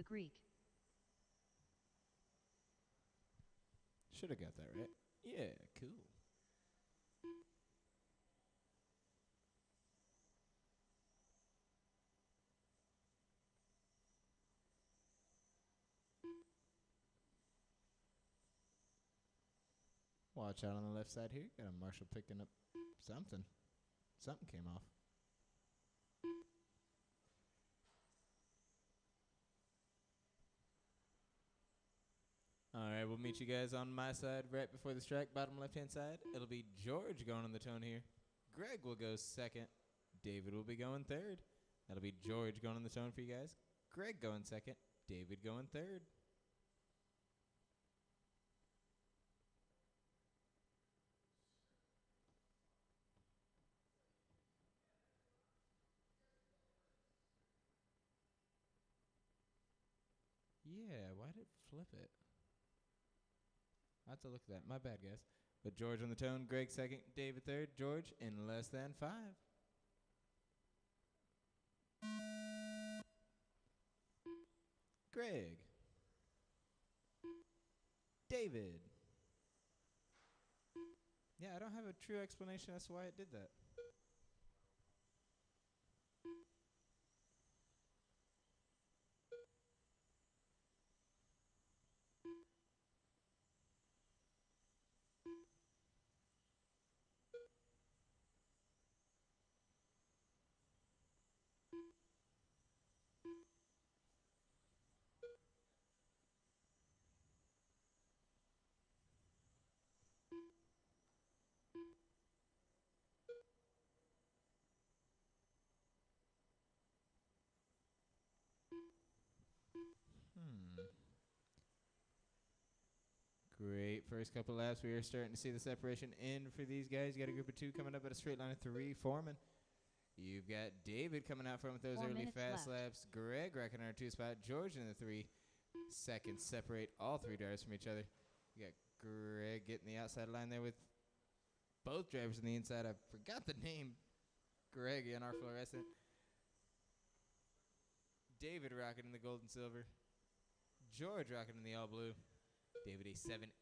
The Greek. Should have got that right. Yeah, cool. Watch out on the left side here. Got a Marshall picking up something. Something came off. All right, we'll meet you guys on my side right before the strike, bottom left-hand side. It'll be George going on the tone here. Greg will go second. David will be going third. That'll be George going on the tone for you guys. Greg going second. David going third. Yeah, why did it flip it? I have to look at that. My bad, guys. But George on the tone, Greg second, David third, George in less than 5. Greg. David. Yeah, I don't have a true explanation as to why it did that. Great first couple laps. We are starting to see the separation in for these guys. You got a group of 2 coming up at a straight line of 3 forming. You've got David coming out from with those 4 early minutes fast left. laps. Greg rocking our 2 spot. George in the 3. Seconds separate all 3 drivers from each other. You got Greg getting the outside line there with both drivers on the inside. I forgot the name. Greg in our fluorescent. David rocking in the gold and silver. George rocking in the all blue. David a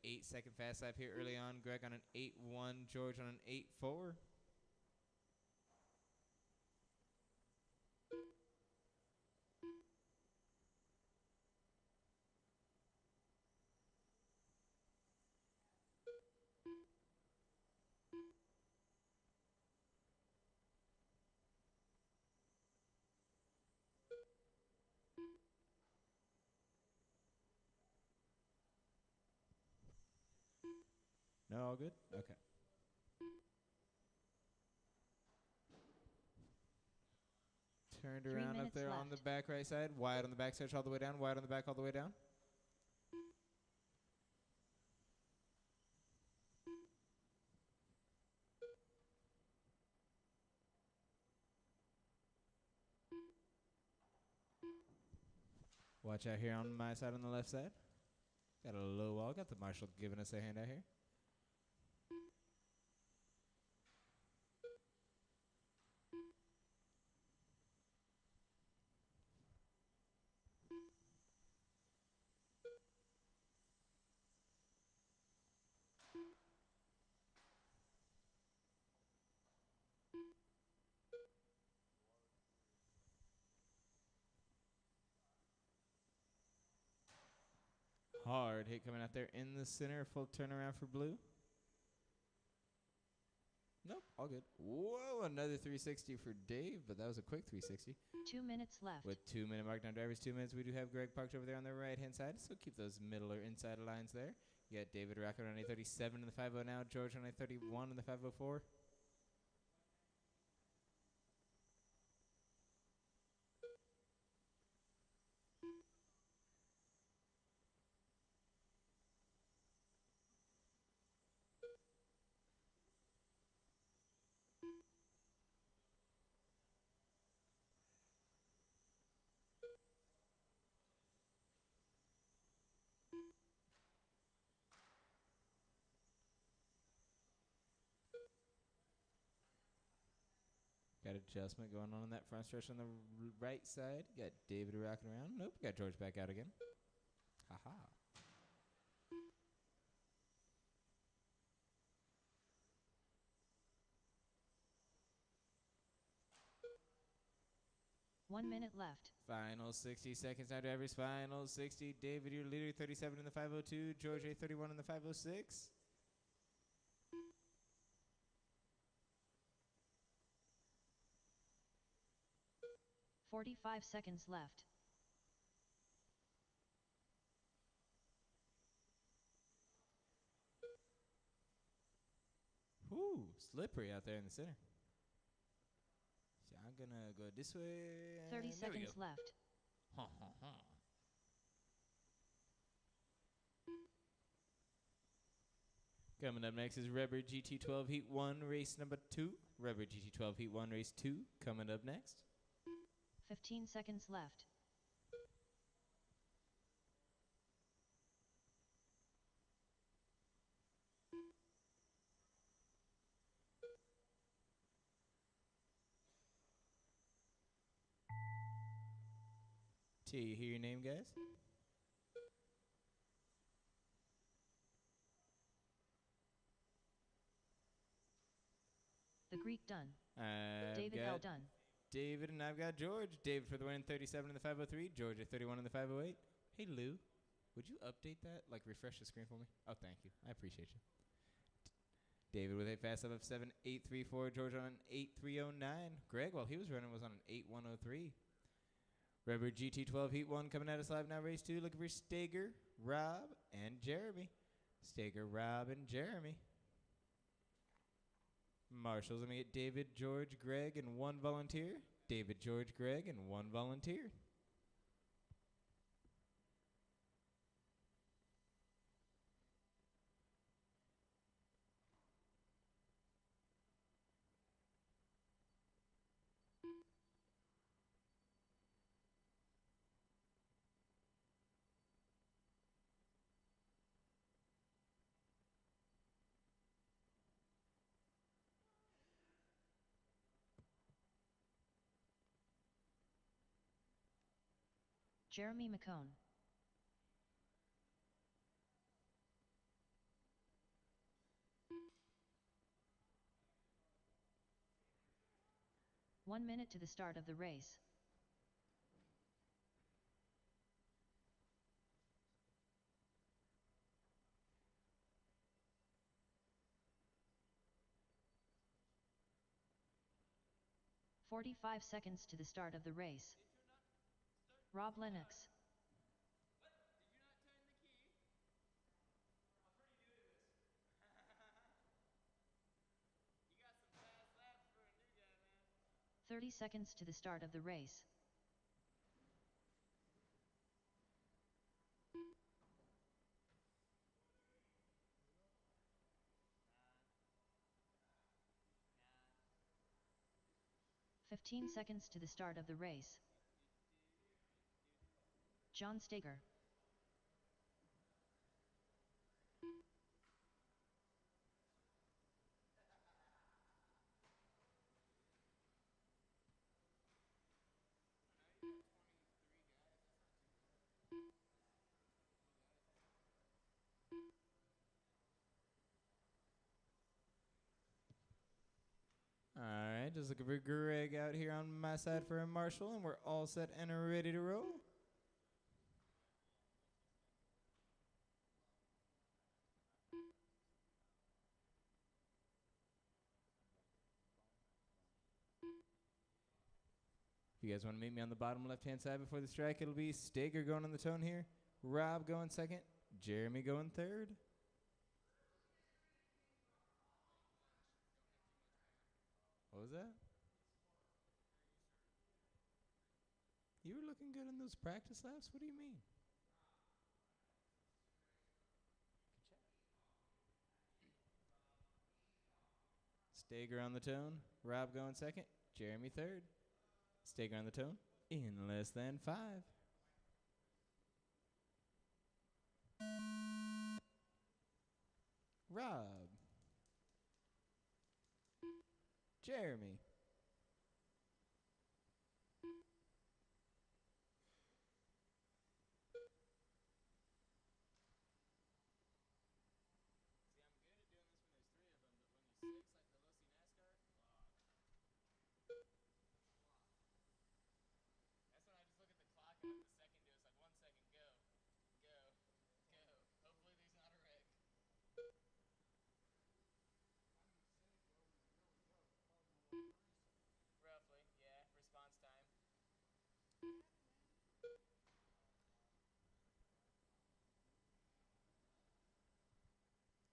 7-8 second fast lap here early on. Greg on an 8-1. George on an 8-4. No, all good? Okay. Turned 3 around up minutes there on the left. back right side. Wide on the back stretch all the way down. Wide on the back all the way down. Watch out here on my side on the left side. Got a low wall. Got the marshal giving us a hand out here. Hard hit coming out there in the center. Full turnaround for blue. Nope, all good. Whoa, another 360 for Dave, but that was a quick 360. 2 minutes left. With 2 minute mark down drivers, 2 minutes. We do have Greg parked over there on the right hand side, so keep those middle or inside lines there. You got David Rocket on a 37 in the 50 now, George on a 31 in the 504. Got adjustment going on that front stretch on the right side. Got David rocking around. Nope, got George back out again. Haha. 1 minute left. Final 60 seconds now, drivers. Final 60. David, your leader, 37 in the 502. George, A 31 in the 506. "45 seconds left. Whoo, slippery out there in the center. So I'm gonna go this way. 30 seconds left. Coming up next is Rubber GT12 Heat 1, race number 2. Rubber GT12 Heat 1, race 2, coming up next. 15 seconds left. Till you hear your name, guys. The Greek done. I've David got L. done. David, and I've got George. David for the win, 37 in the 503. George at 31 in the 508. Hey, Lou, would you update that? Like, refresh the screen for me? Oh, thank you. I appreciate you. David with a fast lap of 7.834. George on an 8.309. Greg, while he was running, was on an 8.103. Rubber GT12 Heat 1 coming at us live now, race 2. Looking for Stager, Rob, and Jeremy. Stager, Rob, and Jeremy. Marshals, let me get David, George, Greg, and 1 volunteer. David, George, Greg, and 1 volunteer. Jeremy McCone. "1 minute to the start of the race. "45 seconds to the start of the race. Rob Lennox. What? Did you not turn the key? I'm pretty new to this. You got some fast laps for a new guy, man. 30 seconds to the start of the race. Nah. 15 seconds to the start of the race. John Stager. All right, just looking for Greg out here on my side for a Marshall, and we're all set and ready to roll. If you guys want to meet me on the bottom left-hand side before the strike, it'll be Stager going on the tone here, Rob going second, Jeremy going third. What was that? You were looking good in those practice laps? What do you mean? Stager on the tone, Rob going second, Jeremy third. Stager on the tone in less than 5. Rob. Jeremy.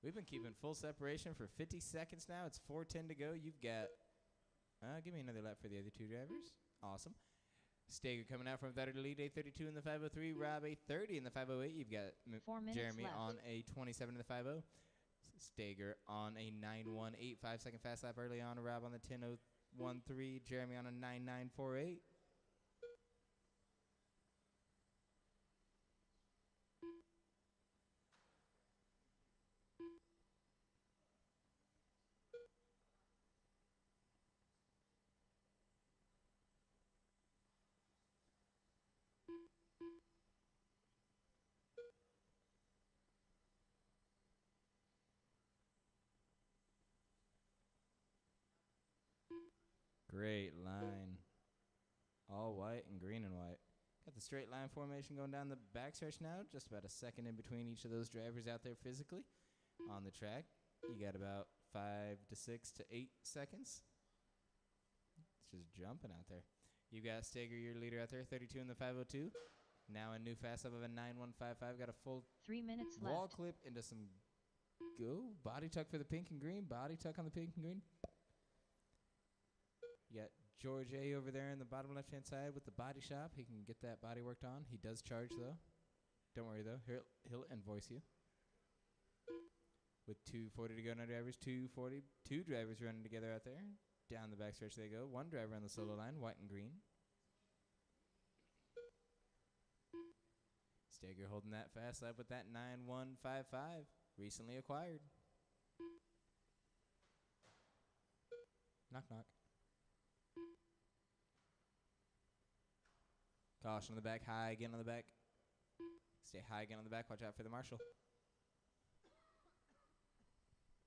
We've been keeping full separation for 50 seconds now. It's 4:10 to go. You've got, give me another lap for the other two drivers. Awesome. Steger coming out from that lead, 8:32 in the 5:03. Rob, 8:30 in the 5:08. You've got 4 minutes Jeremy left. on a 27 in the 5:0. Steger on a 9:185 second fast lap early on. Rob on the 10:013. Jeremy on a 9:948. Great line. All white and green and white. Got the straight line formation going down the backstretch now. Just about a second in between each of those drivers out there physically on the track. You got about 5 to 6 to 8 seconds. It's just jumping out there. You got Steger, your leader out there, 32 in the 5:02. Now a new fast lap of a 9:155. Got a full 3 minutes wall left. clip into some body tuck for the pink and green. Body tuck on the pink and green. You got George A over there in the bottom left-hand side with the body shop. He can get that body worked on. He does charge, though. Don't worry, though. He'll invoice you. With 2:40 to go now, drivers. 2:40. Two drivers running together out there. Down the backstretch they go. One driver on the solo line, white and green. Steger holding that fast lap with that 9:155. Recently acquired. Knock, knock. Caution on the back, high again on the back. Stay high again on the back. Watch out for the marshal.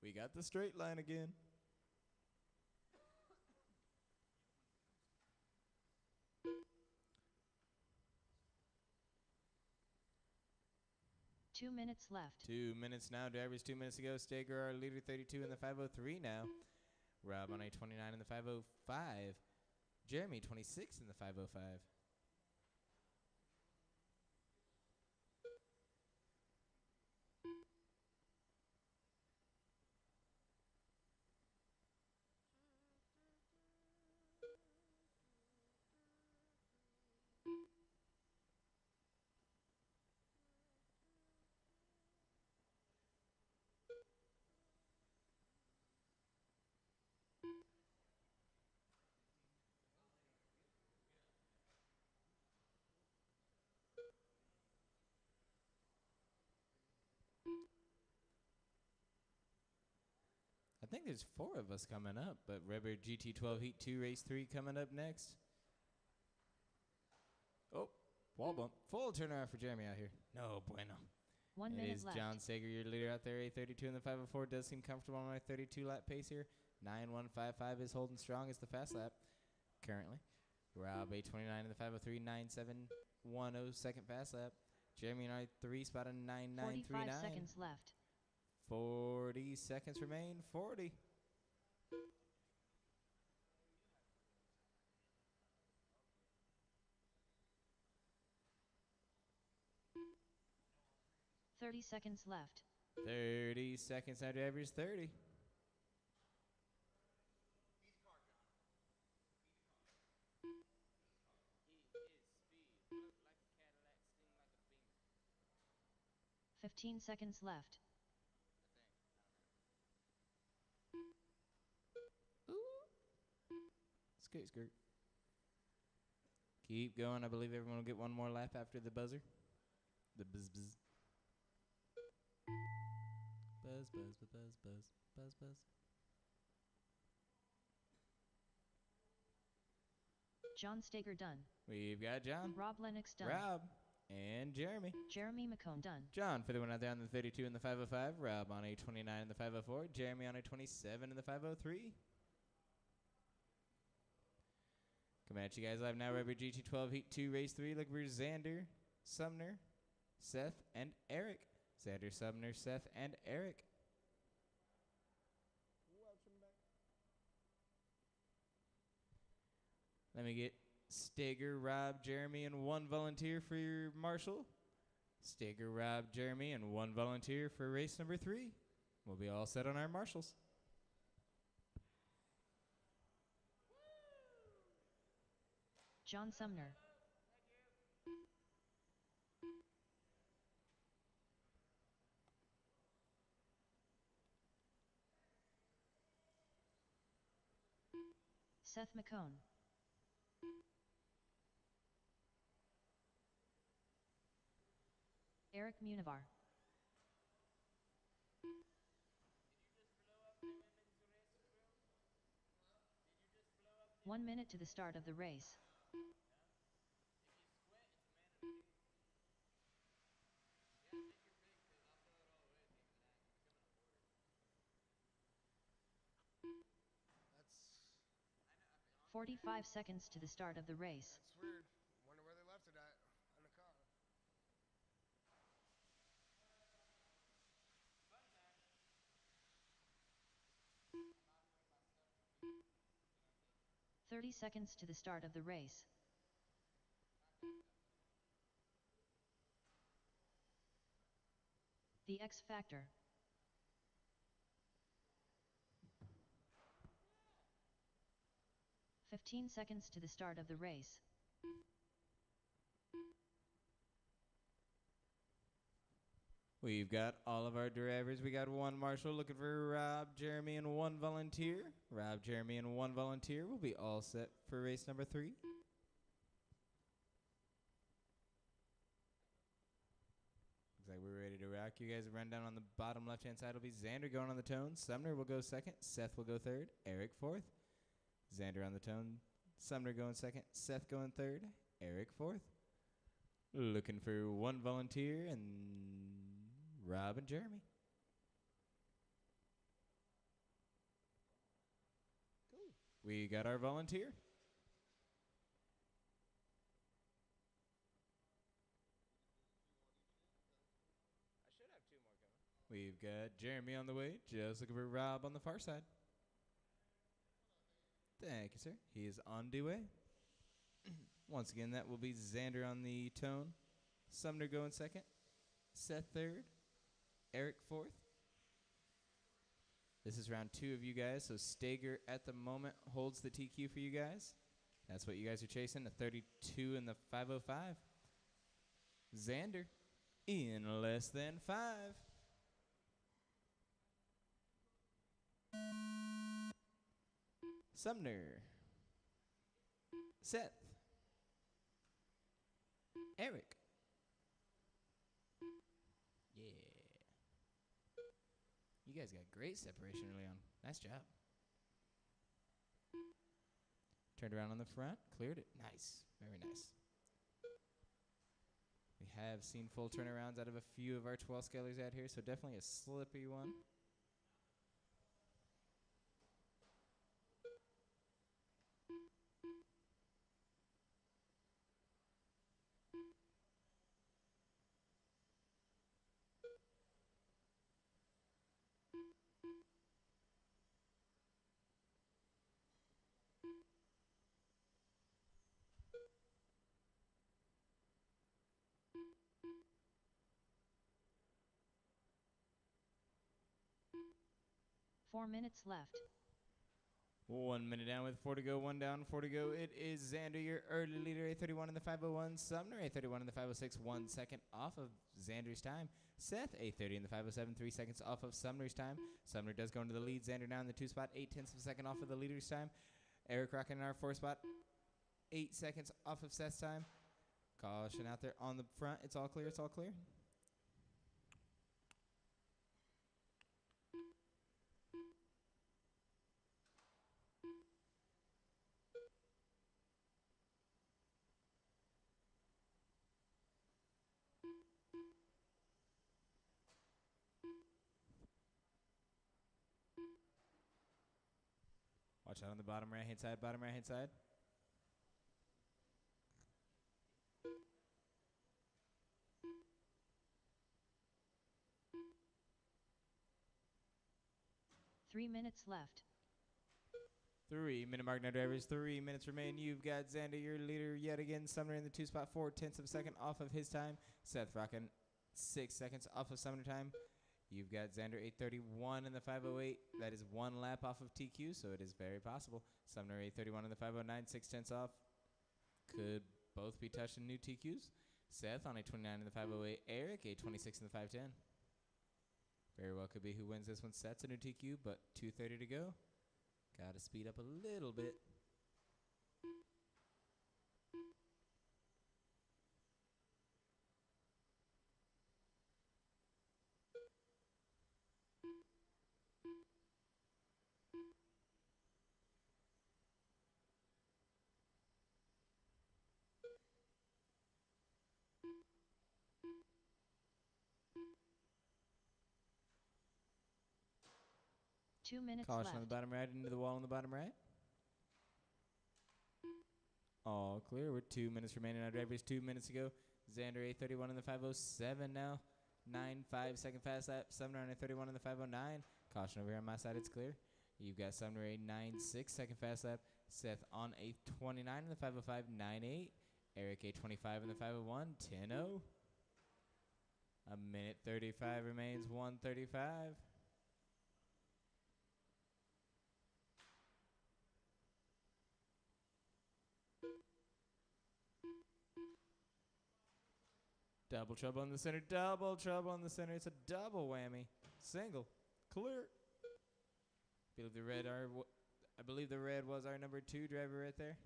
We got the straight line again. Two minutes left. 2 minutes now. Drivers 2 minutes to go. Steger, our leader, 32 in the 5:03 now. Rob on a 29 in the 5:05. Jeremy, 26 in the 5:05. I think there's 4 of us coming up, but Rebel GT12 Heat 2 Race 3 coming up next. Oh, wall bump. Full turnaround for Jeremy out here. No bueno. 1 It minute is left. John Steger, your leader out there, 8:32 in the 5:04. Does seem comfortable on my 32-lap pace here. 9:155 is holding strong as the fast lap currently. Rob, 8:29 in the 5:03. 9:710 second fast lap. Jeremy and I 3 spot a 9:939. 45 seconds left. 40 seconds remain. 40. $30 seconds left. 30 seconds now, drivers. 30. $15 seconds left. Skirt, skirt. Keep going. I believe everyone will get one more lap after the buzzer. The buzz, buzz. Buzz, buzz, buzz, buzz, buzz, buzz, buzz. John Steger done. We've got John, Rob Lennox done. Rob, and Jeremy. Jeremy McCone done. John for the one out there on the 32 in the 5:05. Rob on a 29 in the 5:04. Jeremy on a 27 in the 5:03. Coming at you guys live now, Rebel GT12 Heat 2 Race 3. Look for Xander, Sumner, Seth, and Eric. Xander, Sumner, Seth, and Eric. Let me get Steger, Rob, Jeremy, and one volunteer for your marshal. Steger, Rob, Jeremy, and one volunteer for race number 3. We'll be all set on our marshals. John Sumner. Seth McCone. Eric Munivar. One minute to the start of the race. That's 45 seconds to the start of the race. that's weird. Wonder where they left it at in the car. 30 seconds to the start of the race. The X Factor. "15 seconds to the start of the race. We've got all of our drivers. We got one marshal looking for Rob, Jeremy, and one volunteer. Rob, Jeremy, and one volunteer will be all set for race number 3. Looks like we're ready to rock. You guys run down on the bottom left-hand side will be Xander going on the tone. Sumner will go second. Seth will go third. Eric fourth. Xander on the tone. Sumner going second. Seth going third. Eric fourth. Looking for one volunteer and Rob and Jeremy. Cool. We got our volunteer. I should have 2 more coming. We've got Jeremy on the way. Just looking for Rob on the far side. Thank you, sir. He is on the way. Once again, that will be Xander on the tone. Sumner going second. Seth third. Eric fourth. This is round 2 of you guys, so Stager at the moment holds the TQ for you guys. That's what you guys are chasing, a 32 in the 505. Xander in less than 5. Sumner. Seth. Eric. Yeah. You guys got great separation early on. Nice job. Turned around on the front, cleared it. Nice. Very nice. We have seen full turnarounds out of a few of our 12 scalers out here, so definitely a slippy one. Four minutes left. 1 minute down with 4 to go, 1 down, 4 to go. It is Xander, your early leader, A31 in the 501. Sumner, A31 in the 506, 1 second off of Xander's time. Seth, A30 in the 507, 3 seconds off of Sumner's time. Sumner does go into the lead. Xander now in the 2 spot, 8/10 of a second off of the leader's time. Eric rocking in our 4 spot, 8 seconds off of Seth's time. Caution out there on the front. It's all clear, it's all clear. Watch out on the bottom right-hand side, bottom right-hand side. Three minutes left. 3 minute mark now, drivers. 3 minutes remain. You've got Xander, your leader, yet again. Sumner in the 2 spot, 4/10 of a second off of his time. Seth rocking 6 seconds off of Sumner time. You've got Xander 831 in the 508. That is one lap off of TQ, so it is very possible. Sumner 831 in the 509, 6/10 off. Could both be touching new TQs. Seth on 829 in the 508. Eric 826 in the 510. Very well could be who wins this one. Seth's a new TQ, but 2:30 to go. Got to speed up a little bit. Two minutes Caution left. on the bottom right into the wall on the bottom right. All clear. We're 2 minutes remaining on drivers. 2 minutes to go. Xander 831 in the 507 now. 9.5 second fast lap. Sumner on 831 in the 509. Caution over here on my side. It's clear. You've got Sumner 896 second fast lap. Seth on 829 in the 505. 9.8. Eric 825 in the 501. 10.0. A minute 35 remains. 1:35. Double trouble in the center. Double trouble in the center. It's a double whammy. Single. Clear. I believe the red was our number 2 driver right there.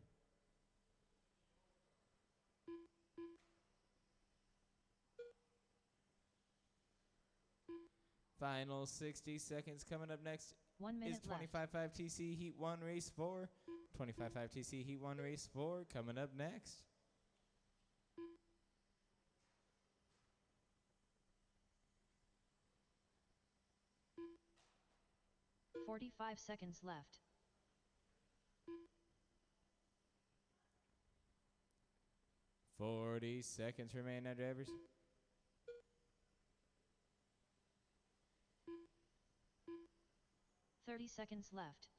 Final 60 seconds coming up next. 1 minute is 25.5 TC Heat 1 Race 4. 25.5 TC Heat 1 Race 4 coming up next. 45 seconds left. 40 seconds remain now, drivers. Thirty seconds left.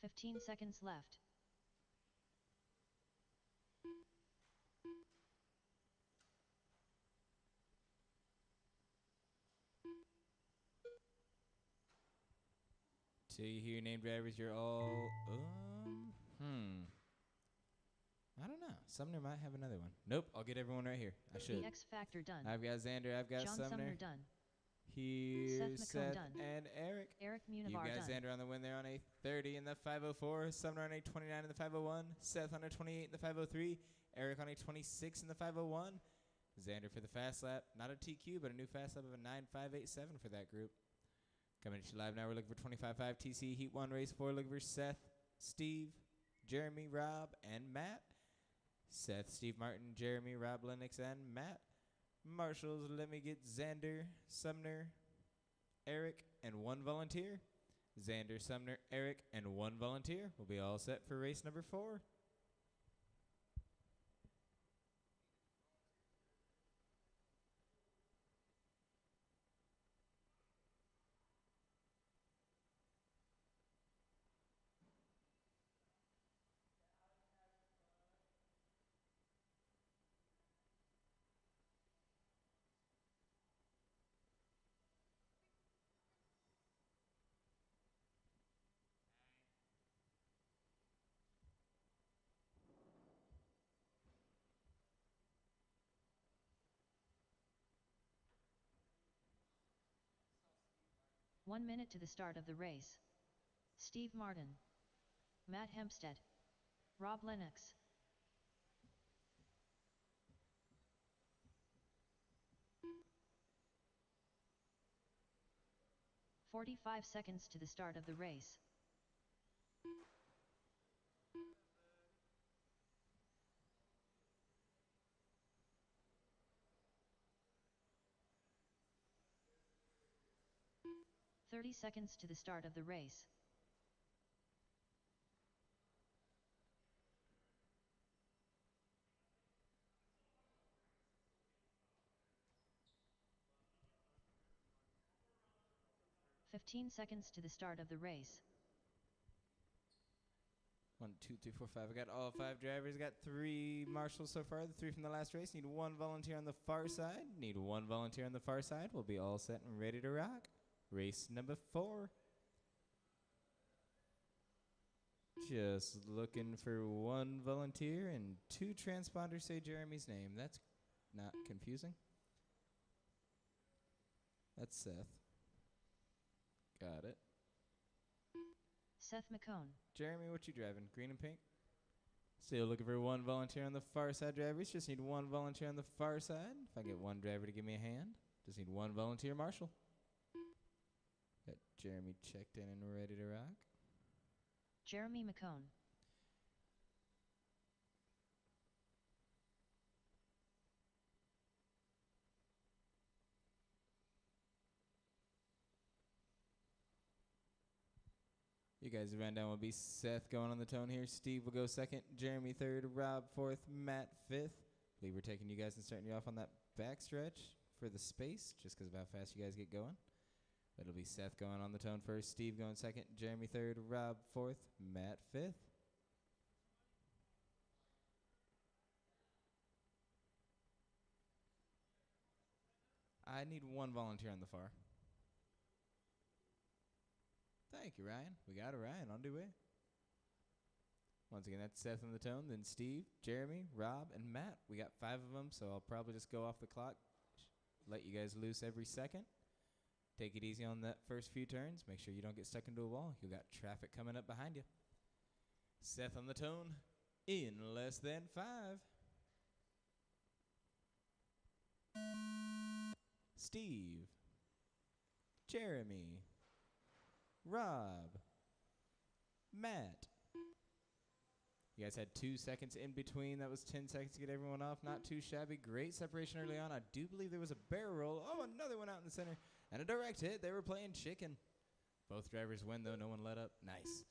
Fifteen seconds left. So you hear your name drivers, you're all, I don't know. Sumner might have another one. Nope, I'll get everyone right here. I should. The X Factor done. I've got Xander, I've got John Sumner. done. Here's Seth McComb Seth done. and Eric. Eric You Munivar got done. Xander on the win there on a 30 in the 504. Sumner on a 29 in the 501. Seth on a 28 in the 503. Eric on a 26 in the 501. Xander for the fast lap. Not a TQ, but a new fast lap of a 9.587 for that group. Coming to you live now, we're looking for 25.5 TC Heat 1 Race 4. Looking for Seth, Steve, Jeremy, Rob, and Matt. Seth, Steve Martin, Jeremy, Rob Lennox, and Matt. Marshals, let me get Xander, Sumner, Eric, and 1 volunteer. Xander, Sumner, Eric, and 1 volunteer. We'll be all set for race number 4. One minute to the start of the race. Steve Martin. Matt Hempstead. Rob Lennox. "45 seconds to the start of the race. "30 seconds to the start of the race. 15 seconds to the start of the race. 1, 2, 3, 4, 5. I got all 5 drivers. Got 3 marshals so far. The 3 from the last race. Need 1 volunteer on the far side. Need 1 volunteer on the far side. We'll be all set and ready to rock. Race number 4. Just looking for 1 volunteer and 2 transponders say Jeremy's name. That's not confusing. That's Seth. Got it. Seth McCone. Jeremy, what you driving? Green and pink? Still looking for 1 volunteer on the far side drivers. Just need 1 volunteer on the far side. If I get 1 driver to give me a hand. Just need 1 volunteer marshal. Got Jeremy checked in and ready to rock. Jeremy McCone. You guys' rundown will be Seth going on the tone here. Steve will go second. Jeremy third. Rob fourth. Matt fifth. I believe we're taking you guys and starting you off on that backstretch for the space, just because of how fast you guys get going. It'll be Seth going on the tone first. Steve going second. Jeremy third. Rob fourth. Matt fifth. I need 1 volunteer on the far. Thank you, Ryan. We got a Ryan on the way. Once again, that's Seth on the tone, then Steve, Jeremy, Rob, and Matt. We got 5 of them, so I'll probably just go off the clock, let you guys loose every second. Take it easy on that first few turns. Make sure you don't get stuck into a wall. You got traffic coming up behind you. Seth on the tone in less than 5. Steve, Jeremy, Rob, Matt. You guys had 2 seconds in between. That was 10 seconds to get everyone off. Not too shabby. Great separation early on. I do believe there was a barrel roll. Oh, another one out in the center. And a direct hit. They were playing chicken. Both drivers win, though. No one let up. Nice.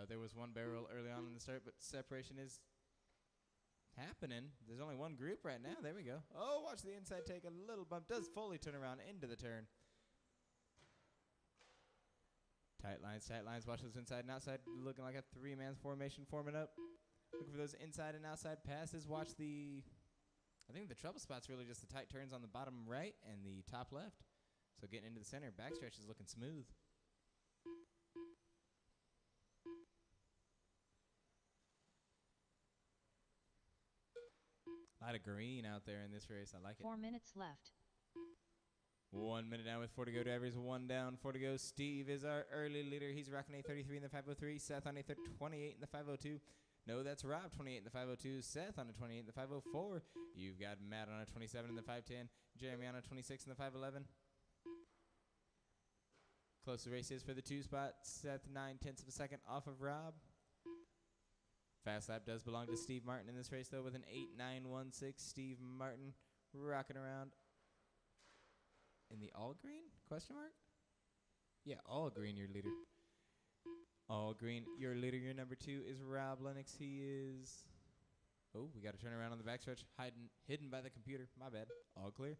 There was 1 barrel roll early on in the start, but separation is happening. There's only 1 group right now. There we go. Oh, watch the inside take a little bump. Does fully turn around into the turn. Tight lines. Watch those inside and outside. Looking like a 3-man formation forming up. Looking for those inside and outside passes. Watch I think the trouble spot's really just the tight turns on the bottom right and the top left. So getting into the center, backstretch is looking smooth. A lot of green out there in this race. I like it. 4 minutes left. 1 minute now with 4 to go. Drivers 1 down, 4 to go. Steve is our early leader. He's rocking a 33 in the 503. Seth on a 28 in the 502. No, that's Rob, 28 in the 502. Seth on a 28 in the 504. You've got Matt on a 27 in the 510. Jeremy on a 26 in the 511. Close the race is for the 2 spot. Seth 9/10 of a second off of Rob. Fast lap does belong to Steve Martin in this race, though, with an 8.916. Steve Martin rocking around in the all green? Question mark? Yeah, all green, your leader. All green, your leader. Your number 2 is Rob Lennox. He is... Oh, we got to turn around on the backstretch. Hidden by the computer. My bad. All clear.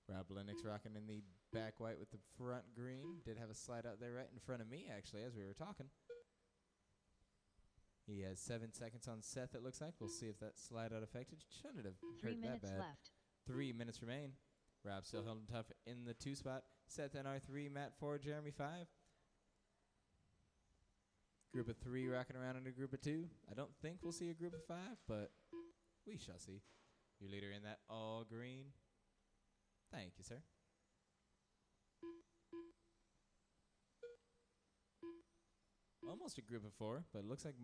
Rob Lennox rocking in the back white with the front green. Did have a slide out there right in front of me, actually, as we were talking. He has 7 seconds on Seth, it looks like. We'll see if that slide out affected. Shouldn't have 3 hurt that minutes bad. left. 3 minutes remain. Rob still holding tough in the 2 spot. Seth NR3, Matt 4, Jeremy 5. Group of 3 rocking around in a group of 2. I don't think we'll see a group of 5, but we shall see. Your leader in that all green. Thank you, sir. Almost a group of 4, but it looks like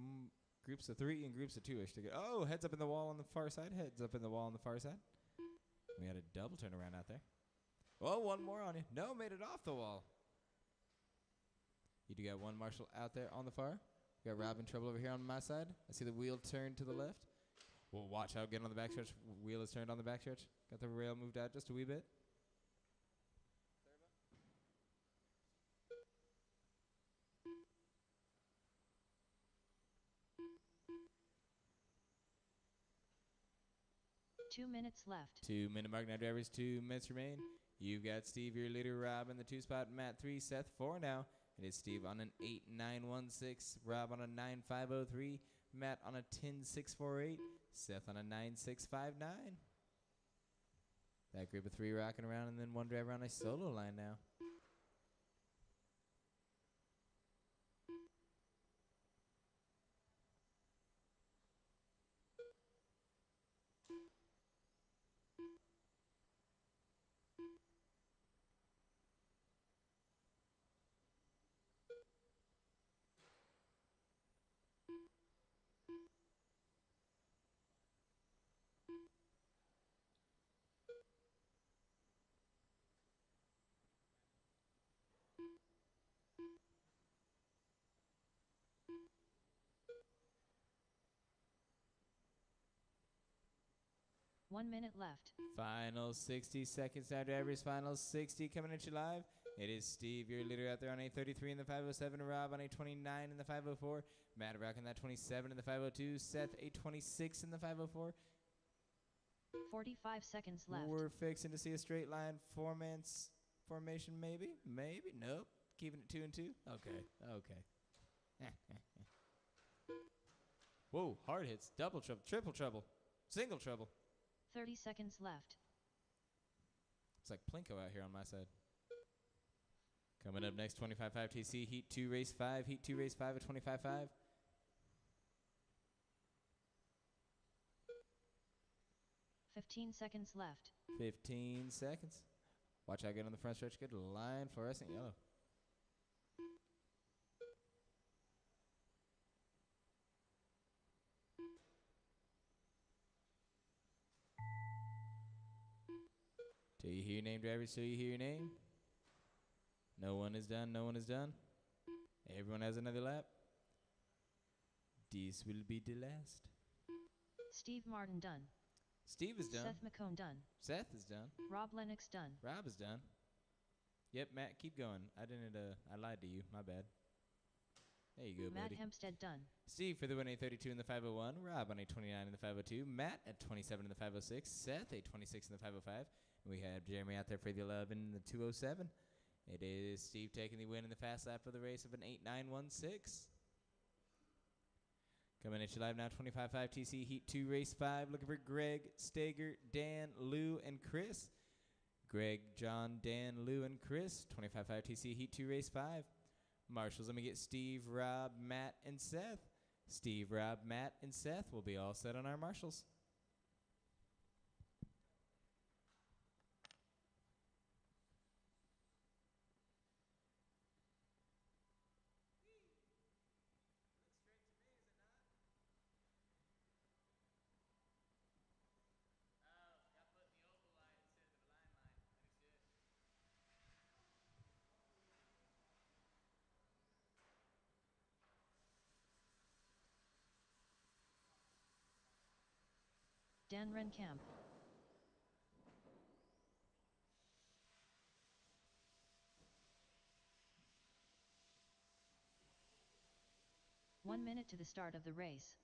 groups of 3 and groups of 2-ish to get. Oh, heads up in the wall on the far side. Heads up in the wall on the far side. We had a double turnaround out there. Oh, 1 more on you. No, made it off the wall. You do got 1 marshal out there on the far. We got Rob in trouble over here on my side. I see the wheel turned to the left. We'll watch out, get on the backstretch. Wheel is turned on the backstretch. Got the rail moved out just a wee bit. Two minutes left. 2 minute mark now, drivers. 2 minutes remain. You've got Steve, your leader, Rob in the 2 spot, Matt 3, Seth 4 now. It is Steve on an 8.916, Rob on a 9.503, Matt on a 10.648, Seth on a 9.659. That group of 3 rocking around, and then one driver on a solo line now. One minute left. Final 60 seconds now, drivers. Final 60 coming at you live. It is Steve, your leader, out there on a 33 in the 507. Rob on a 29 in the 504. Matt rocking that 27 in the 502. Seth a 26 in the 504. 45 seconds left. We're fixing to see a straight line four-man formation, maybe? Maybe? Nope. Keeping it 2 and 2? Okay. Whoa, hard hits. Double trouble. Triple trouble. Single trouble. 30 seconds left. It's like Plinko out here on my side. Coming up next, 25.5 TC, Heat 2, Race 5. Heat 2, Race 5 at 25.5. 15 seconds left. 15 seconds. Watch out, get on the front stretch. Good line, fluorescent yellow. Till you hear your name, drivers, till you hear your name. No one is done, no one is done. Everyone has another lap. This will be the last. Steve Martin done. Steve is done. Seth McCone done. Seth is done. Rob Lennox done. Rob is done. Yep, Matt, keep going. I lied to you. My bad. There you go, Matt buddy. Hempstead done. Steve for the win, a 32 in the 501. Rob on a 29 in the 502. Matt at 27 in the 506. Seth a 26 in the 505. We have Jeremy out there for the 11 in the 207. It is Steve taking the win in the fast lap of the race of an 8.916. Coming at you live now, 25.5 TC Heat 2 Race 5. Looking for Greg, Stager, Dan, Lou, and Chris. Greg, John, Dan, Lou, and Chris. 25.5 TC Heat 2 Race 5. Marshals, let me get Steve, Rob, Matt, and Seth. Steve, Rob, Matt, and Seth will be all set on our marshals. Dan Renkamp. One minute to the start of the race.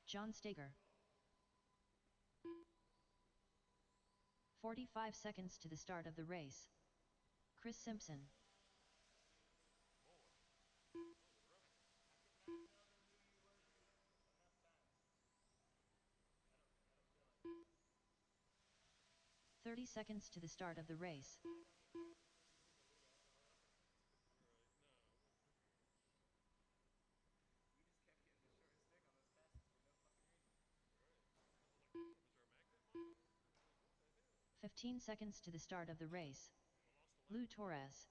John Stager. 45 seconds to the start of the race. Chris Simpson. "30 seconds to the start of the race. "15 seconds to the start of the race. Lou Torres.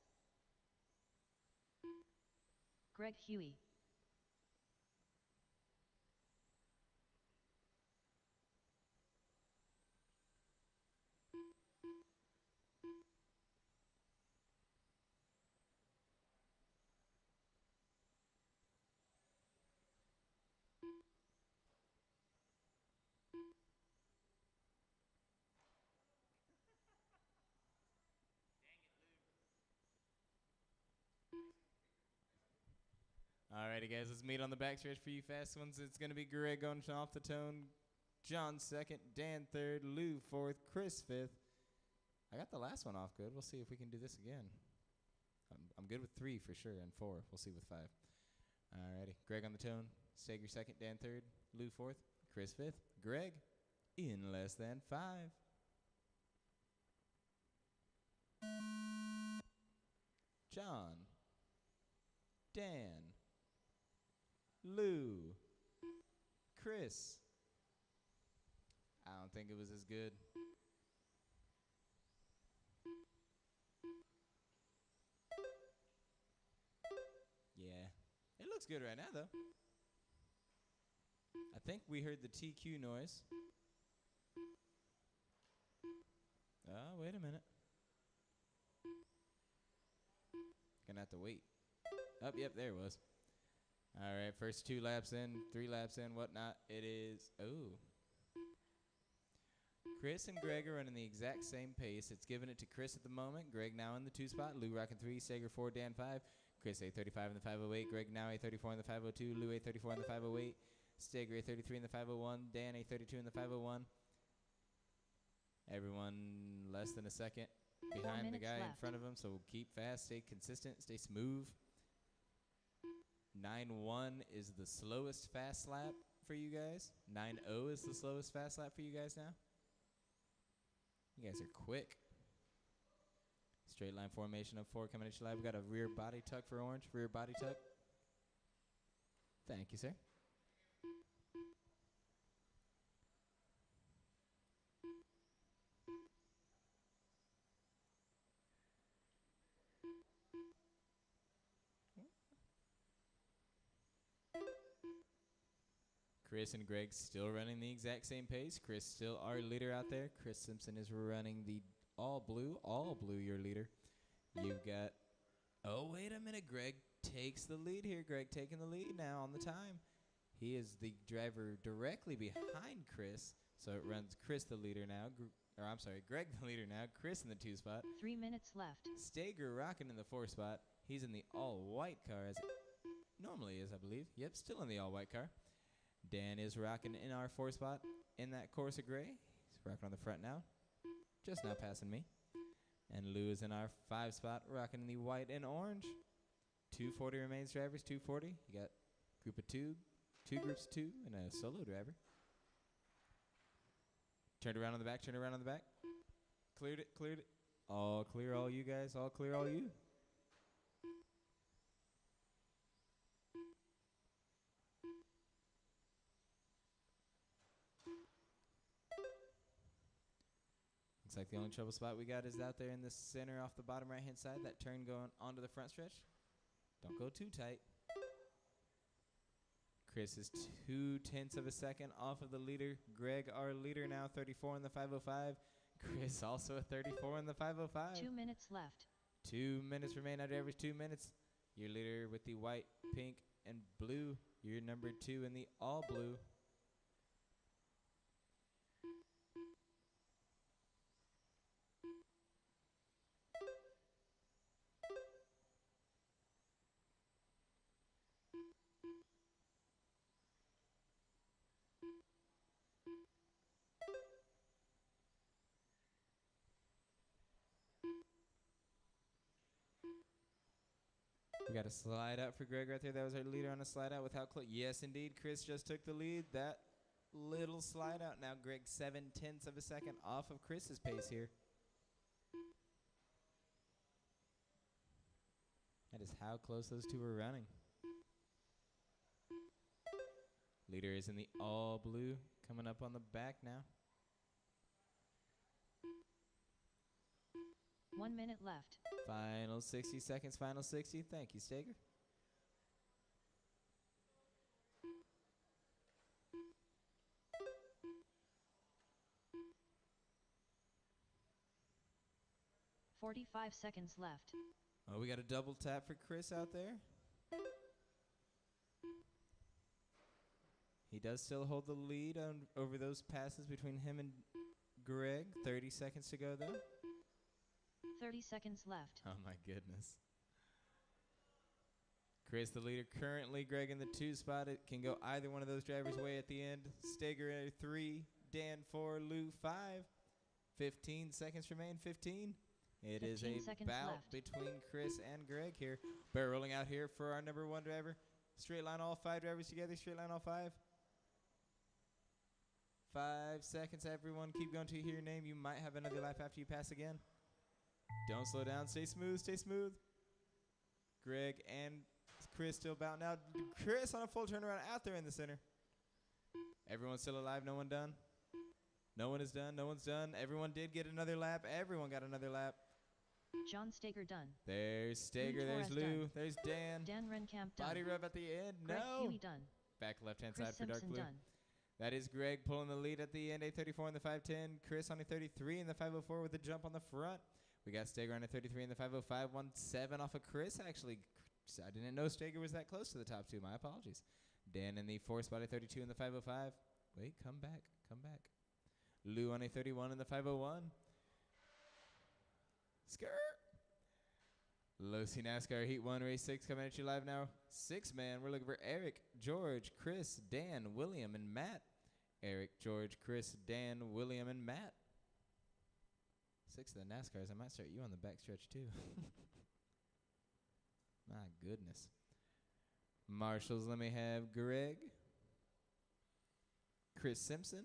Greg Huey. Alrighty, guys, let's meet on the backstretch for you fast ones. It's going to be Greg going off the tone, John second, Dan third, Lou fourth, Chris fifth. I got the last one off good. We'll see if we can do this again. I'm good with 3 for sure, and 4. We'll see with 5. Alrighty, Greg on the tone, Sager second, Dan third, Lou fourth, Chris fifth, Greg in less than 5. John, Dan, Lou, Chris. I don't think it was as good. Yeah, it looks good right now, though. I think we heard the TQ noise. Oh, wait a minute. Gonna have to wait. Oh, yep, there it was. All right, first 2 laps in, 3 laps in, whatnot. It is, oh. Chris and Greg are running the exact same pace. It's giving it to Chris at the moment. Greg now in the 2 spot. Lou rocking 3, Sager 4, Dan 5. Chris A35 in the 508. Greg now A34 in the 502. Lou A34 in the 508. Sager A33 in the 501. Dan A32 in the 501. Everyone less than a second behind the guy in front of him, so keep fast, stay consistent, stay smooth. 9-1 is the slowest fast lap for you guys. 9-0 is the slowest fast lap for you guys now. You guys are quick. Straight line formation of 4 coming at you live. We got a rear body tuck for orange. Rear body tuck. Thank you, sir. Chris and Greg still running the exact same pace. Chris still our leader out there. Chris Simpson is running the all blue your leader. You've got, oh, wait a minute. Greg takes the lead here. Greg taking the lead now on the time. He is the driver directly behind Chris. So it runs Chris the leader now. Greg the leader now. Chris in the 2 spot. 3 minutes left. Stager rocking in the 4 spot. He's in the all-white car as it normally is, I believe. Yep, still in the all-white car. Dan is rocking in our 4 spot in that Corsa gray. He's rocking on the front now. Just now passing me. And Lou is in our 5 spot rocking in the white and orange. 240 remains drivers, 240. You got group of 2, 2 groups of 2, and a solo driver. Turned around on the back, turned around on the back. Cleared it. All clear, all you guys. All clear, all you. Looks like the only trouble spot we got is out there in the center off the bottom right-hand side. That turn going onto the front stretch. Don't go too tight. Chris is 0.2 of a second off of the leader. Greg, our leader now, 34 in the 505. Chris also a 34 in the 505. 2 minutes left. 2 minutes remain out of average 2 minutes. Your leader with the white, pink, and blue. You're number 2 in the all blue. We got a slide out for Greg right there. That was our leader on a slide out with how close. Yes, indeed. Chris just took the lead. That little slide out. Now Greg 0.7 of a second off of Chris's pace here. That is how close those two were running. Leader is in the all blue. Coming up on the back now. 1 minute left. Final 60 seconds, final 60. Thank you, Stager. $45 seconds left. Oh, we got a double tap for Chris out there. He does still hold the lead over those passes between him and Greg. 30 seconds to go, though. 30 seconds left. Oh, my goodness. Chris, the leader, currently. Greg in the 2 spot. It can go either one of those drivers' way at the end. Steger at 3, Dan 4, Lou 5. 15 seconds remain. 15. It is 15 a seconds bout left. between Chris and Greg here. Bear rolling out here for our number 1 driver. Straight line all 5 drivers together. Straight line all 5. 5 seconds, everyone. Keep going till you hear your name. You might have another lap after you pass again. Don't slow down. Stay smooth. Stay smooth. Greg and Chris still bouting out. Chris on a full turnaround out there in the center. Everyone's still alive. No one done. No one is done. No one's done. Everyone did get another lap. Everyone got another lap. John Steger done. There's Steger. There's Torres Lou. done. There's Dan. Dan Renkamp done. Body rub at the end. Greg No. Huey done. Back left-hand Chris side for dark Simpson blue. done. That is Greg pulling the lead at the end, a 34 in the 510. Chris on a 33 in the 504 with a jump on the front. We got Steger on a 33 in the 505, 1-7 off of Chris. Actually, I didn't know Steger was that close to the top 2. My apologies. Dan in the 4 spot, a 32 in the 505. Wait, come back, come back. Lou on a 31 in the 501. Skirt. Low C NASCAR Heat 1, Race 6 coming at you live now. 6-man, we're looking for Eric, George, Chris, Dan, William, and Matt. Eric, George, Chris, Dan, William, and Matt. 6 of the NASCARs. I might start you on the backstretch too. My goodness. Marshals, let me have Greg, Chris Simpson,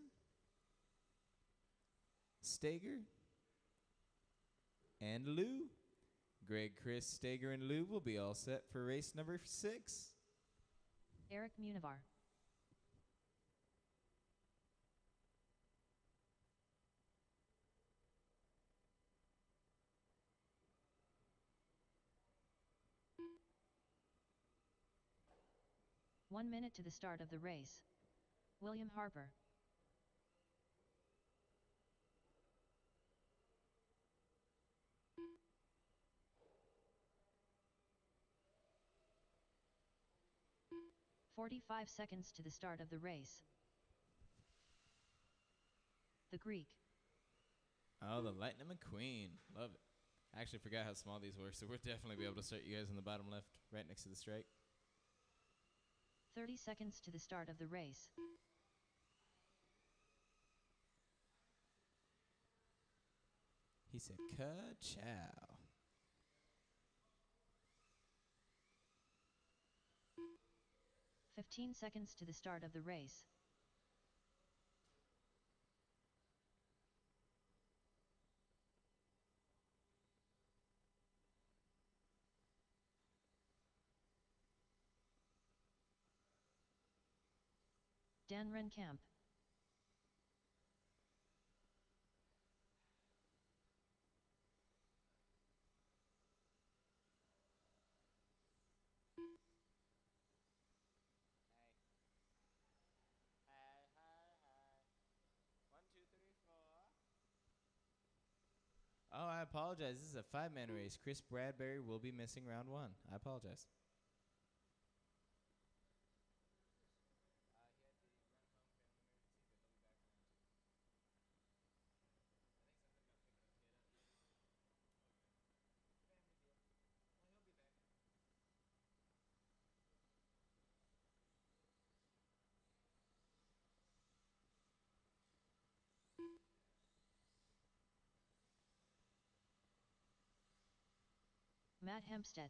Steger, and Lou. Greg, Chris, Steger, and Lou will be all set for race number 6. Eric Munivar. One minute to the start of the race. William Harper. "45 seconds to the start of the race. The Greek. Oh, the Lightning McQueen. Love it. I actually forgot how small these were, so we'll definitely be able to start you guys in the bottom left, right next to the strike. 30 seconds to the start of the race. He said, ka-chow. 15 seconds to the start of the race. Dan Renkamp. Oh, I apologize. This is a 5-man race. Chris Bradbury will be missing round 1. I apologize. Matt Hempstead.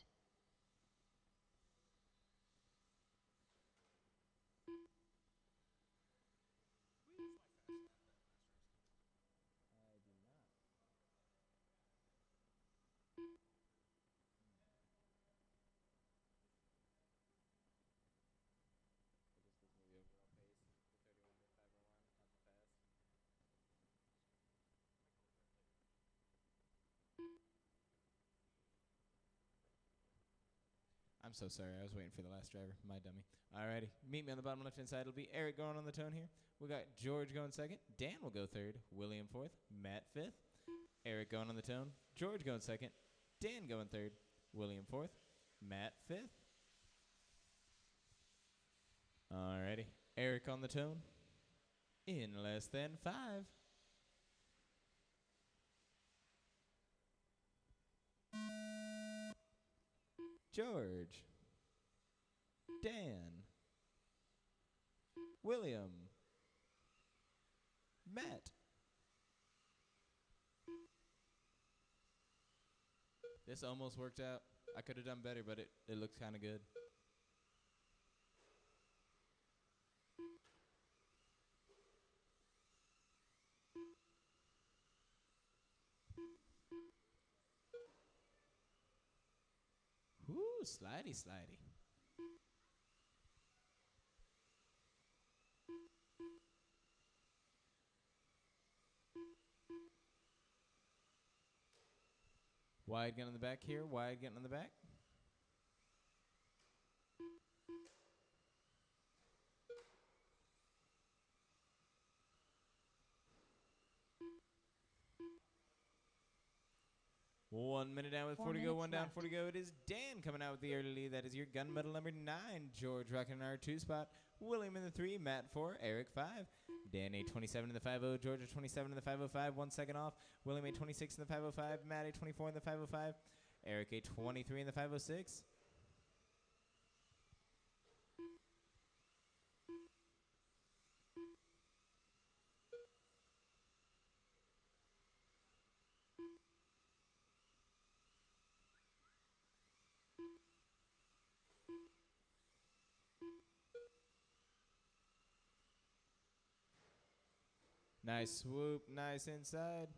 I'm so sorry. I was waiting for the last driver. My dummy. Alrighty. Meet me on the bottom left-hand side. It'll be Eric going on the tone here. We got George going second. Dan will go third. William fourth. Matt fifth. Eric going on the tone. George going second. Dan going third. William fourth. Matt fifth. Alrighty. Eric on the tone. In less than 5. George. Dan, William, Matt. This almost worked out. I could have done better, but it looks kind of good. Whoo, slidey, slidey. Wide gun on the back here. Wide gun on the back. One minute down with 4 40 to go. minutes One down, left. 40 to go. It is Dan coming out with the early lead. That is your gunmetal number 9. George rocking our 2 spot. William in the 3. Matt 4. Eric 5. Dan A27 in the 5-0. George A27 in the 505. 1 second off. William A26 in the 505. Matt A24 in the 505. Eric A23 in the 506. Nice swoop, nice inside.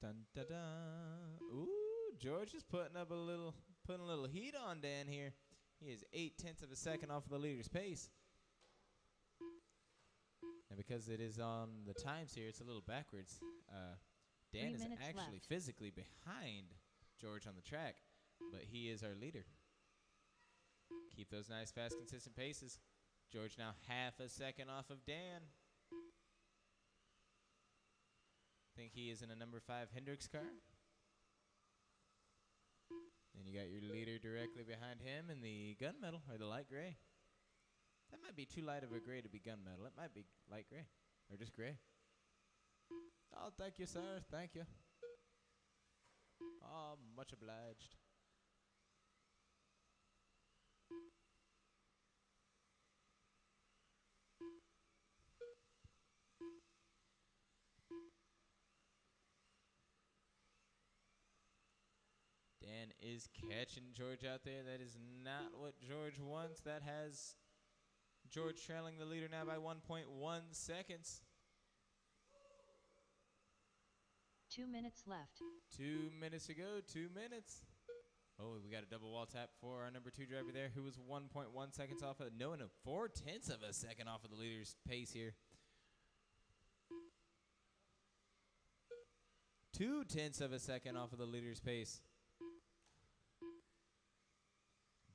Dun da da. Ooh, George is putting a little heat on Dan here. He is 0.8 of a second off of the leader's pace. And because it is on the times here, it's a little backwards. Dan 3 is minutes actually left. physically behind George on the track, but he is our leader. Keep those nice, fast, consistent paces. George now half a second off of Dan. Think he is in a number 5 Hendrix car. Then you got your leader directly behind him in the gunmetal, or the light gray. That might be too light of a gray to be gunmetal. It might be light gray, or just gray. Oh, thank you, sir. Thank you. Oh, much obliged. Dan is catching George out there. That is not what George wants. That has George trailing the leader now by 1.1 seconds. 2 minutes left. 2 minutes to go. 2 minutes. Oh, we got a double wall tap for our number 2 driver there, who was 1.1 seconds off of no, 0.4 of a second off of the leader's pace here. 0.2 of a second off of the leader's pace.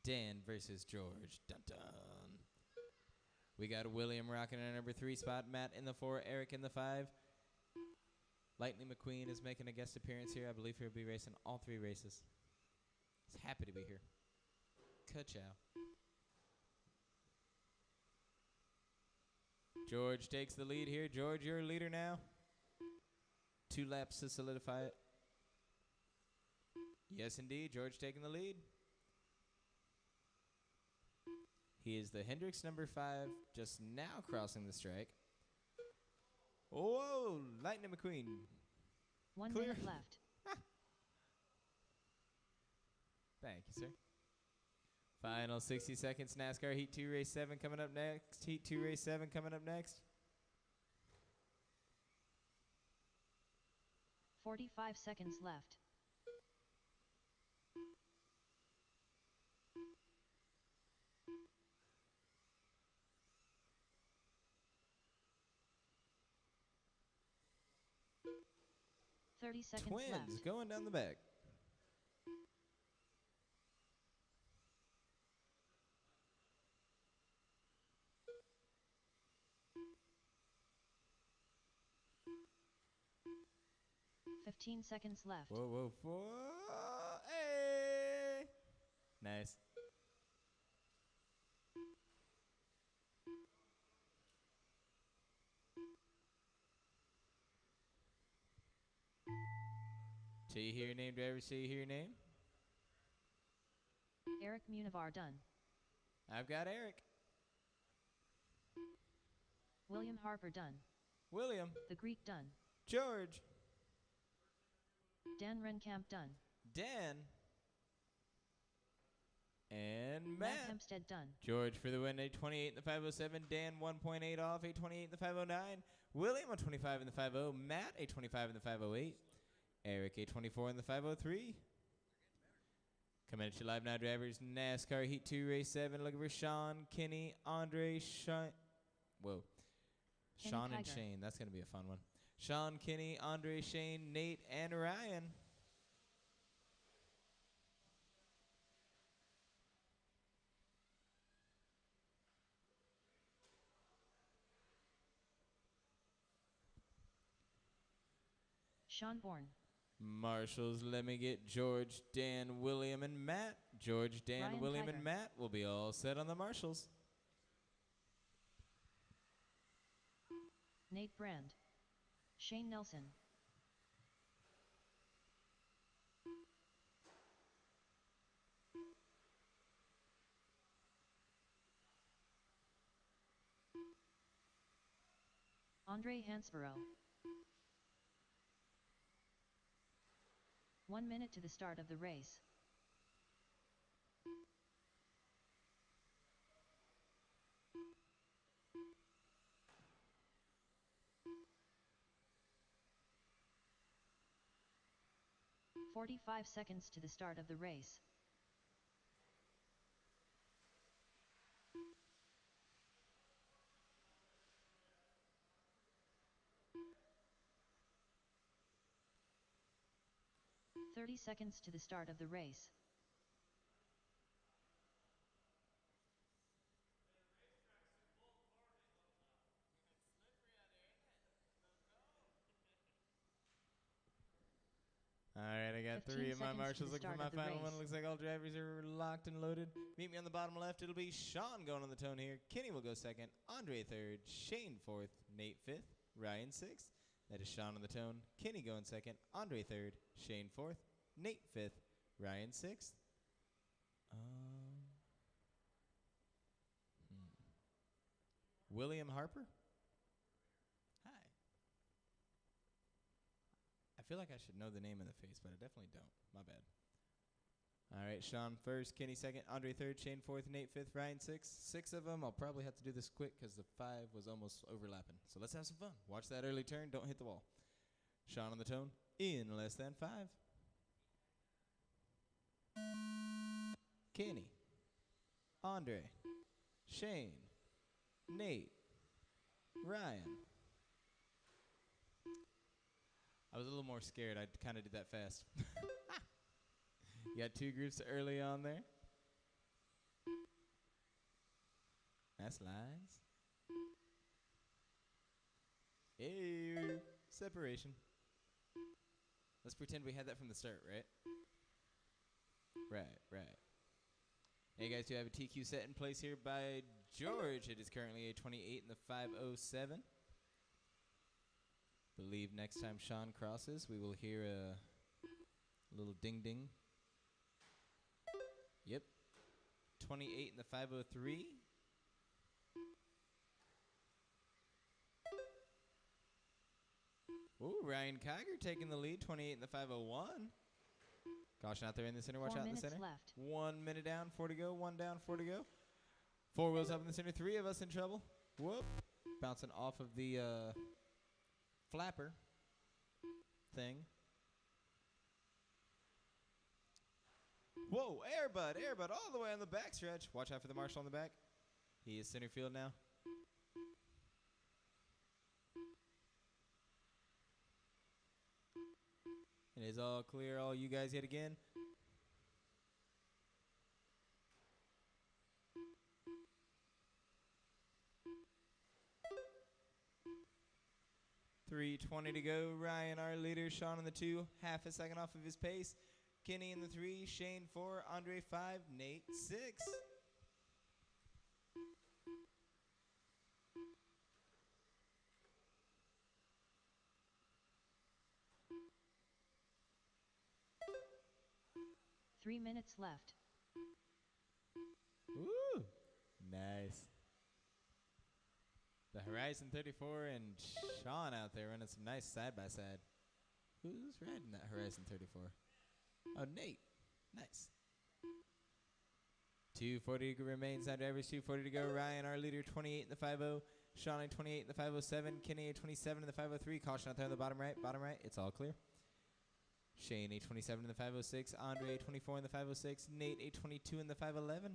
Dan versus George. Dun dun. We got William rocking our number 3 spot. Matt in the 4. Eric in the 5. Lightning McQueen is making a guest appearance here. I believe he'll be racing all 3 races. He's happy to be here. Ka-chow. George takes the lead here. George, you're a leader now. 2 laps to solidify it. Yes, indeed. George taking the lead. He is the Hendrix number 5, just now crossing the strike. Whoa, Lightning McQueen. 1 Clear. minute left. Thank you, sir. Final 60 seconds. NASCAR Heat 2 Race 7 coming up next. Heat 2 Race 7 coming up next. 45 seconds left. Thirty seconds Twins left. going down the back. Fifteen seconds left. Whoa, whoa, whoa. Hey! Nice. Till you hear your name, driver, till you hear your name. Eric Munivar done. I've got Eric. William Harper done. William. The Greek done. George. Dan Renkamp done. Dan. And Matt Matt. Hempstead done. George for the win, 8:28 in the 5:07. Dan 1.8 off, 8:28 in the 5:09. William 1:25 in the 5:0. Matt 8:25 in the 5:08. Eric 8:24 in the 5:03. Coming at you live now, drivers. NASCAR Heat 2, Race 7. Looking for Sean, Kenny, Andre, Sean. Whoa. Kenny Sean and Kiger. Shane. That's going to be a fun one. Sean, Kenny, Andre, Shane, Nate, and Ryan. Sean Bourne. Marshals, let me get George, Dan, William, and Matt. George, Dan, Ryan William, Kiger. and Matt will be all set on the Marshals. Nate Brand. Shane Nelson. Andre Hansborough. 1 minute to the start of the race. "45 seconds to the start of the race. "30 seconds to the start of the race. All right, I got 15 three of my seconds to Marshals the looking for start my of the final one. race. Looks like all drivers are locked and loaded. Meet me on the bottom left. It'll be Sean going on the tone here. Kenny will go second. Andre third. Shane fourth. Nate fifth. Ryan sixth. That is Sean on the tone. Kenny going second. Andre third. Shane fourth. Nate fifth. Ryan sixth. William Harper. Hi. I feel like I should know the name of the face, but I definitely don't. My bad. All right, Sean first, Kenny second, Andre third, Shane fourth, Nate fifth, Ryan sixth. 6 of them. I'll probably have to do this quick because the 5 was almost overlapping. So let's have some fun. Watch that early turn. Don't hit the wall. Sean on the tone in less than 5. Kenny, Andre, Shane, Nate, Ryan. I was a little more scared. I kind of did that fast. You got 2 groups early on there. That's lines. Hey, separation. Let's pretend we had that from the start, right? Right. Hey guys, do have a TQ set in place here by George. It is currently a 28 in the 5:07. Believe next time Sean crosses, we will hear a little ding ding. Yep. 28 in the 5:03. Ooh, Ryan Kiger taking the lead, 28 in the 5:01. Caution out there in the center. Watch 4 out in the minutes center. left. 1 minute down, 4 to go. 1 down, 4 to go. 4 wheels up in the center. 3 of us in trouble. Whoop. Bouncing off of the flapper thing. Whoa, Airbud all the way on the back stretch. Watch out for the marshal on the back. He is center field now. It is all clear, all you guys yet again. .320 to go. Ryan, our leader. Sean in the 2. Half a second off of his pace. Kenny in the 3. Shane 4. Andre 5. Nate 6. "3 minutes left. Woo! Nice. The Horizon 34 and Sean out there running some nice side by side. Who's riding that Horizon 34? Oh, Nate. Nice. 240 remains under average. 240 to go. Ryan, our leader, 28 in the 5-0. Sean, 28 in the 507. Kenny, 27 in the 503. Caution out there in the bottom right. Bottom right. It's all clear. Shane, 27 in the 506. Andre, 24 in the 506. Nate, 22 in the 511.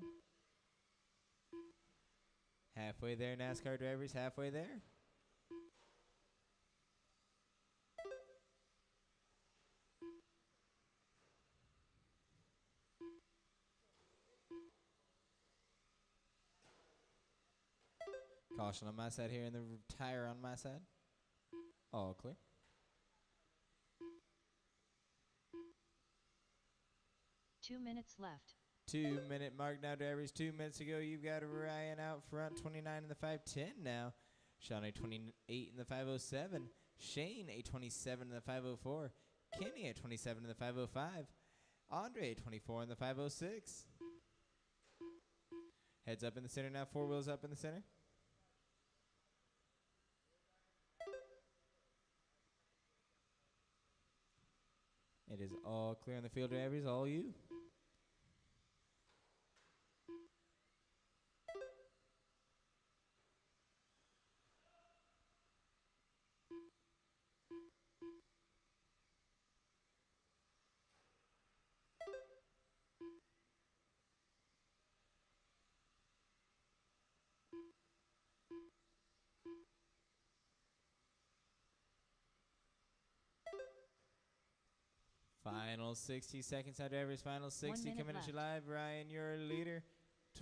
Halfway there, NASCAR drivers. Halfway there. Caution on my side here and the tire on my side. All clear. Two minutes left. 2 minute mark now, drivers. 2 minutes ago, you've got Ryan out front, 29 in the 510 now. Sean, 28 in the 507. Shane, 27 in the 504. Kenny, 27 in the 505. Andre, 24 in the 506. Heads up in the center now. 4 wheels up in the center. It is all clear on the field, drivers. All you. Final 60 seconds now, drivers. Final 60 coming at you live. Ryan, your leader.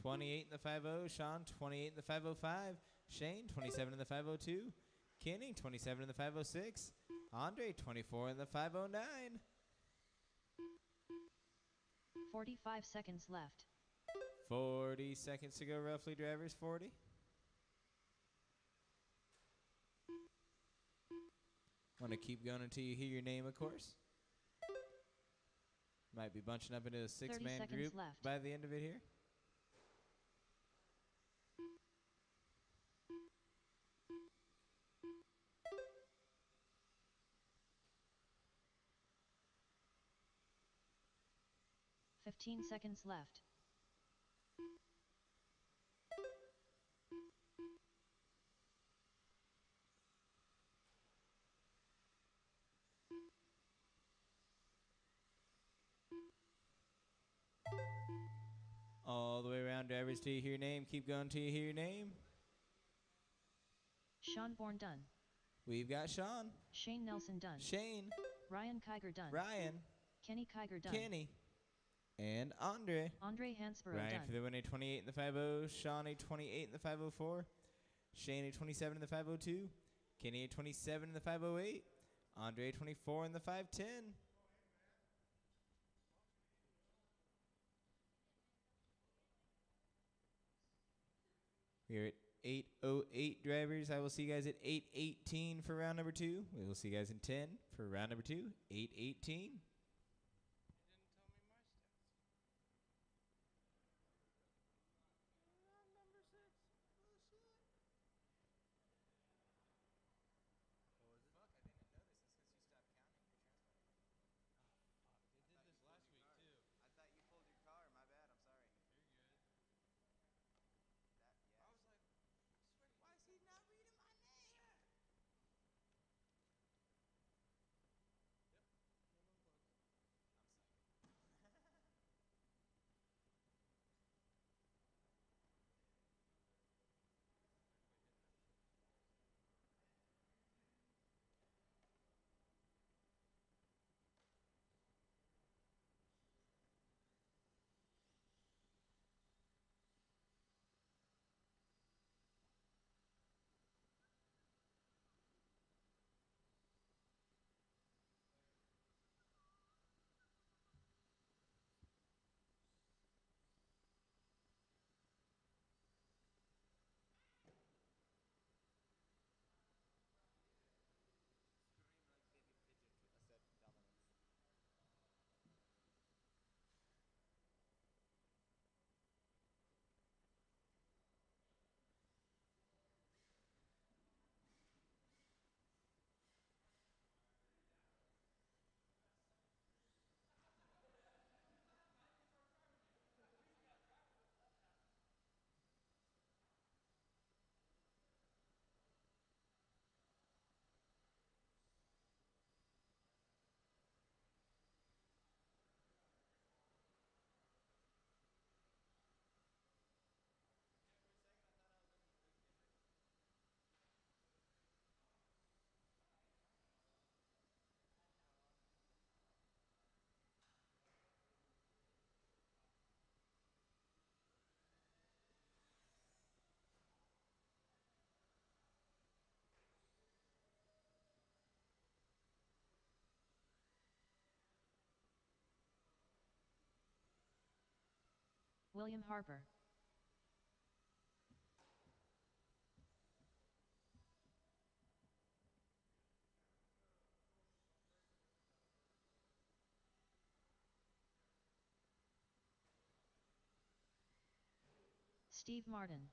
28 in the 5-0. Sean, 28 in the 505. Shane, 27 in the 502. Kenny, 27 in the 506. Andre, 24 in the 509. 45 seconds left. 40 seconds to go, roughly, drivers. 40. Want to keep going until you hear your name, of course. Might be bunching up into a 6-man group left. by the end of it here. $15 seconds left. All the way around, drivers, till you hear your name. Keep going till you hear your name. Sean Bourne done. We've got Sean. Shane Nelson done. Shane. Ryan Kiger done. Ryan. Kenny Kiger done. Kenny. And Andre. Andre Hansborough Ryan done. for the win, 28 in the 5-0. Sean, 28 in the 504. Shane, 27 in the 502. Kenny, 27 in the 508. Andre, 24 in the 510. We're at 8:08, drivers. I will see you guys at 8:18 for round number 2. We will see you guys in 10 for round number 2. 8:18. William Harper. Steve Martin.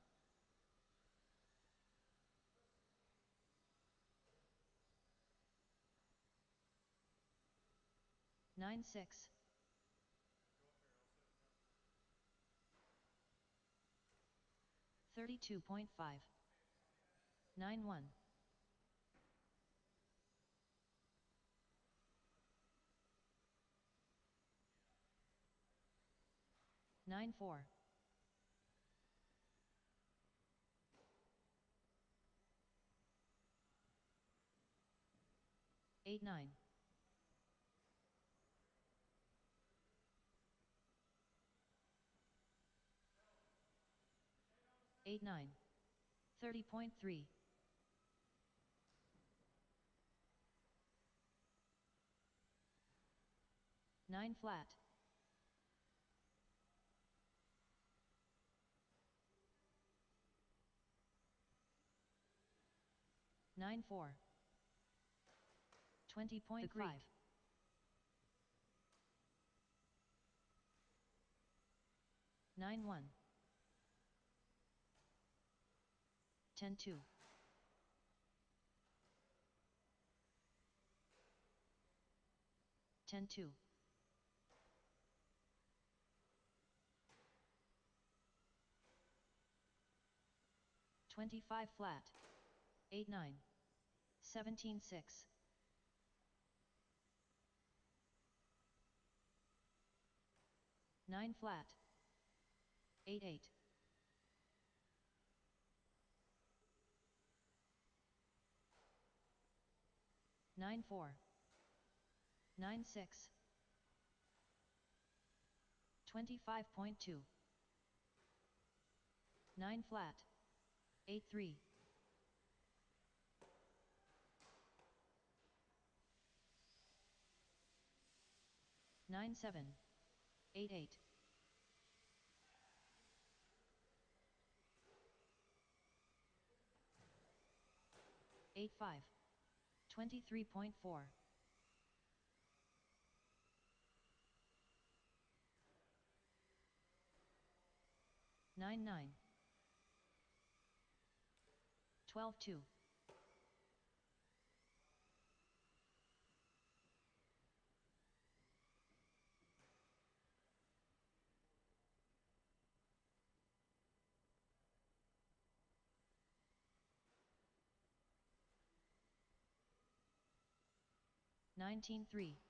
Nine six. 32.5. 9-1. 9-4. 8-9. 8-9. 30.3. 9 flat. 9-4. 20.5. 9-1. 10-2. 10-2. 25 flat. 8-9. 17-6. 9 flat. 8-8. 9-4. 9-6. 25.2. 9 flat. 8-3. 9-7. 8-8. 8-5. 23.4. 9-9. 12-2. 19-3.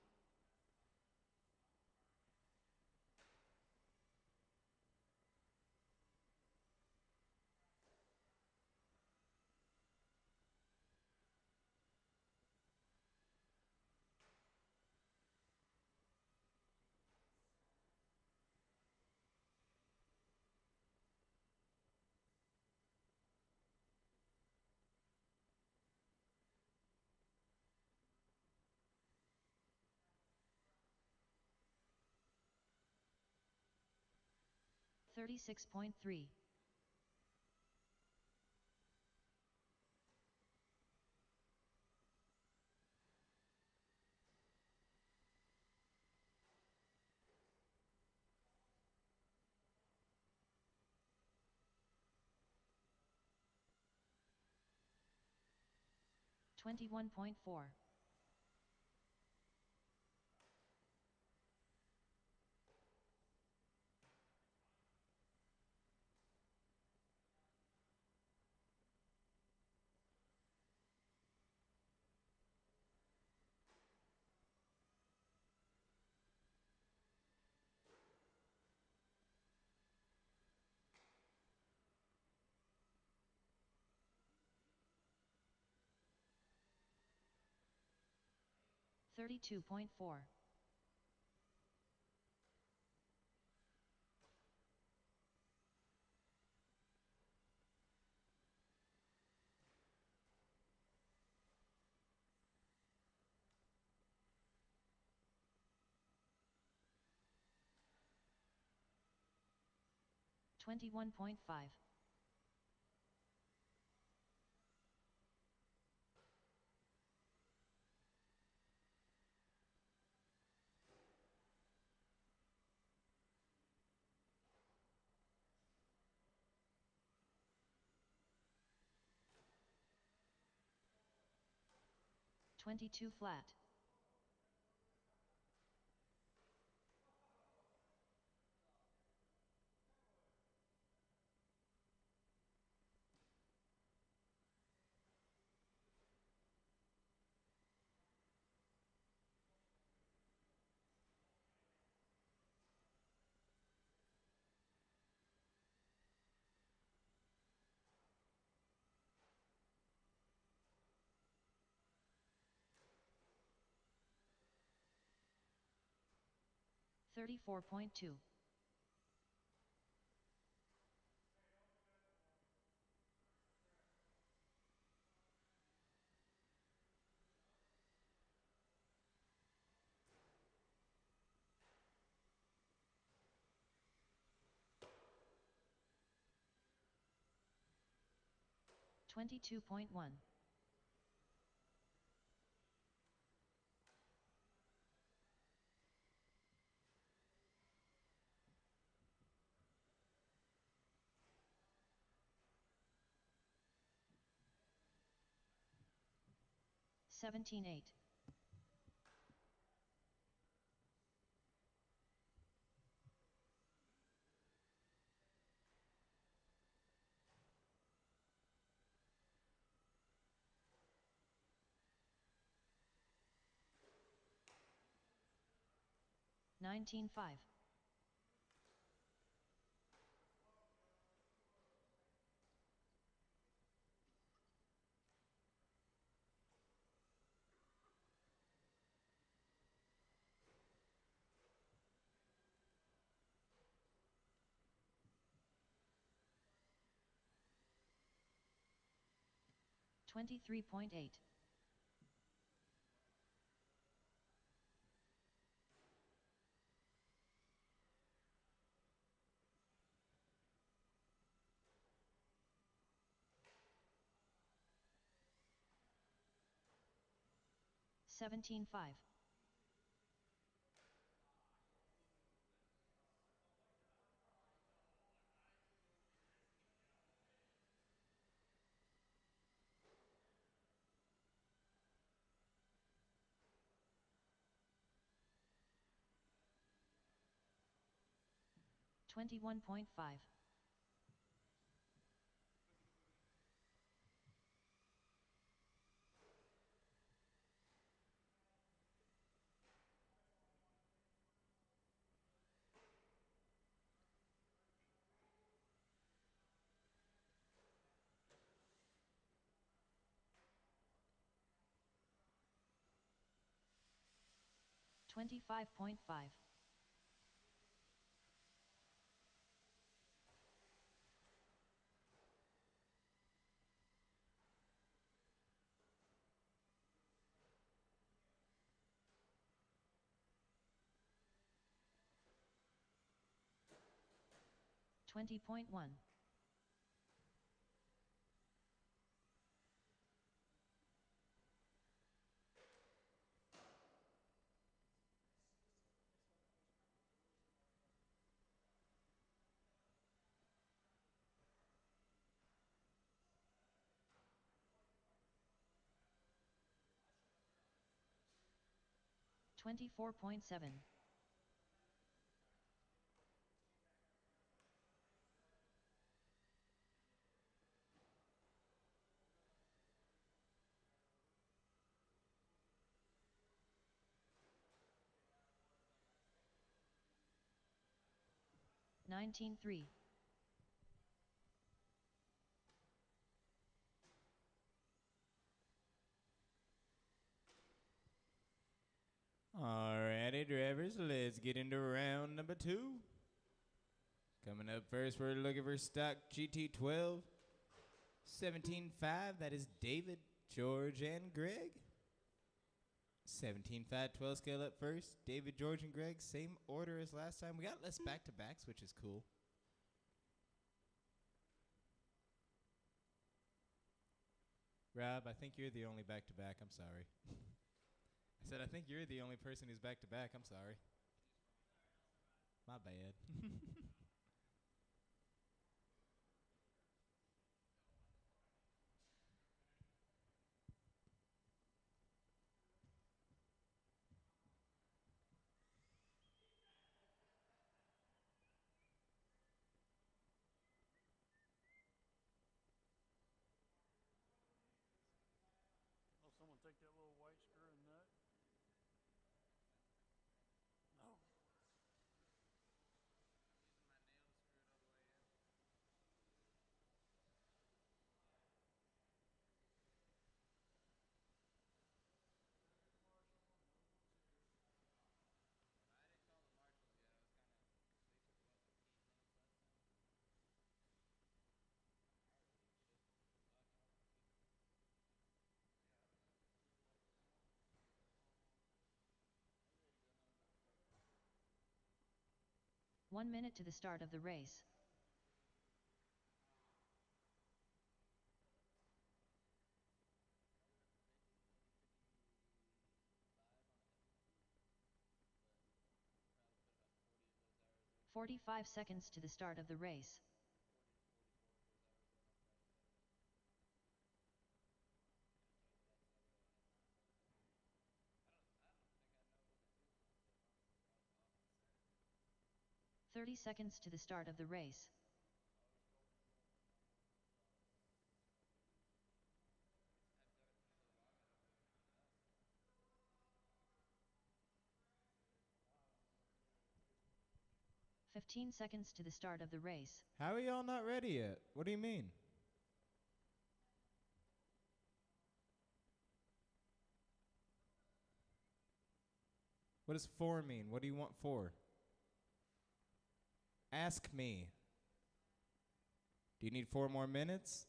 36.3. 21.4. 32.4. 21.5. 22 flat. 34.2. 22.1. 17.8. 19.5. 23.8. 17.5. 21.5. 25.5. 20.1. 24.7. 19.3. 'Alrighty, drivers, let's get into round number 2. Coming up first, we're looking for stock GT12. 17.5, that is David, George, and Greg. 17.5, 12 scale up first. David, George, and Greg, same order as last time. We got less back-to-backs, which is cool. Rob, I think you're the only back to back. I'm sorry. I said, I think you're the only person who's back to back. I'm sorry. My bad. 1 minute to the start of the race. "45 seconds to the start of the race. "30 seconds to the start of the race. "15 seconds to the start of the race. How are y'all not ready yet? What do you mean? What does 4 mean? What do you want 4? Ask me. Do you need 4 more minutes?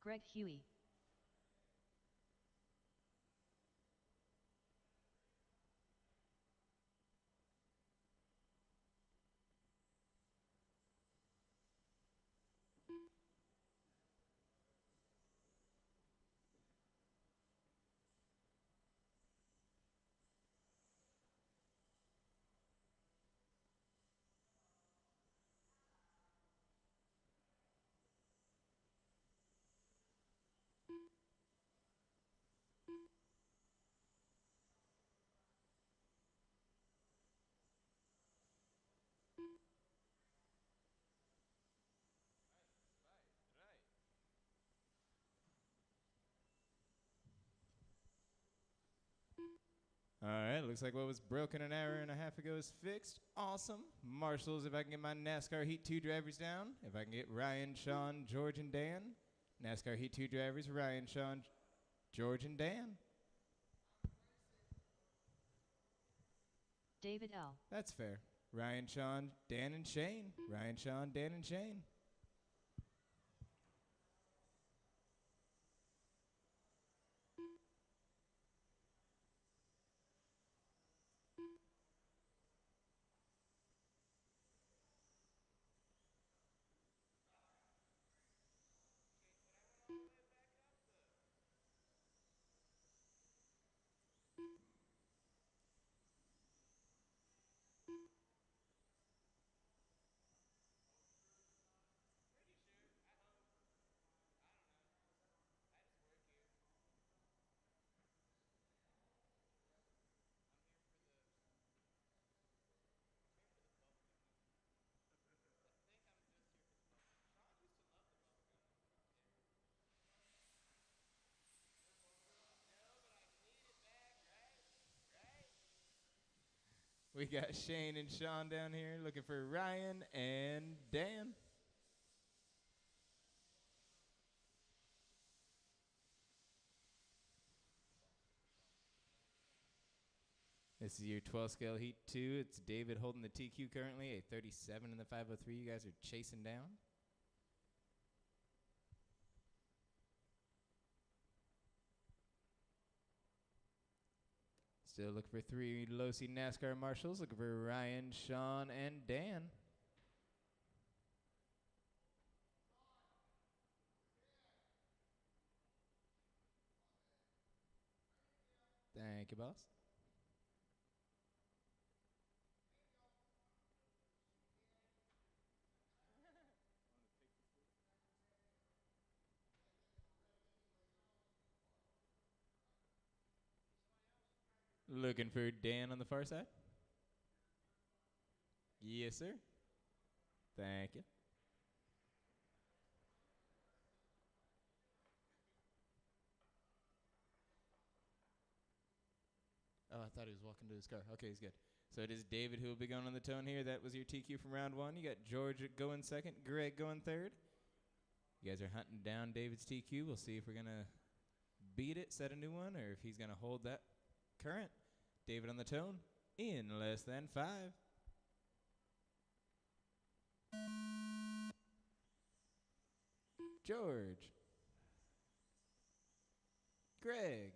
Greg Huey. All right, looks like what was broken an hour and a half ago is fixed. Awesome. Marshals, if I can get my NASCAR Heat 2 drivers down. If I can get Ryan, Sean, George, and Dan. NASCAR Heat 2 drivers, Ryan, Sean, George, and Dan. David L. That's fair. Ryan, Sean, Dan, and Shane. Ryan, Sean, Dan, and Shane. We got Shane and Sean down here looking for Ryan and Dan. This is your 12 scale Heat 2. It's David holding the TQ currently, a 37 in the 503. You guys are chasing down. Still looking for 3 low-C NASCAR marshals. Looking for Ryan, Sean, and Dan. Thank you, boss. Looking for Dan on the far side. Yes, sir. Thank you. Oh, I thought he was walking to his car. Okay, he's good. So it is David who will be going on the tone here. That was your TQ from round 1. You got George going second, Greg going third. You guys are hunting down David's TQ. We'll see if we're going to beat it, set a new one, or if he's going to hold that current. David on the tone in less than 5. George. Greg.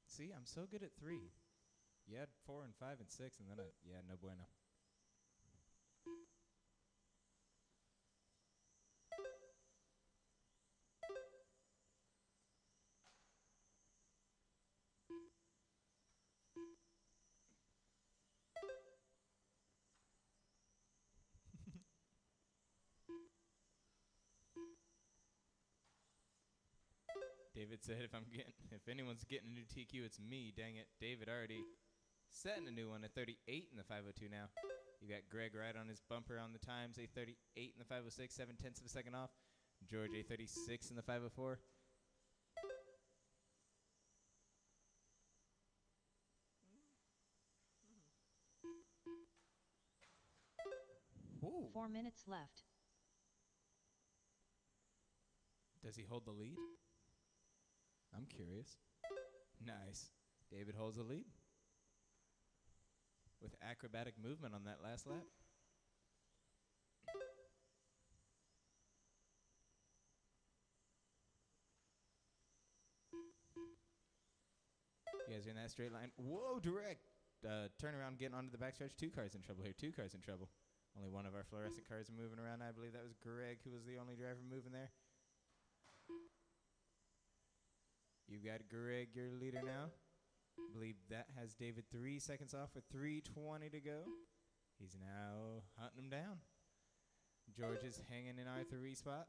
See, I'm so good at 3. You had 4 and 5 and 6, and then yeah, no bueno. David said if anyone's getting a new TQ, it's me. Dang it. David already setting a new one, a 38 in the 502 now. You got Greg right on his bumper on the times, a 38 in the 506, 7/10 of a second off. George, a 36 in the 504. Ooh. 4 minutes left. Does he hold the lead? I'm curious. Nice. David holds the lead with acrobatic movement on that last lap. You guys are in that straight line. Whoa, direct. Turn around, getting onto the backstretch. 2 cars in trouble here. 2 cars in trouble. Only one of our fluorescent cars are moving around. I believe that was Greg, who was the only driver moving there. You've got Greg, your leader now. I believe that has David 3 seconds off with 3:20 to go. He's now hunting him down. George is hanging in our 3 spot.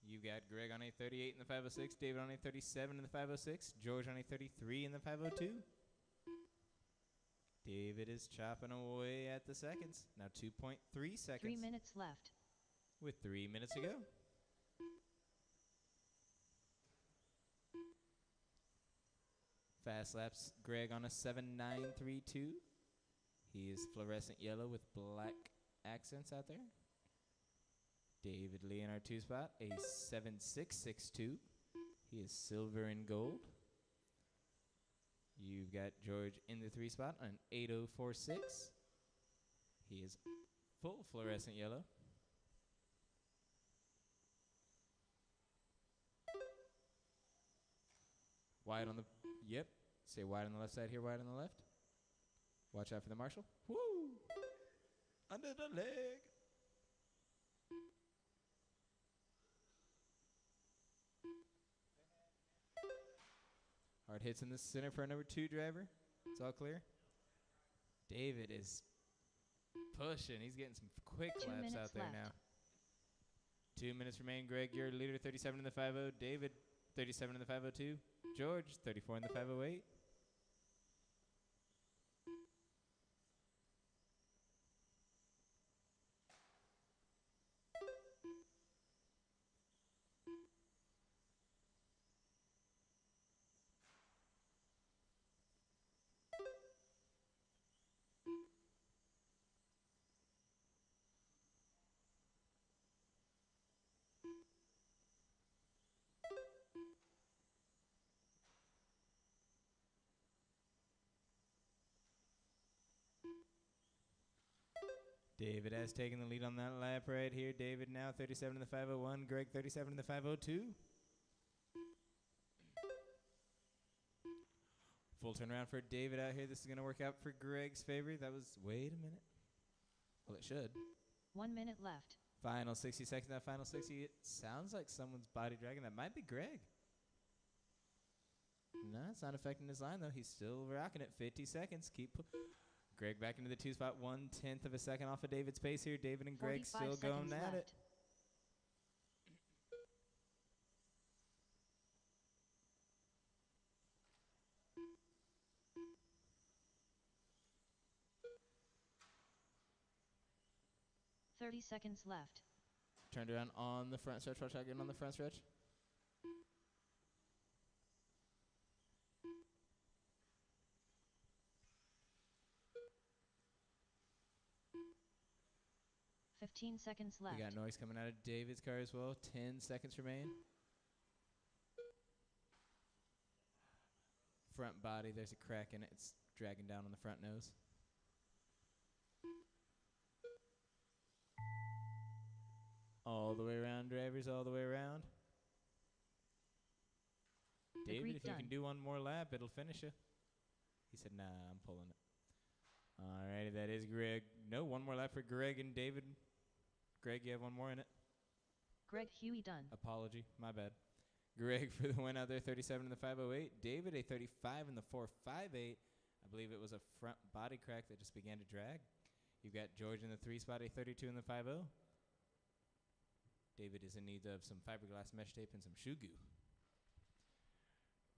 You've got Greg on a 38 in the 506, David on a 37 in the 506, George on a 33 in the 502. David is chopping away at the seconds. Now 2.3 seconds. 3 minutes left. With 3 minutes to go. Fast laps, Greg on a 7.932. He is fluorescent yellow with black accents out there. David Lee in our 2 spot, a 7.662. He is silver and gold. You've got George in the 3 spot, an 8.046. He is full fluorescent yellow. Wide on the, yep. Say wide on the left side here, wide on the left. Watch out for the marshal. Woo! Under the leg. Hard hits in the center for our number 2 driver. It's all clear. David is pushing. He's getting some quick 2 laps minutes out there left. now. 2 minutes remain. Greg, your leader, 37 in the 5.0. David, 37 in the 5.02. George, 34 in the 5.08. David has taken the lead on that lap right here. David now 37 in the 5.01. Greg 37 in the 5.02. Full turnaround for David out here. This is going to work out for Greg's favor. That was, wait a minute. Well, it should. 1 minute left. Final 60 seconds. That final 60, it sounds like someone's body dragging. That might be Greg. No, it's not affecting his line, though. He's still rocking it. 50 seconds. Greg back into the 2 spot, 1/10 of a second off of David's pace here. David and Greg 45 still going seconds at it. left. Thirty seconds left. Turned around on the front stretch. Watch out getting on the front stretch. Fifteen seconds left. We got noise coming out of David's car as well. 10 seconds remain. Front body, there's a crack in it. It's dragging down on the front nose. All the way around, drivers, all the way around. David, Agreed, if you done. can do one more lap, it'll finish you. He said, nah, I'm pulling it. Alrighty, that is Greg. No, one more lap for Greg and David. Greg, you have one more in it. Greg Huey done. Apology, my bad. Greg for the win out there, 37 in the 5.08. David, a 35 in the 4.58. I believe it was a front body crack that just began to drag. You've got George in the 3 spot, a 32 in the 5.0. David is in need of some fiberglass mesh tape and some shoe goo.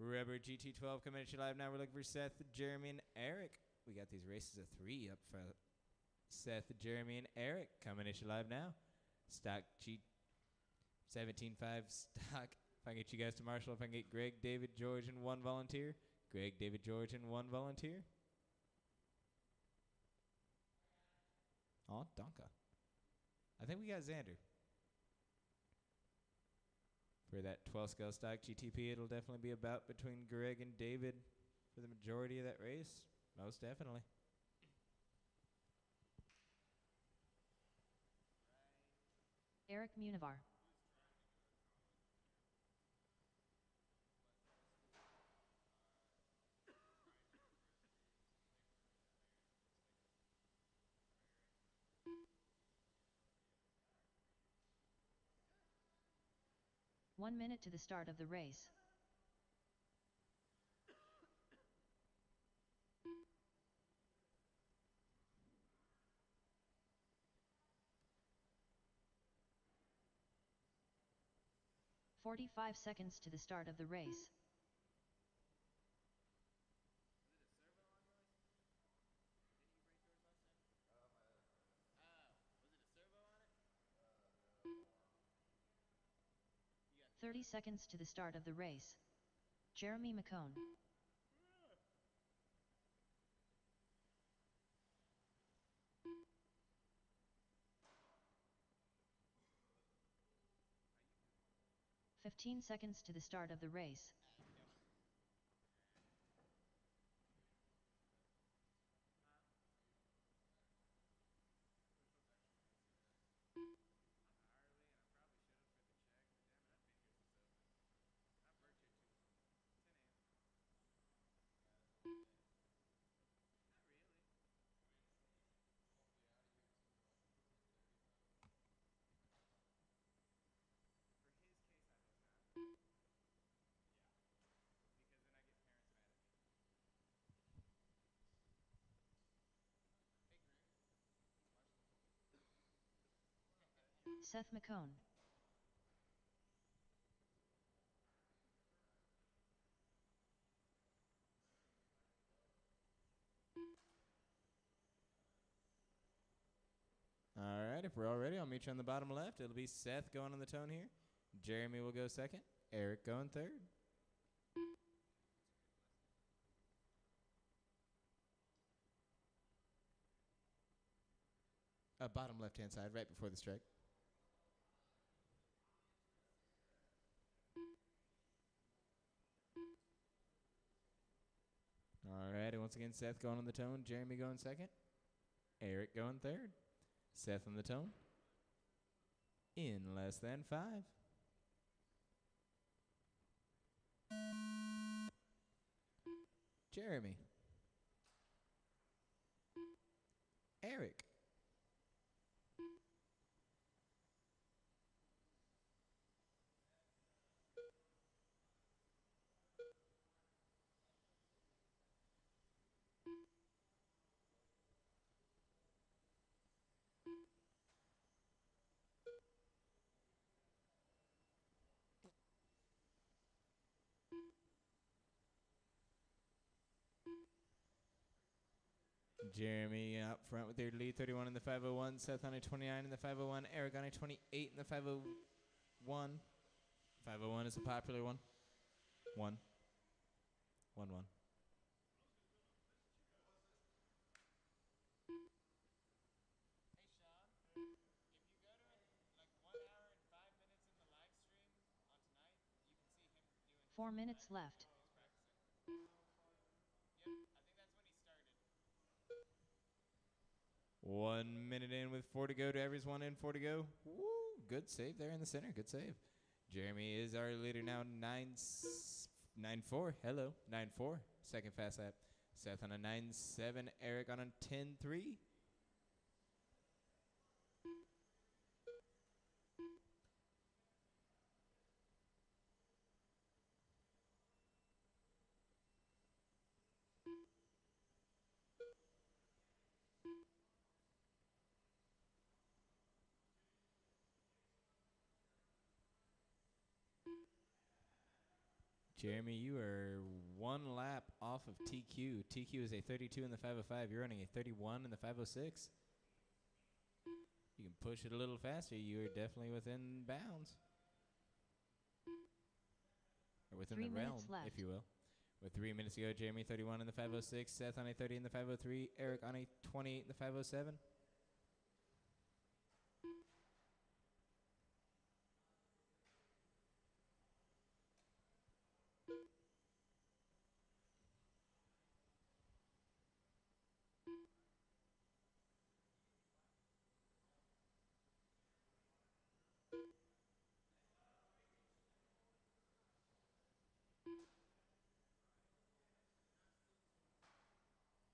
Rubber GT12 coming at you live now. We're looking for Seth, Jeremy, and Eric. We got these races of 3 up for Seth, Jeremy, and Eric coming at you live now. Stock G17.5 stock. If I can get you guys to Marshall, if I can get Greg, David, George, and 1 volunteer. Greg, David, George, and 1 volunteer. Oh, Donka. I think we got Xander. For that 12 scale stock GTP, it'll definitely be about between Greg and David for the majority of that race. Most definitely. Eric Munivar. 1 minute to the start of the race. "45 seconds to the start of the race. Was it a servo on it? 30 seconds to the start of the race. Jeremy McCone. How you doing? 15 seconds to the start of the race. Seth McCone. All right, if we're all ready, I'll meet you on the bottom left. It'll be Seth going on the tone here. Jeremy will go second. Eric going third. Bottom left-hand side, right before the strike. All right, and once again, Seth going on the tone. Jeremy going second. Eric going third. Seth on the tone. In less than 5. Jeremy. Eric. Jeremy up front with their lead 31 in the 501. Seth on a 29 in the 501. Eric on a 28 in the 501. 501 is a popular one. 1. 1 1. Hey, Sean. If you go to like 1 hour and 5 minutes in the live stream on tonight, you can see him doing 4 minutes left. practicing. Yep, I think that's when he started. 1 minute in with 4 to go. Every's 1 in, 4 to go. Woo! Good save there in the center. Good save. Jeremy is our leader now. 9-4. Hello. 9-4. Second fast lap. Seth on a 9-7. Eric on a 10-3. Jeremy, you are 1 lap off of TQ. TQ is a 32 in the 505. You're running a 31 in the 506. You can push it a little faster. You are definitely within bounds. Or within 3 the minutes realm, left. if you will. With 3 minutes to go, Jeremy 31 in the 506. Seth on a 30 in the 503. Eric on a 28 in the 507.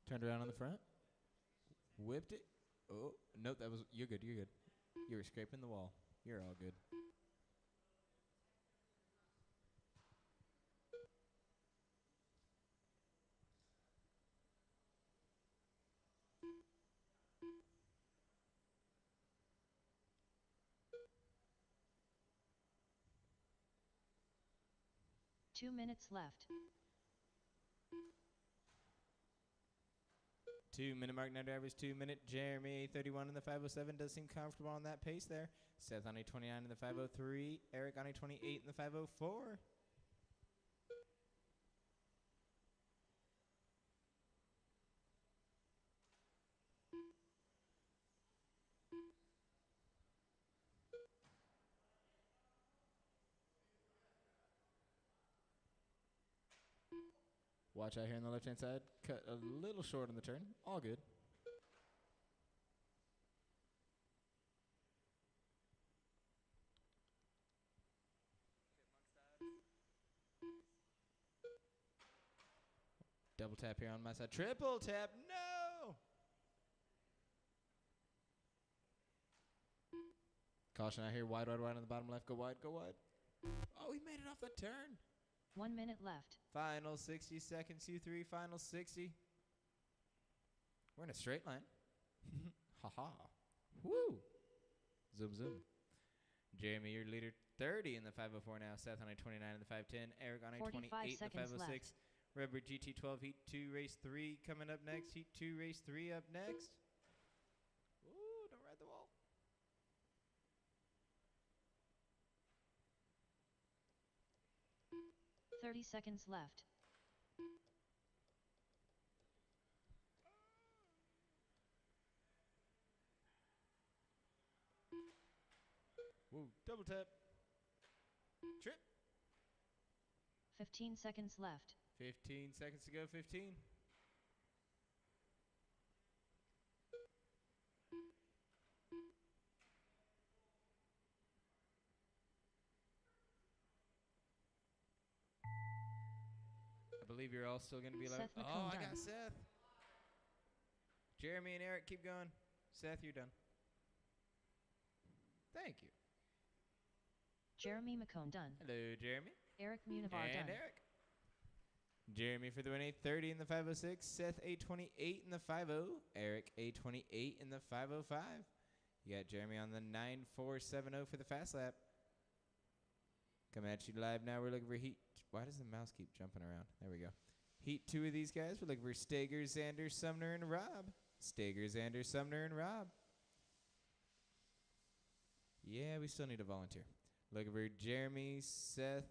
Turned around on the front. Whipped it. Oh, nope, that was, you're good, you're good. You were scraping the wall. You're all good. 2 minutes left. 2 minute mark now, drivers. 2 minute. Jeremy, 31 in the 507, does seem comfortable on that pace there. Seth on a 29 in the 503. Eric on a 28 in the 504. Watch out here on the left-hand side. Cut a little short on the turn. All good. Double tap here on my side. Triple tap. No! Caution out here. Wide, wide, wide on the bottom left. Go wide, go wide. Oh, he made it off the turn. 1 minute left. Final 60 seconds, U3. Final 60. We're in a straight line. Ha-ha. Woo! Zoom, zoom. Jeremy, your leader, 30 in the 504 now. Seth on a 29 in the 510. Eric on a 28 in the 506. Rebber GT12 Heat 2 Race 3 coming up next. Heat 2 Race 3 up next. Ooh, don't ride the wall. $30 seconds left. Woo, double tap. Trip. 15 seconds left. 15 seconds to go, 15. I believe you're all still going to be Seth left. McComb Oh, I done. got Seth. Jeremy and Eric, keep going. Seth, you're done. Thank you. Jeremy McComb done. Hello, Jeremy. Eric Munivar And done. Eric. Jeremy for the win, 830 in the 506. Seth, 828 in the 50. Eric, 828 in the 505. You got Jeremy on the 9470 for the fast lap. Coming at you live now. We're looking for Heat. Why does the mouse keep jumping around? There we go. Heat 2 of these guys. We're looking for Stager, Xander, Sumner, and Rob. Stager, Xander, Sumner, and Rob. Yeah, we still need a volunteer. Looking for Jeremy, Seth,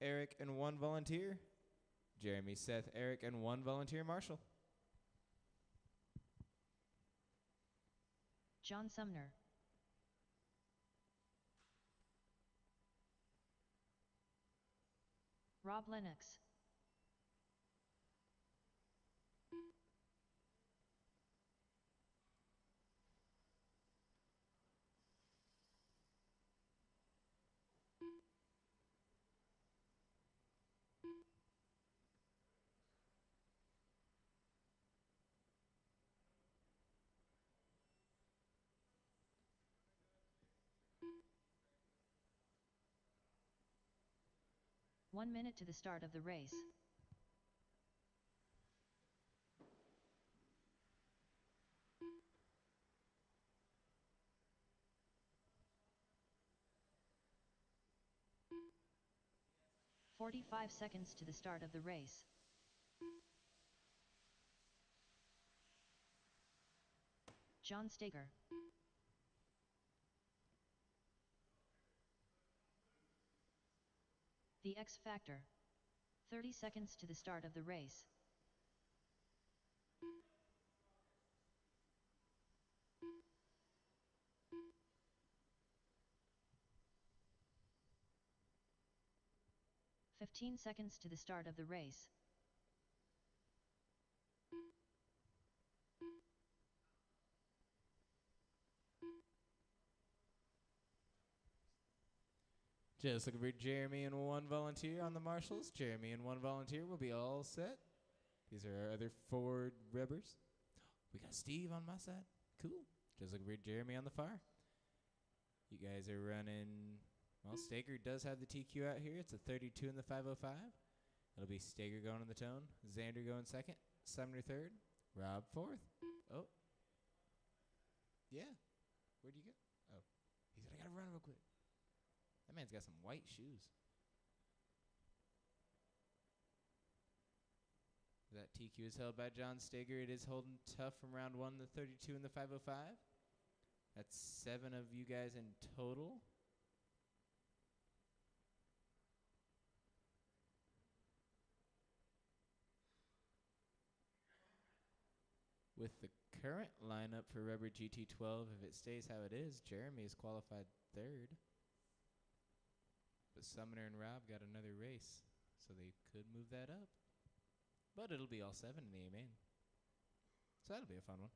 Eric, and 1 volunteer. Jeremy, Seth, Eric, and 1 volunteer marshal. John Sumner. Rob Lennox. One minute to the start of the race. "45 seconds to the start of the race. John Stager. The X Factor. 30 seconds to the start of the race. "15 seconds to the start of the race. Just looking for Jeremy and 1 volunteer on the marshals. Jeremy and 1 volunteer will be all set. These are our other 4 rebbers. We got Steve on my side. Cool. Just looking for Jeremy on the far. You guys are running. Well, Stager does have the TQ out here. It's a 32 in the 505. It'll be Stager going on the tone. Xander going second. Sumner third. Rob fourth. Oh. Yeah. Where'd you go? Oh. He said, I got to run real quick. That man's got some white shoes. That TQ is held by John Steger. It is holding tough from round 1, the 32 and the 505. That's 7 of you guys in total. With the current lineup for Rubber GT12, if it stays how it is, Jeremy is qualified 3rd. But Sumner and Rob got another race, so they could move that up. But it'll be all 7 in the A main. So that'll be a fun one.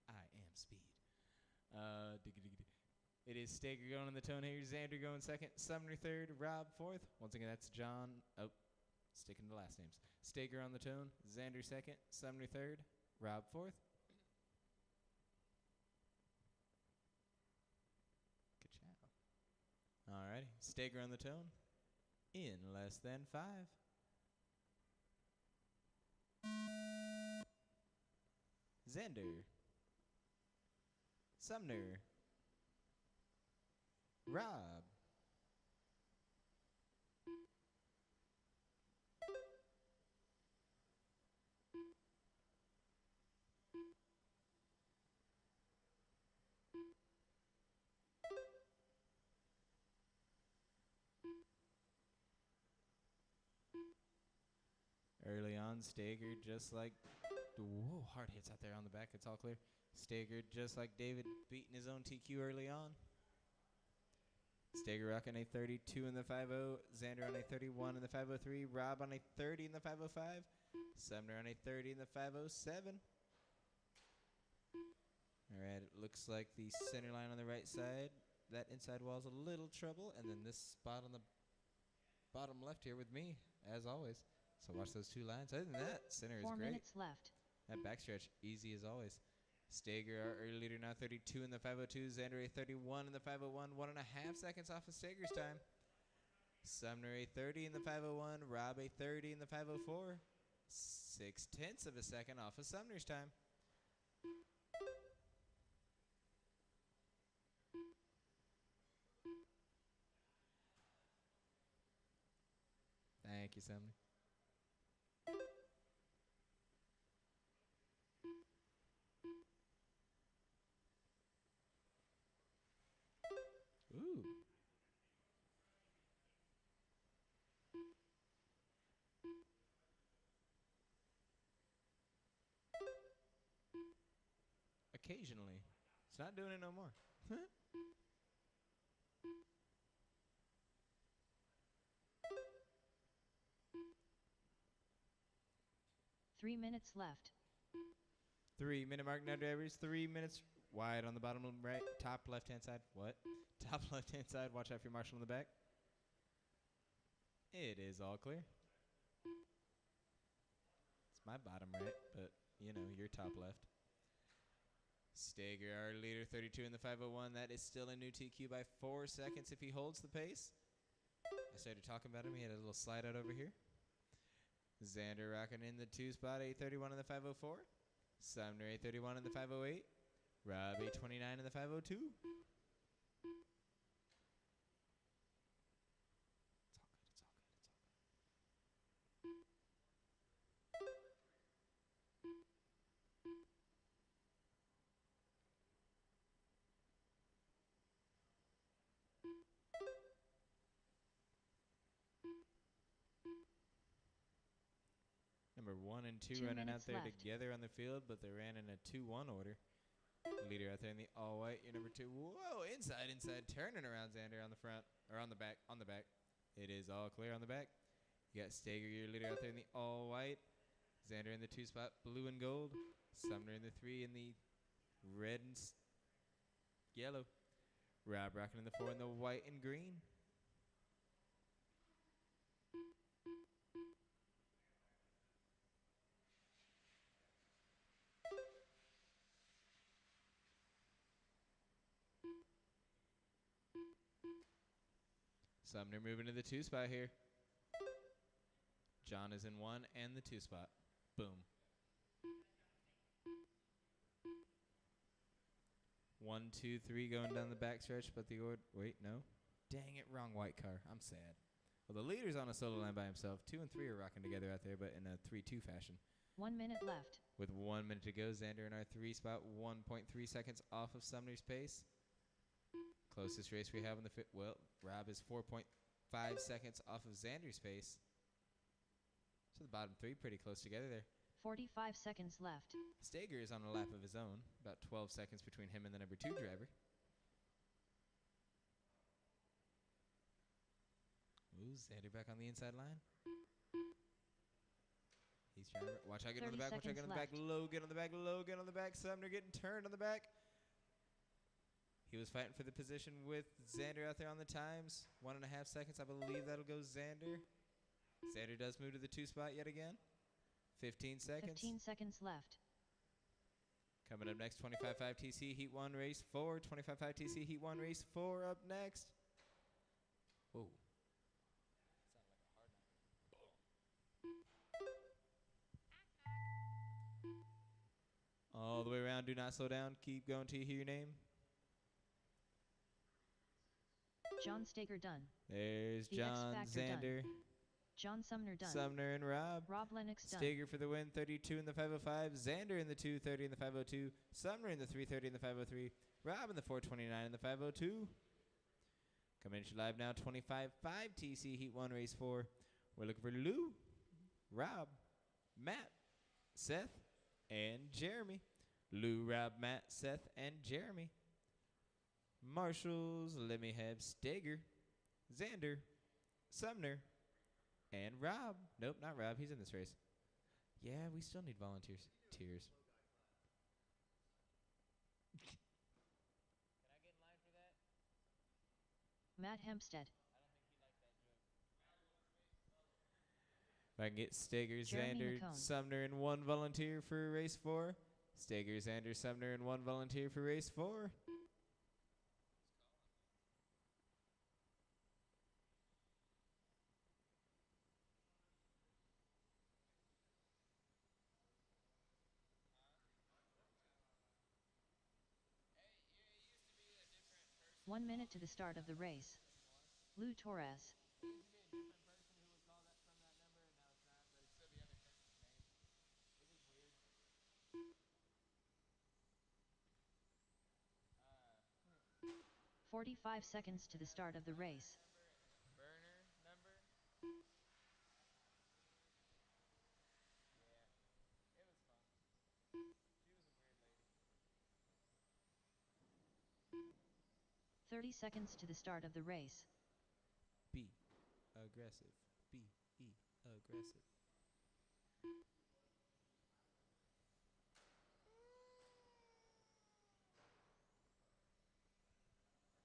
I am speed. It is Steger going on the tone here. Xander going 2nd. Sumner 3rd. Rob 4th. Once again, that's John. Oh, sticking to the last names. Steger on the tone. Xander 2nd. Sumner 3rd. Rob 4th. Good job. Alrighty. Steger on the tone. In less than 5. Xander. Sumner. Rob. Early on, Steger just like, whoa, hard hits out there on the back. It's all clear. Steger just like David beating his own TQ early on. Steger rocking a 32 in the 5.0. Xander on a 31 in the 5.03. Rob on a 30 in the 5.05. Sumner on a 30 in the 5.07. All right, it looks like the center line on the right side. That inside wall is a little trouble. And then this spot on the bottom left here with me, as always. So watch those 2 lines. Other than that, center is 4 great. minutes left. That backstretch, easy as always. Steger, our early leader, now 32 in the 5.02. Xander, a 31 in the 5.01. 1.5 seconds off of Steger's time. Sumner, a 30 in the 5.01. Rob, a 30 in the 5.04. 0.6 of a second off of Sumner's time. Thank you, Sumner. Ooh. Occasionally. It's not doing it no more. 3 minutes left. 3 minute mark now, drivers. 3 minutes wide on the bottom right, top left hand side. What? Top left hand side. Watch out for your marshal in the back. It is all clear. It's my bottom right, but you know, your top left. Steger, our leader, 32 in the 5.01. That is still a new TQ by 4 seconds if he holds the pace. I started talking about him. He had a little slide out over here. Xander rocking in the 2 spot, 8:31 in the 5.04. Sumner, 8:31 in the 5.08. Rob, 8:29 in the 5.02. Number 1 and 2 2 running out minutes there left. together on the field, but they ran in a 2-1 order. Leader out there in the all white. Your number 2. Whoa, inside, turning around Xander on the front or on the back. It is all clear on the back. You got Steger, your leader out there in the all white. Xander in the 2 spot, blue and gold. Sumner in the 3 in the red and yellow. Rob rocking in the 4 in the white and green. Sumner moving to the 2 spot here. John is in 1 and the 2 spot. Boom. 1, 2, 3 going down the backstretch, but the order. Wait, no. Dang it, wrong white car. I'm sad. Well, the leader's on a solo line by himself. 2 and 3 are rocking together out there, but in a 3-2 fashion. 1 minute left. With 1 minute to go, Xander in our 3 spot, 1.3 seconds off of Sumner's pace. Closest race we have in the well, Rob is 4.5 seconds off of Xander's pace. So the bottom 3 pretty close together there. 45 seconds left. Steger is on a lap of his own, about 12 seconds between him and the number 2 driver. Ooh, Xander back on the inside line. He's trying to watch out, get on the back, watch out, get on the back, low, get on the back, low, get on the back. Sumner getting turned on the back. He was fighting for the position with Xander out there on the times. 1.5 seconds, I believe that'll go Xander. Xander does move to the 2 spot yet again. 15 seconds. 15 seconds left. Coming up next, 25.5 TC Heat 1 Race 4. 25.5 TC Heat 1 Race 4 up next. Whoa. All the way around, do not slow down. Keep going till you hear your name. John Steger done. There's The John X-Factor Xander. done. John Sumner done. Sumner and Rob. Rob Lennox done. Steger for the win, 32 in the 505. Xander in the 230 in the 502. Sumner in the 330 in the 503. Rob in the 429 in the 502. Coming in live now, 25.5 TC Heat 1 Race 4. We're looking for Lou, Rob, Matt, Seth, and Jeremy. Lou, Rob, Matt, Seth, and Jeremy. Marshals, let me have Steger, Xander, Sumner, and Rob. Nope, not Rob. He's in this race. Yeah, we still need volunteers. Tears. Can I get in line for that? Matt Hempstead. If I can get Steger, Jeremy Xander, McCone. Sumner, and 1 volunteer for race 4. Steger, Xander, Sumner, and 1 volunteer for race 4. Hey, you used to be a different person. 1 minute to the start of the race. Lou Torres. It used to be a different person who would call that from that number, and now it's not, but it's still the other person's name. This is weird. 45 seconds to the start of the race. Burner number. Yeah, it was fun. She was a weird lady. 30 seconds to the start of the race. Be aggressive. Be aggressive.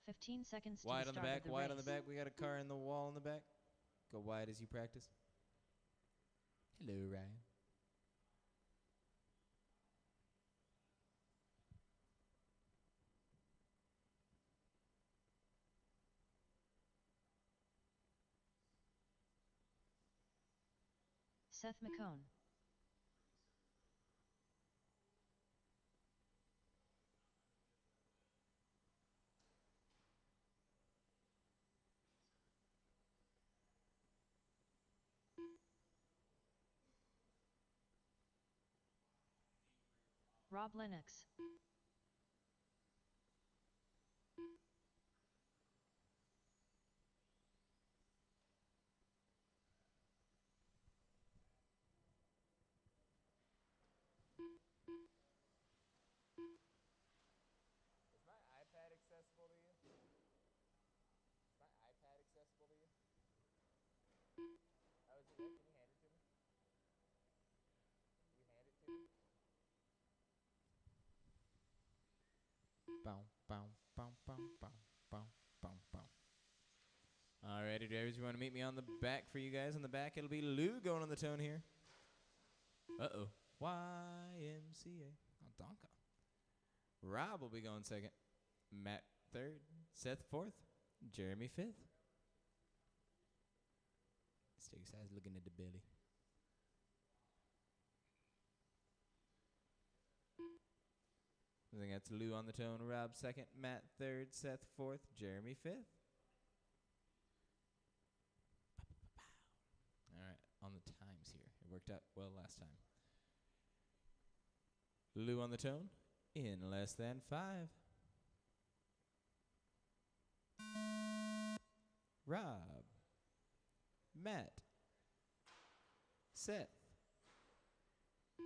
15 seconds to Wide the on the start back, of the wide race. on the back. We got a car in the wall in the back. Go wide as you practice. Hello, Ryan. Seth McCone. Rob Lennox. Is my iPad accessible to you? Is my iPad accessible to you? Oh, is it? Can you hand it to me? Will you hand it to me? Bow, bow, bow, bow, bow, bow, bow, bow. Alrighty, drivers, you want to meet me on the back for you guys? On the back, it'll be Lou going on the tone here. Uh-oh. YMCA. Oh, Donka. Rob will be going second. Matt third. Seth fourth. Jeremy fifth. Stick size looking at the belly. I think that's Lou on the tone, Rob second, Matt third, Seth fourth, Jeremy fifth. All right, on the times here. It worked out well last time. Lou on the tone in less than 5. Rob, Matt, Seth,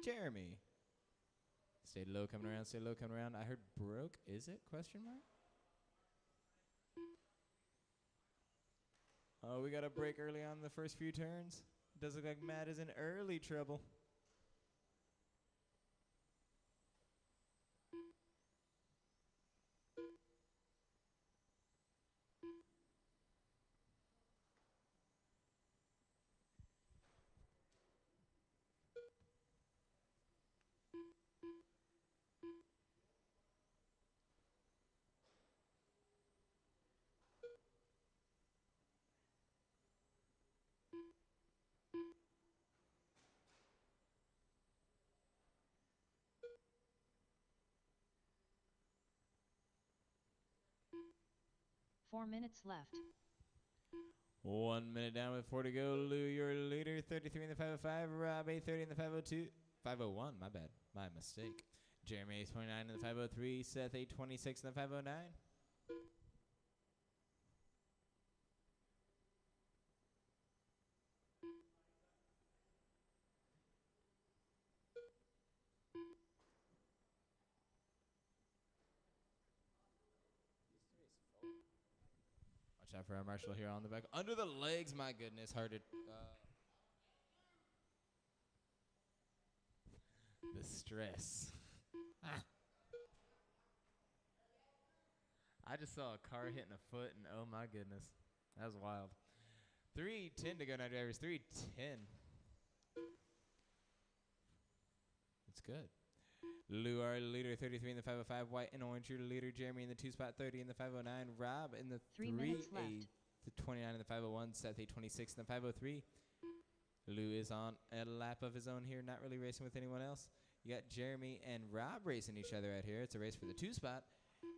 Jeremy. Stay low coming around, stay low coming around. I heard broke, is it? Question mark? Oh, we got a break early on the first few turns. Does look like Matt is in early trouble. Four minutes left. 1 minute down with 4 to go. Lou, your leader, 33 in the 505. Rob, 830 in the 502. 501, my bad. My mistake. Jeremy, 829 in the 503. Seth, 826 in the 509. Watch out for our Marshall here on the back. Under the legs, my goodness. Hard to... the stress. I just saw a car hitting a foot, and oh my goodness. That was wild. 3:10 to go now, drivers. 3:10. It's good. Lou, our leader, 33 in the 505. White and orange, your leader. Jeremy in the 2 spot, 30 in the 509. Rob in the 3 minutes left. The 29 in the 501. Seth, 826 in the 503. Lou is on a lap of his own here, not really racing with anyone else. You got Jeremy and Rob racing each other out here. It's a race for the 2 spot.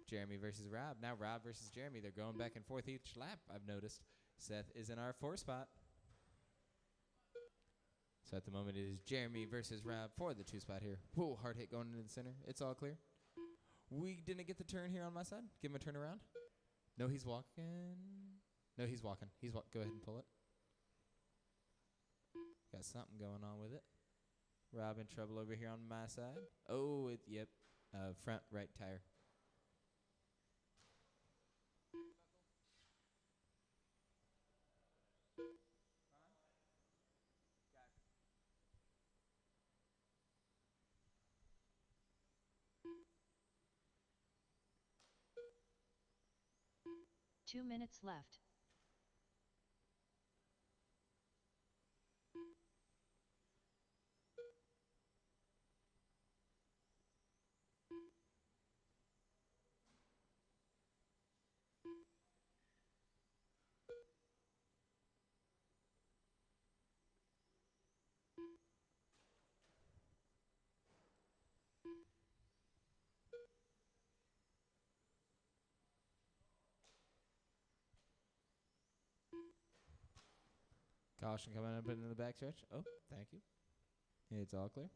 Jeremy versus Rob. Now Rob versus Jeremy. They're going back and forth each lap, I've noticed. Seth is in our 4 spot. So at the moment it is Jeremy versus Rob for the 2 spot here. Whoa, hard hit going into the center. It's all clear. We didn't get the turn here on my side. Give him a turn around. No, he's walking. No, he's walking. Go ahead and pull it. Got something going on with it. Rob in trouble over here on my side. Oh, yep. Front right tire. Two minutes left. Caution coming up into the backstretch. Oh, thank you. It's all clear.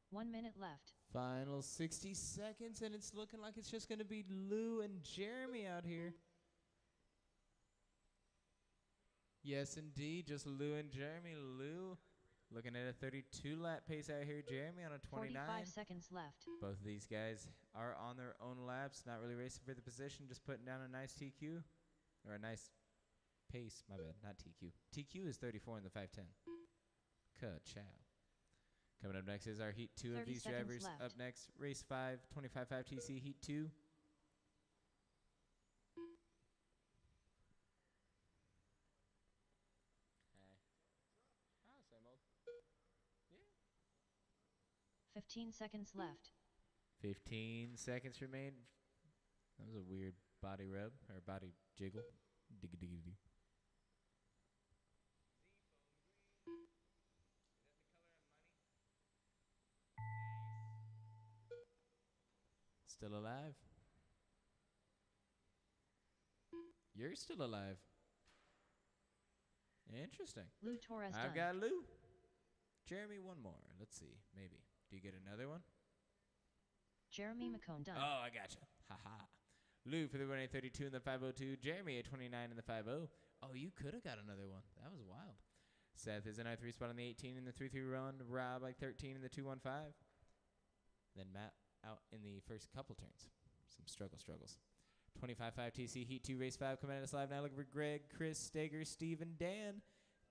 One minute left. Final 60 seconds, and it's looking like it's just going to be Lou and Jeremy out here. Yes, indeed, just Lou and Jeremy. Lou looking at a 32 lap pace out here. Jeremy on a 29. 45 seconds left. Both of these guys are on their own laps, not really racing for the position, just putting down a nice TQ. Or a nice pace, my bad, not TQ. TQ is 34 in the 510. Ka-chow. Coming up next is our Heat 2 of these drivers. left. Up next, Race 5, 25.5 TC, Heat 2. 15 seconds left. 15 seconds remain. That was a weird body rub or body jiggle. Digga digga digga. Still alive. You're still alive. Interesting. Lou Torres I've done. got Lou. Jeremy, one more. Let's see. Maybe. Do you get another one? Jeremy McCone done. Oh, I gotcha. Haha. Lou for the 132 and the 502. Jeremy at 29 and the 50. Oh, you could have got another one. That was wild. Seth is in our 3 spot on the 18 in the 3-3 run. Rob like 13 in the 215. Then Matt out in the first couple turns. Some struggles. 25-5 TC Heat 2 race 5 coming at us live now. Looking for Greg, Chris, Stager, Steve, and Dan.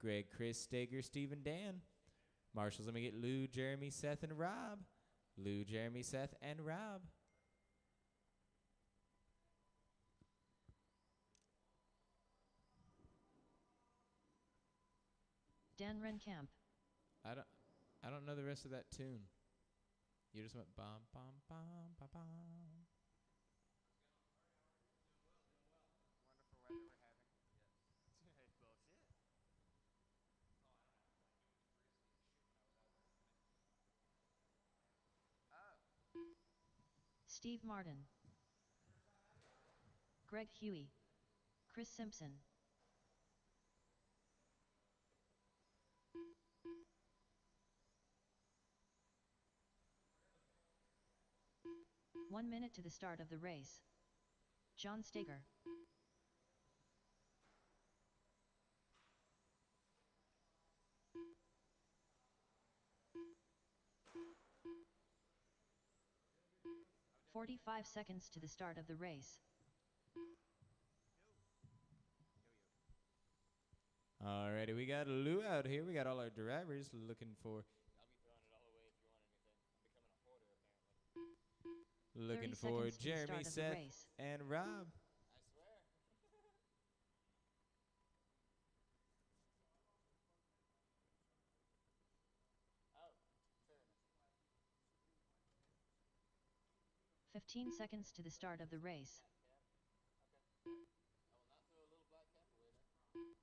Greg, Chris, Stager, Steve, and Dan. Marshall's going to get Lou, Jeremy, Seth, and Rob. Lou, Jeremy, Seth, and Rob. Dan Renkamp. I don't know the rest of that tune. You just went bum bum bum bum bum. Wonderful weather we're having. Yes. Bullshit. Steve Martin. Greg Huey. Chris Simpson. One minute to the start of the race. John Stager. "45 seconds to the start of the race. Alrighty, we got Lou out here. We got all our drivers looking for. I'll be throwing it all away if you want anything. I'm becoming a hoarder apparently. Looking 30 for seconds to the Jeremy, start of the Seth, race. and Rob. I swear. 15 seconds to the start of the race. I will not throw a little black cap away then.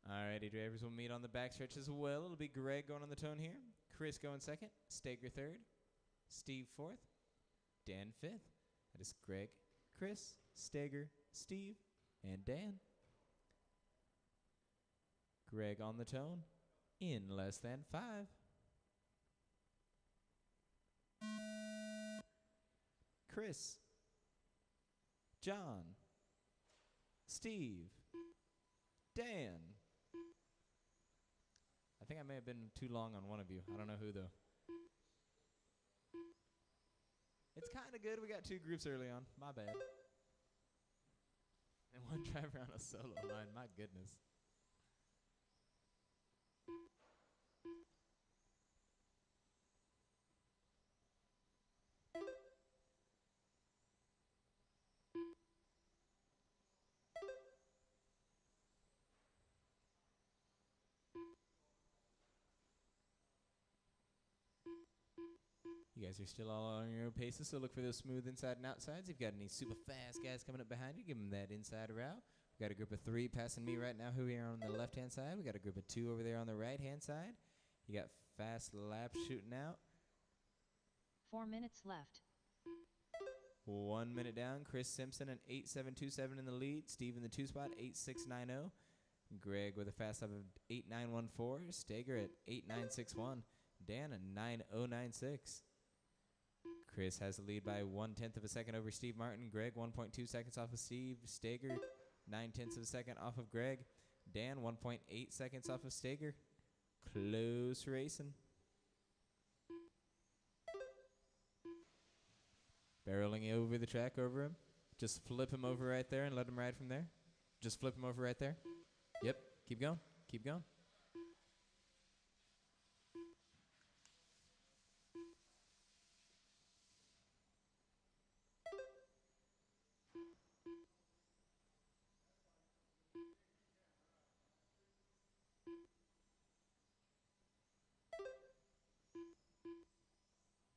Alrighty, drivers will meet on the backstretch as well. It'll be Greg going on the tone here. Chris going second. Stager third. Steve fourth. Dan fifth. That is Greg, Chris, Stager, Steve, and Dan. Greg on the tone in less than 5. Chris, John, Steve, Dan. I think I may have been too long on one of you. I don't know who, though. It's kind of good. We got 2 groups early on. My bad. And one driver on a solo line. My goodness. You guys are still all on your own paces, so look for those smooth inside and outsides. If you've got any super fast guys coming up behind you, give them that inside route. We got a group of 3 passing me right now who are on the left-hand side. We got a group of 2 over there on the right-hand side. You got fast laps shooting out. 4 minutes left. 1 minute down. Chris Simpson an 8.727 in the lead. Steve in the 2 spot, 8.690. Greg with a fast lap of 8.914. Stager at 8.961. Dan a 9.096. Chris has the lead by 1/10 of a second over Steve Martin. Greg 1.2 seconds off of Steve. Stager 9/10 of a second off of Greg. Dan 1.8 seconds off of Stager. Close racing. Barreling over the track over him. Just flip him over right there and let him ride from there. Just flip him over right there. Yep. Keep going. Keep going.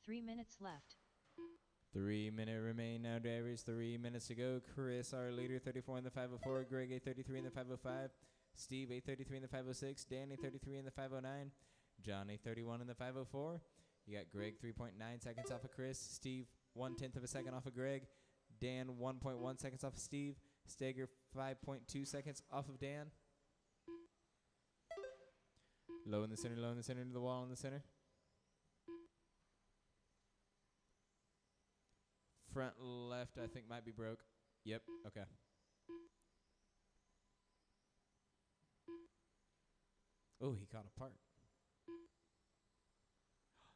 3 minutes left. 3 minute remain now, drivers. 3 minutes to go. Chris, our leader, 34 in the 504. Greg, 833 in the 505. Steve, 833 in the 506. Danny, 33 in the 509. Johnny, 31 in the 504. You got Greg, 3.9 seconds off of Chris. Steve, 1/10 of a second off of Greg. Dan, 1.1 seconds off of Steve. Steger, 5.2 seconds off of Dan. Low in the center, to the wall in the center. Front left, I think, might be broke. Yep, okay. Oh, he caught a part.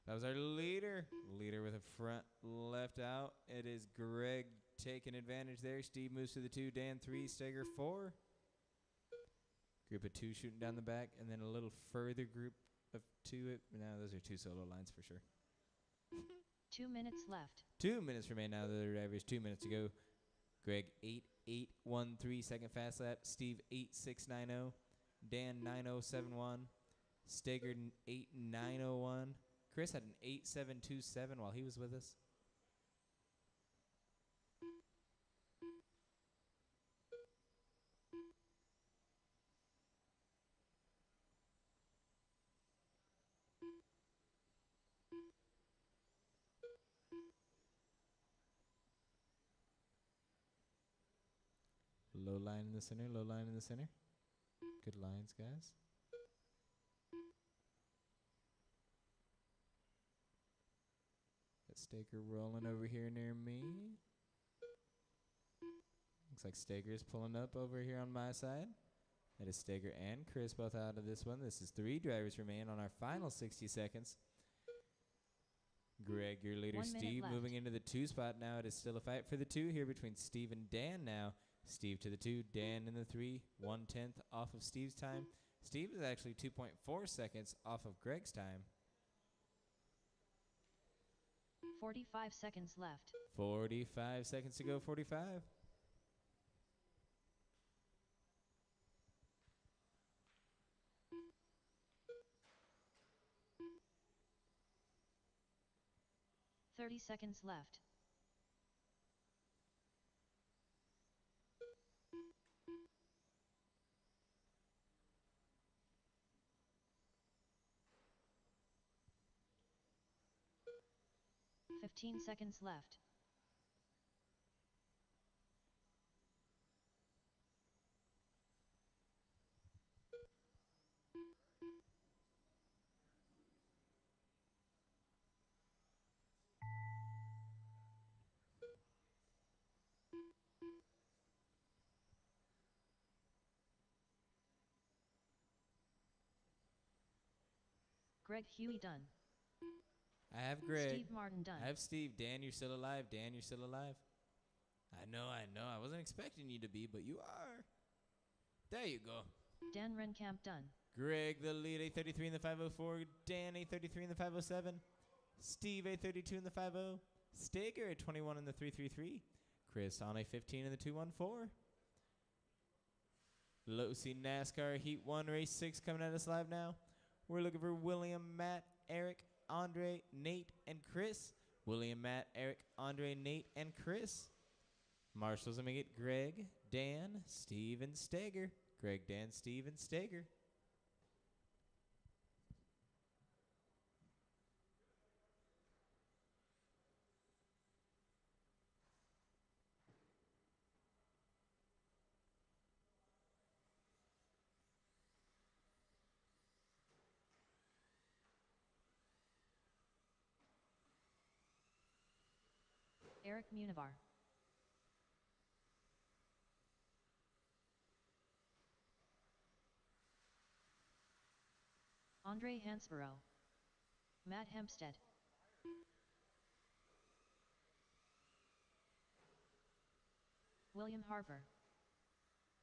That was our leader. Leader with a front left out. It is Greg taking advantage there. Steve moves to the 2. Dan 3. Steger 4. Group of 2 shooting down the back. And then a little further group of 2. No, those are 2 solo lines for sure. 2 minutes left. 2 minutes remain now. The drivers, 2 minutes to go. Greg 8.813 second fast lap. Steve 8.690. Dan 9.071. Steger 8.901. Chris had an 8.727 while he was with us. Low line in the center, low line in the center. Good lines, guys. Got Steger rolling over here near me. Looks like Steger's pulling up over here on my side. That is Steger and Chris both out of this one. This is 3 drivers remain on our final 60 seconds. Greg, your leader. Steve moving into the 2 spot now. It is still a fight for the 2 here between Steve and Dan now. Steve to the 2, Dan in the 3, 1/10 off of Steve's time. Steve is actually 2.4 seconds off of Greg's time. 45 seconds left. 45 seconds to go, 45. $30 seconds left. $15 seconds left. Greg Huey done. I have Greg. Steve Martin done. I have Steve. Dan, you're still alive. Dan, you're still alive. I know. I wasn't expecting you to be, but you are. There you go. Dan Renkamp done. Greg, the lead, 833 in the 504. Dan, 833 in the 507. Steve, 832 in the 50. Steger, 21 in the 333. Chris on a 15 in the 214. Low C NASCAR Heat 1 Race 6 coming at us live now. We're looking for William, Matt, Eric, Andre, Nate, and Chris. William, Matt, Eric, Andre, Nate, and Chris. Marshall's going to get Greg, Dan, Steve, and Steger. Greg, Dan, Steve, and Steger. Eric Munivar. Andre Hansborough. Matt Hempstead. William Harper.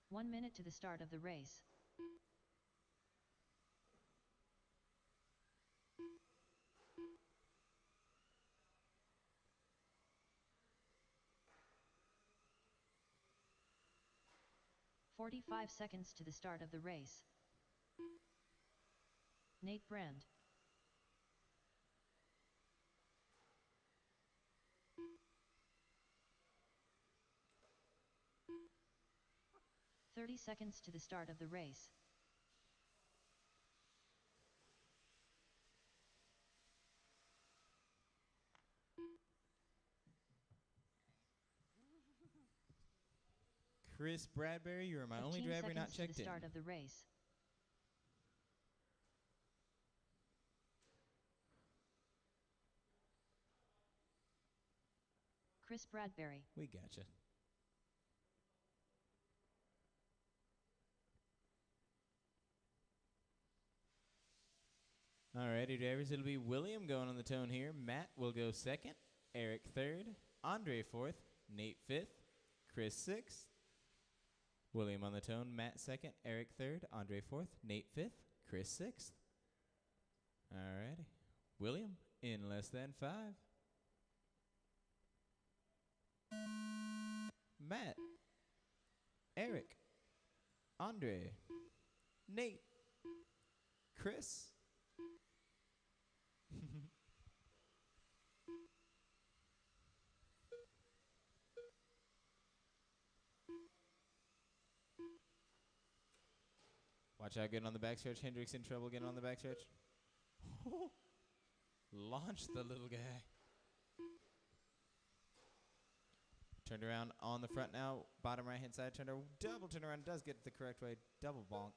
1 minute to the start of the race. "45 seconds to the start of the race. Nate Brand. 30 seconds to the start of the race. Chris Bradbury, you are my only 15 driver not seconds to the checked in. start of the race. Chris Bradbury. We gotcha. Alrighty, drivers. It'll be William going on the tone here. Matt will go second. Eric third. Andre fourth. Nate fifth. Chris sixth. William on the tone. Matt second. Eric third. Andre fourth. Nate fifth. Chris sixth. Alrighty. William in less than 5. Matt. Eric. Andre. Nate. Chris. Watch out, getting on the backstretch. Hendricks in trouble getting on the backstretch. Launch the little guy. Turned around on the front now. Bottom right hand side. Double turn around. Does get it the correct way. Double bonk.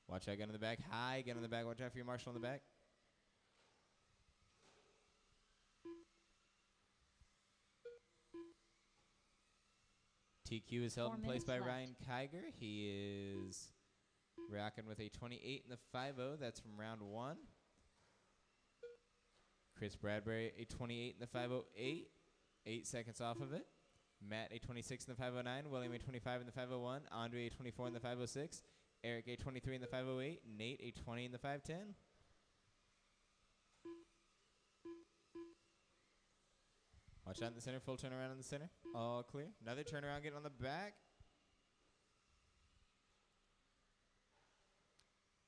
Watch out, get on the back. High, get on the back. Watch out for your marshal on the back. TQ is held in place by left. Ryan Kiger. He is rocking with a 28 in the 5.0. That's from round 1. Chris Bradbury, a 28 in the 5.08. 8 seconds off of it. Matt, a 26 in the 5.09. William, a 25 in the 5.01. Andre, a 24 in the 5.06. Eric, a 23 in the 5.08. Nate, a 20 in the 5.10. Watch out in the center. Full turnaround in the center. All clear. Another turnaround getting on the back.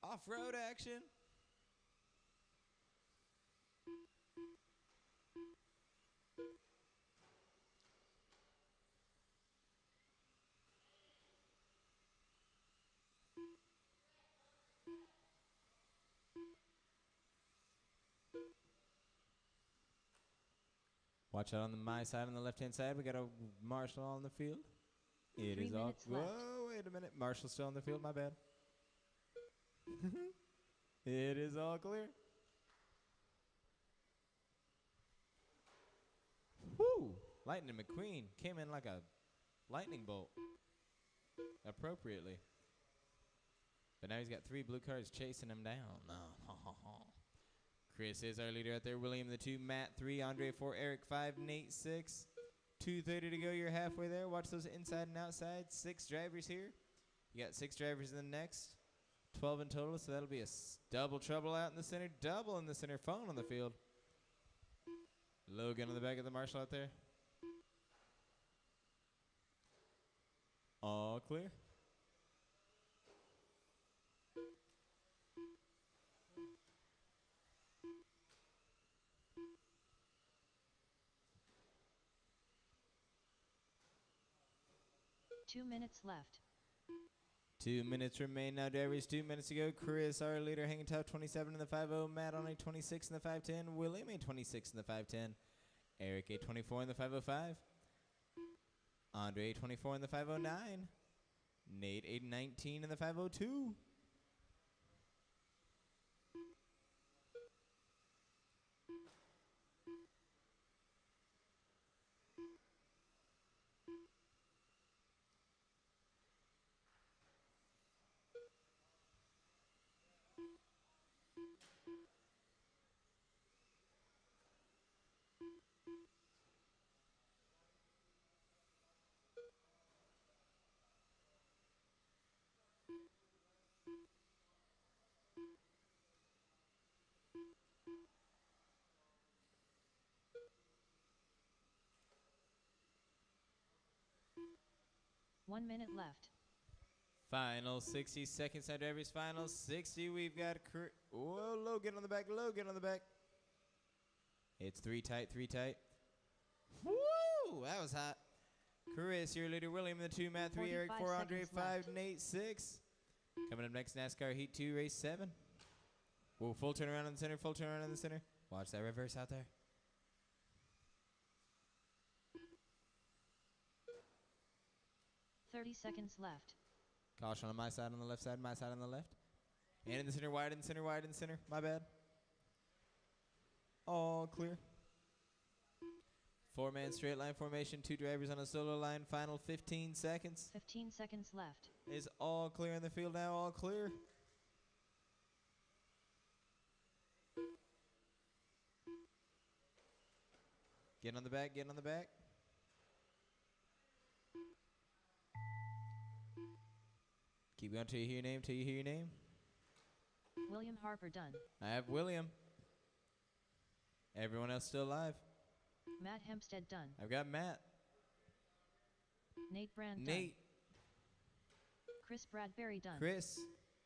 Off-road action. Watch out on my side, on the left-hand side. We got a Marshall on the field. It 3 is all. minutes left. Whoa, wait a minute. Marshall's still on the field. My bad. It is all clear. Woo! Lightning McQueen came in like a lightning bolt. Appropriately. But now he's got 3 blue cars chasing him down. No. Chris is our leader out there. William the 2, Matt 3, Andre 4, Eric 5, Nate 6. 2:30 to go. You're halfway there. Watch those inside and outside. 6 drivers here. You got 6 drivers in the next. 12 in total, so that'll be a double trouble out in the center. Double in the center. Phone on the field. Logan on the back of the Marshall out there. All clear. Two minutes left. 2 minutes remain now, drivers. 2 minutes to go. Chris, our leader, hanging top, 27 in the 5.0. Matt on a 26 in the 5.10. William a 26 in the 5.10. Eric a 24 in the 5.05. Andre a 24 in the 5.09. Nate a 19 in the 5.02. Final 60 seconds after every final 60. We've got whoa, Logan on the back. Logan on the back. It's 3 tight, 3 tight. Woo! That was hot. Chris, your leader. William in the 2, Matt 3, Eric 4, Andre 5, left. Nate 6. Coming up next, NASCAR Heat 2, race 7. Whoa, full turnaround in the center, full turnaround in the center. Watch that reverse out there. "30 seconds left. Caution on my side on the left side, my side on the left. And in the center, wide in the center, wide in the center. My bad. All clear. 4-man straight line formation, 2 drivers on a solo line. Final 15 seconds. 15 seconds left. Is all clear in the field now, all clear. Getting on the back, getting on the back. Keep going till you hear your name, till you hear your name. William Harper done. I have William. Everyone else still alive. Matt Hempstead done. I've got Matt. Nate Brand done. Nate. Chris Bradbury done. Chris.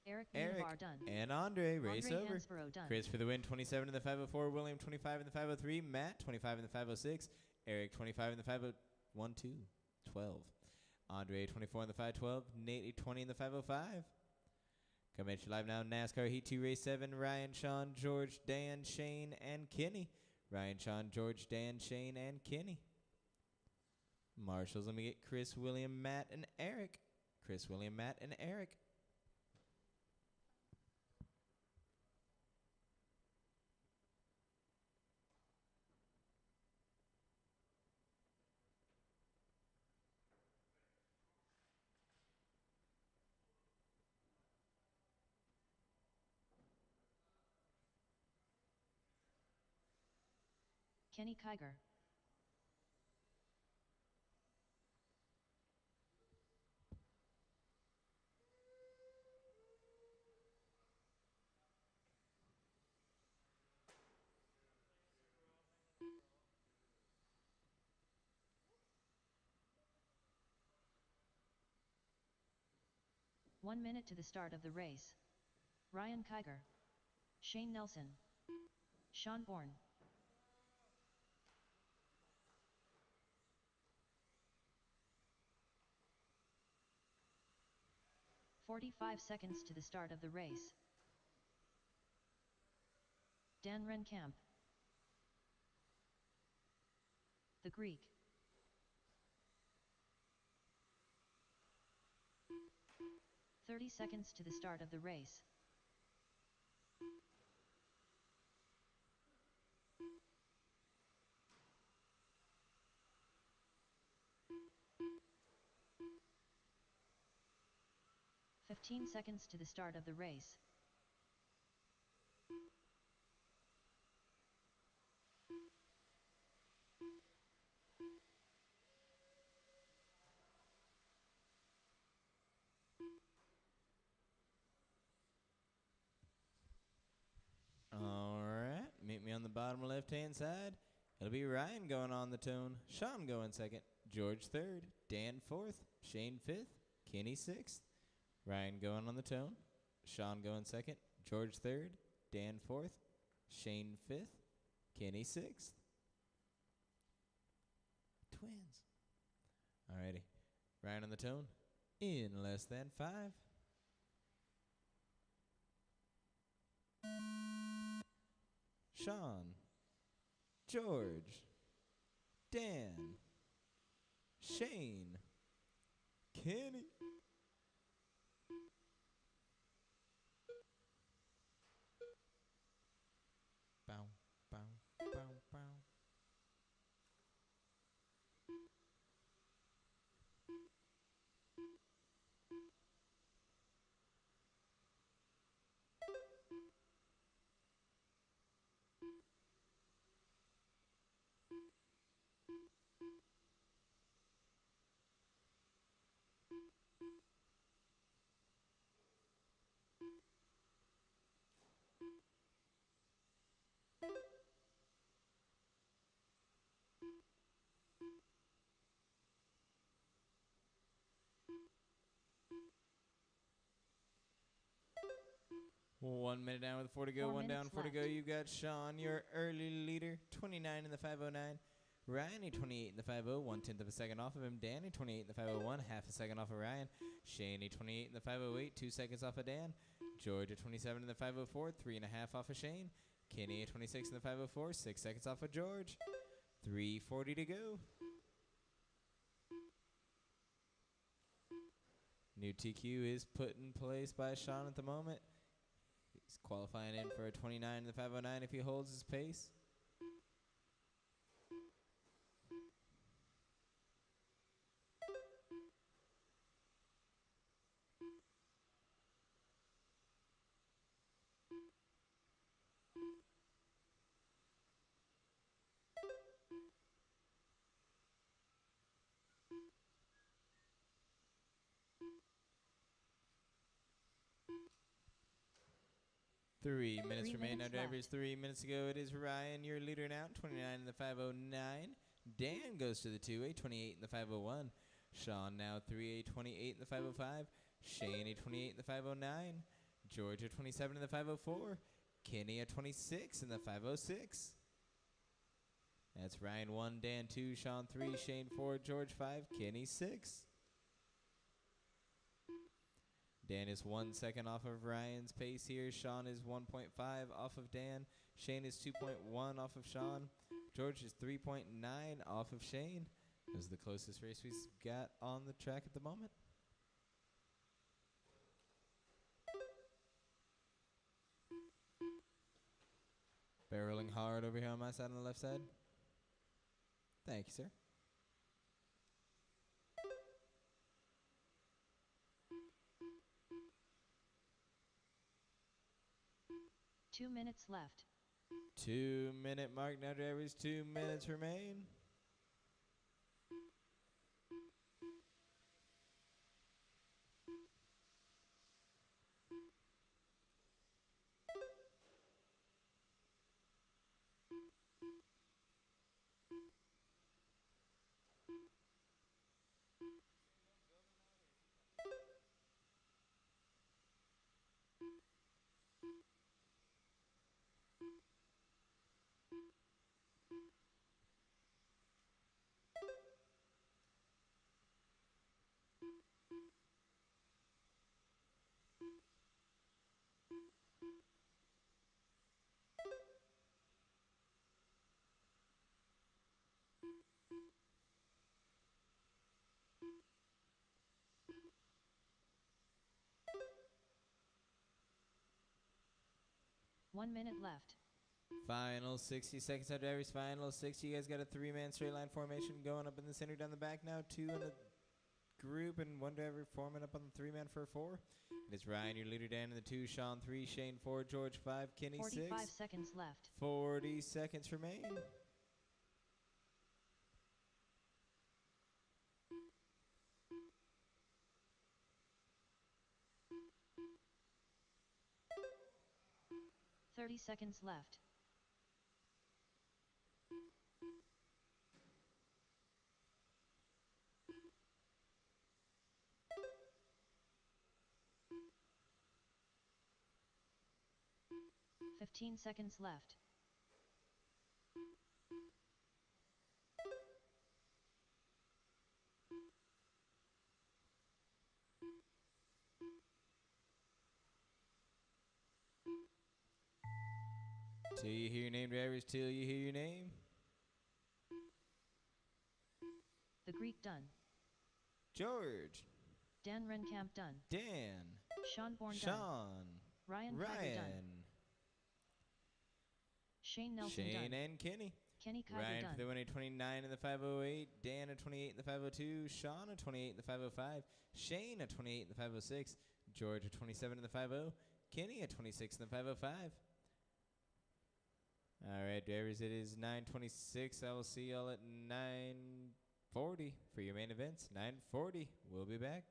Eric Eric. Minivar done. And Andre. Race Andre over. Hansborough done. Chris for the win, 27 in the 504. William, 25 in the 503. Matt, 25 in the 506. Eric, 25 in the 501, 2, 12. Andre, 24 in the 512. Nate, 20 in the 505. Coming at you live now, NASCAR Heat 2, Race 7. Ryan, Sean, George, Dan, Shane, and Kenny. Ryan, Sean, George, Dan, Shane, and Kenny. Marshals, let me get Chris, William, Matt, and Eric. Chris, William, Matt, and Eric. Kenny Kiger. "1 minute to the start of the race. Ryan Kiger. Shane Nelson. Sean Bourne. "45 seconds to the start of the race. Dan Renkamp. The Greek. "30 seconds to the start of the race. "15 seconds to the start of the race. All right. Meet me on the bottom left-hand side. It'll be Ryan going on the tone. Sean going second. George third. Dan fourth. Shane fifth. Kenny sixth. Ryan going on the tone. Sean going second. George third. Dan fourth. Shane fifth. Kenny sixth. Twins. Alrighty. Ryan on the tone. In less than 5. Sean. George. Dan. Shane. Kenny. Bow, bow, bow, bow. 1 minute down with 4 to go. 4 One down, minutes 4 to go. left. You got Sean, your early leader, 29 in the 509. Ryan, 28 in the 50, 1/10 of a second off of him. Danny, 28 in the 501, half a second off of Ryan. Shane, 28 in the 508, 2 seconds off of Dan. George, 27 in the 504, 3.5 off of Shane. Kenny, 26 in the 504, 6 seconds off of George. 3:40 to go. New TQ is put in place by Sean at the moment. He's qualifying in for a 29 in the 509 if he holds his pace. Three minutes 3 remain. Now, minutes drivers, left. 3 minutes ago. It is Ryan, your leader now, 29 in the 509. Dan goes to the 2A, 28 in the 501. Sean now 3A, 28 in the 505. Shane, 28 in the 509. George, 27 in the 504. Kenny, 26 in the 506. That's Ryan 1, Dan 2, Sean 3, Shane 4, George 5, Kenny 6. Dan is 1 second off of Ryan's pace here. Sean is 1.5 off of Dan. Shane is 2.1 off of Sean. George is 3.9 off of Shane. This is the closest race we've got on the track at the moment. Barreling hard over here on my side on the left side. Thank you, sir. Two minutes left. 2 minute mark now, drivers. 2 minutes remain. One minute left. Final 60 seconds of drivers. Final 60. You guys got a 3-man straight line formation going up in the center down the back now. 2 in a group and 1 driver forming up on the 3-man for a 4. It's Ryan, your leader, Dan in the 2, Sean 3, Shane 4, George 5, Kenny 6. 45 seconds left. 40 seconds remain. Thirty seconds left. Fifteen seconds left. Till you hear your name, drivers. Till you hear your name. The Greek done. George. Dan Renkamp done. Dan. Sean Bourne done. Sean. Ryan Kiger done. Shane Nelson Shane done. and Kenny. Kenny Kiger Ryan done. for the winning 29 in the 508. Dan at 28 in the 502. Sean at 28 in the 505. Shane at 28 in the 506. George at 27 in the 50. Kenny at 26 in the 505. All right, drivers, it is 9:26. I will see y'all at 9:40 for your main events. 9:40. We'll be back.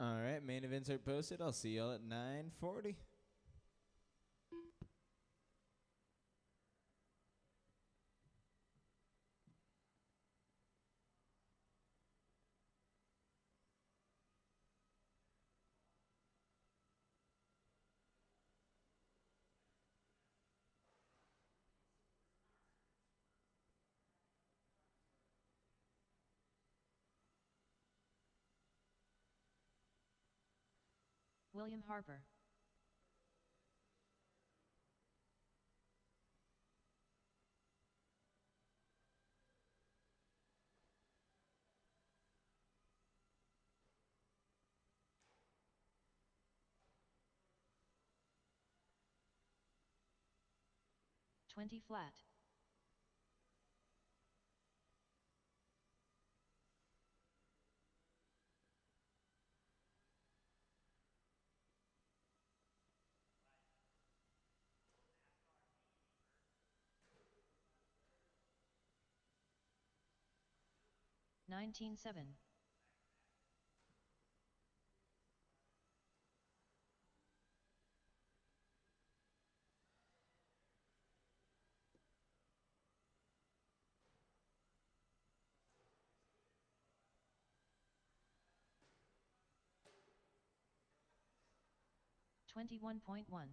All right, main events are posted. I'll see y'all at 9:40. William Harper. Twenty flat. Nineteen seven. 21.1.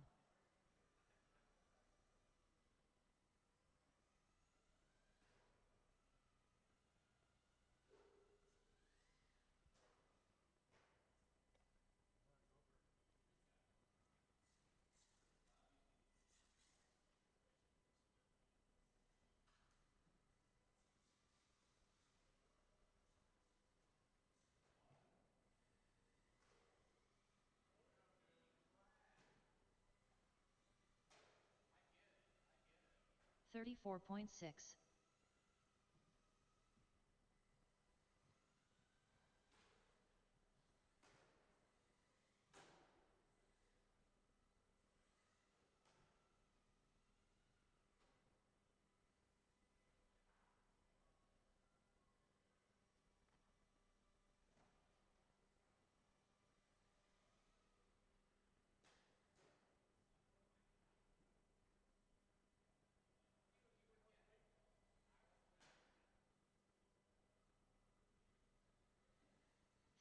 34.6.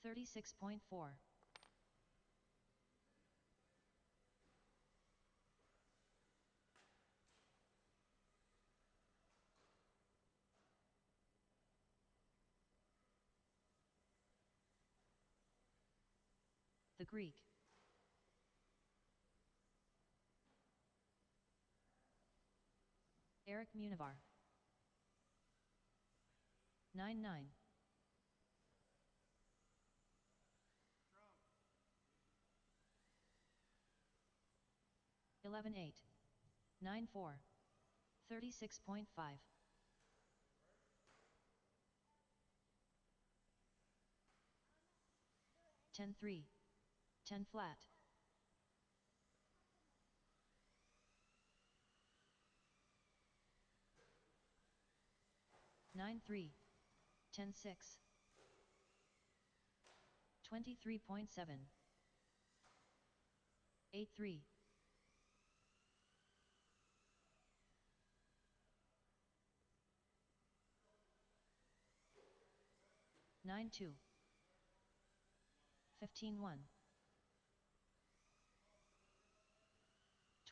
$36.4. The Greek. Eric Munivar. 9-9. 11-8. 9-4. 36.5. 10-3. 10 flat. 9-3. 10-6. 23.7. 8-3. 9-2. 15-1.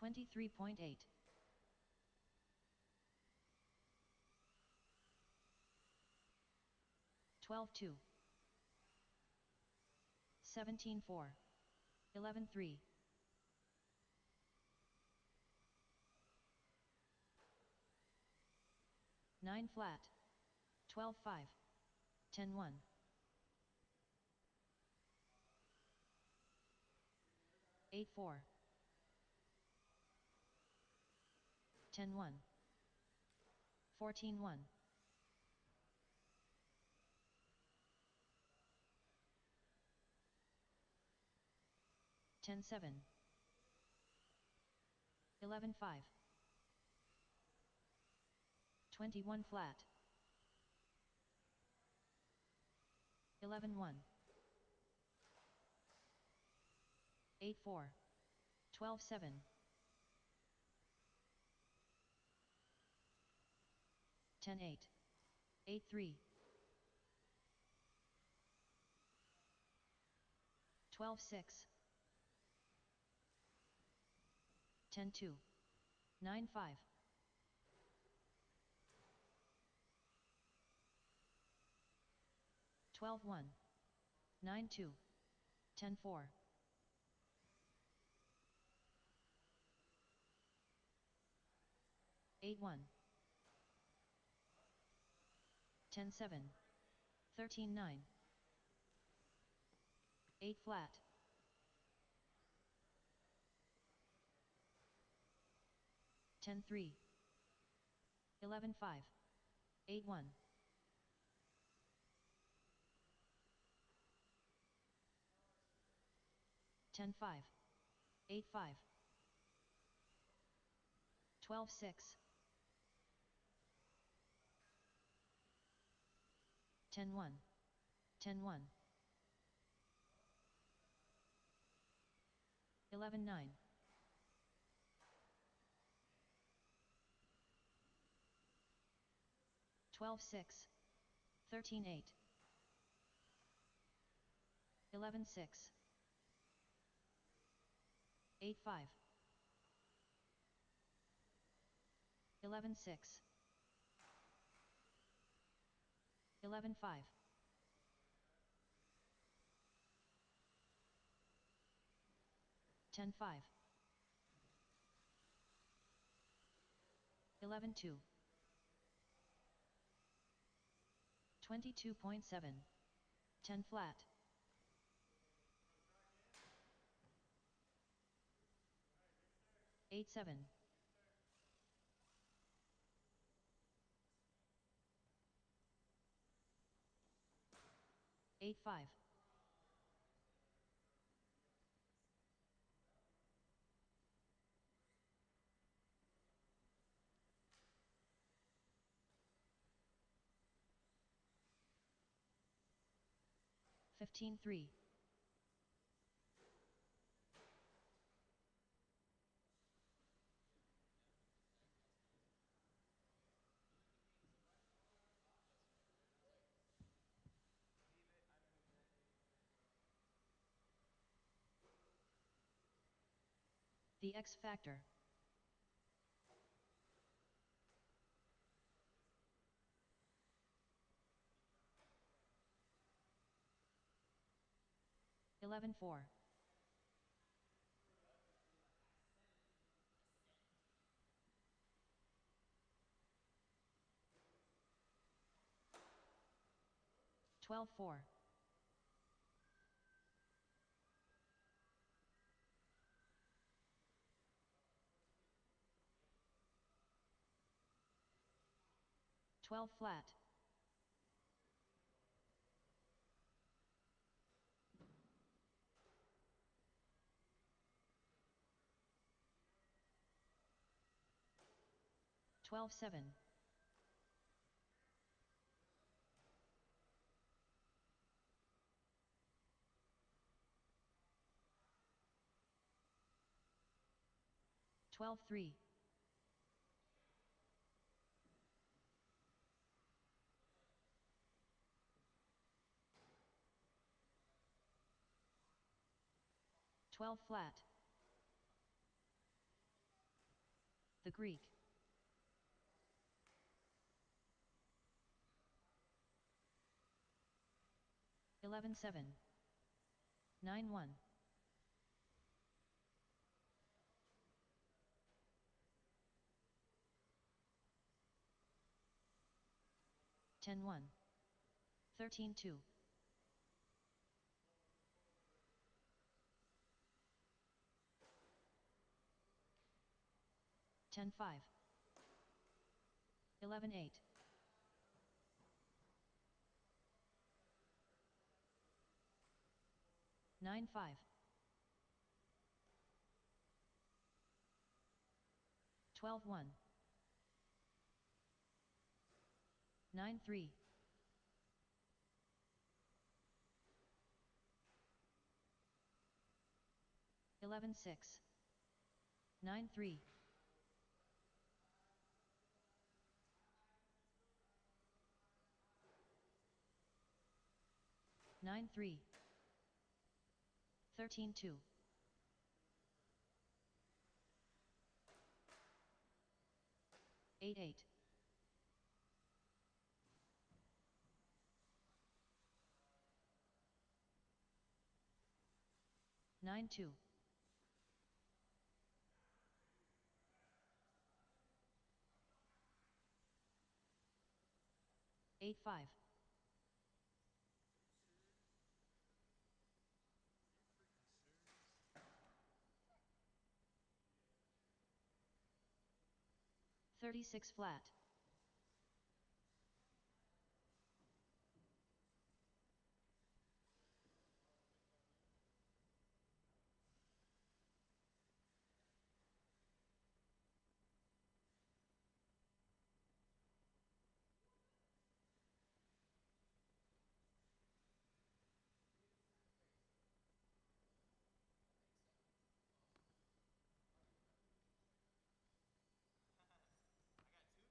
23.8. 12-2. 17-4. 11-3. 9 flat. 12-5. 10-1. 8-4. 10-1. 14-1. 10-7. 11-5. 21 flat. 11-1. 8-4. 12-7. 10-8. 8-3. 12-6. 10-2. 9-5. 12-1. 9-2. 10-4. 8-1. 10-7. 13-9. 8 flat. 10-3. 11-5. 8-1. 10-5. 8-5. 12-6. 10-1. 10-1. 11-9. 12-6. 13-8. 11-6. 8-5. 11-6. 11-5. 10-5. 11-2. 22.7. 10 flat. 8-7. 8-5. 15-3. 'The X Factor'. 11-4. 12-4. 12 flat. 12-7. 12-3. 12 flat. The Greek. 11-7. 9-1. 10-1. 13-2. 10-5. 11-8. 9-5. 12-1. 9-3. 11-7. 11-6. 9-3. 9-3. 13-2. 8-8. 9-2. 8-5. 36 flat. I got two B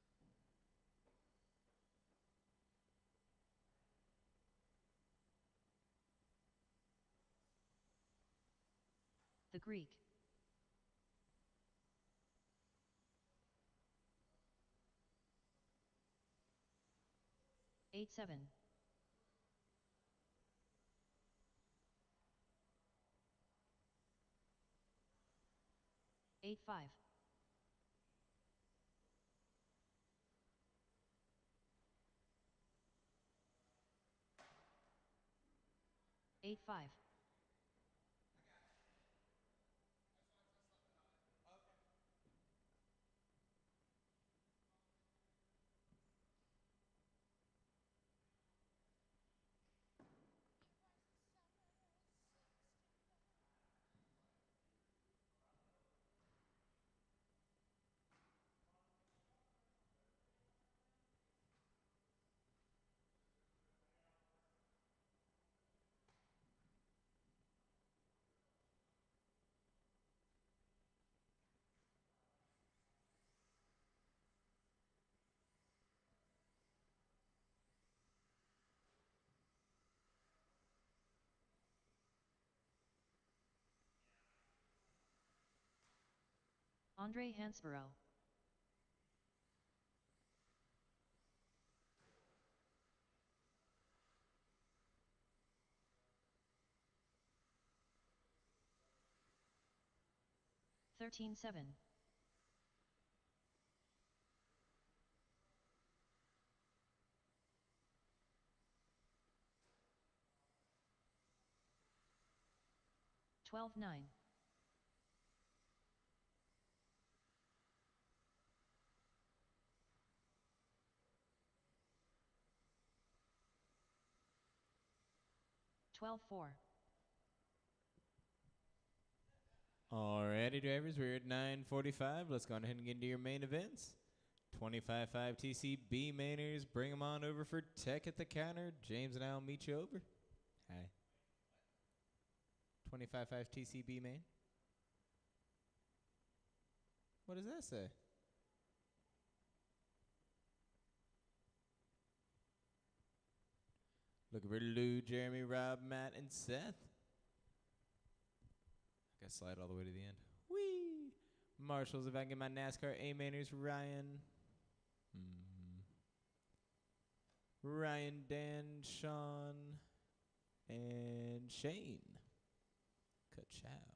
mains surprising. The Greek. 8-7. 8-5. 8-5. Okay. Andre Hansborough. Thirteen seven. 12-9. 12-4. Alrighty, drivers, we're at 9:45. Let's go on ahead and get into your main events. 25.5 TCB mainers, bring them on over for tech at the counter. James and I will meet you over. Hi. 25.5 TCB main. What does that say? Looking for Lou, Jeremy, Rob, Matt, and Seth. I gotta slide all the way to the end. Whee! Marshals, if I can get my NASCAR A-mainers, Ryan. Ryan, Dan, Sean, and Shane. Ka-chow.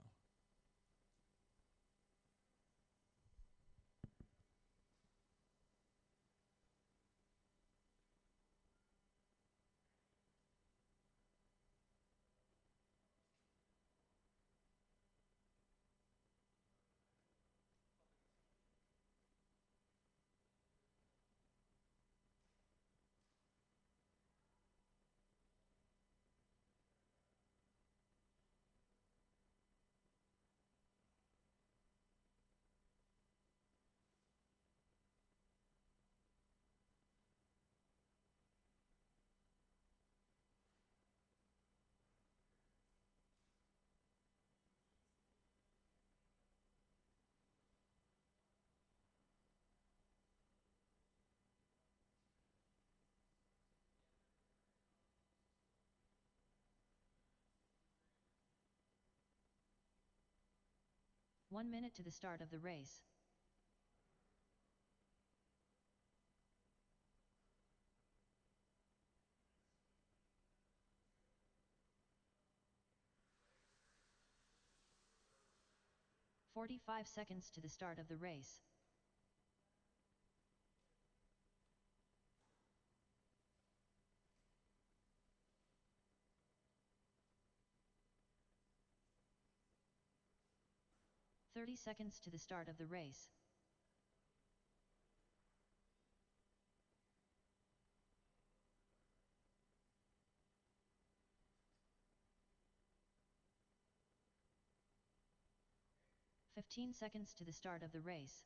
One minute to the start of the race. "45 seconds to the start of the race. "30 seconds to the start of the race. "15 seconds to the start of the race.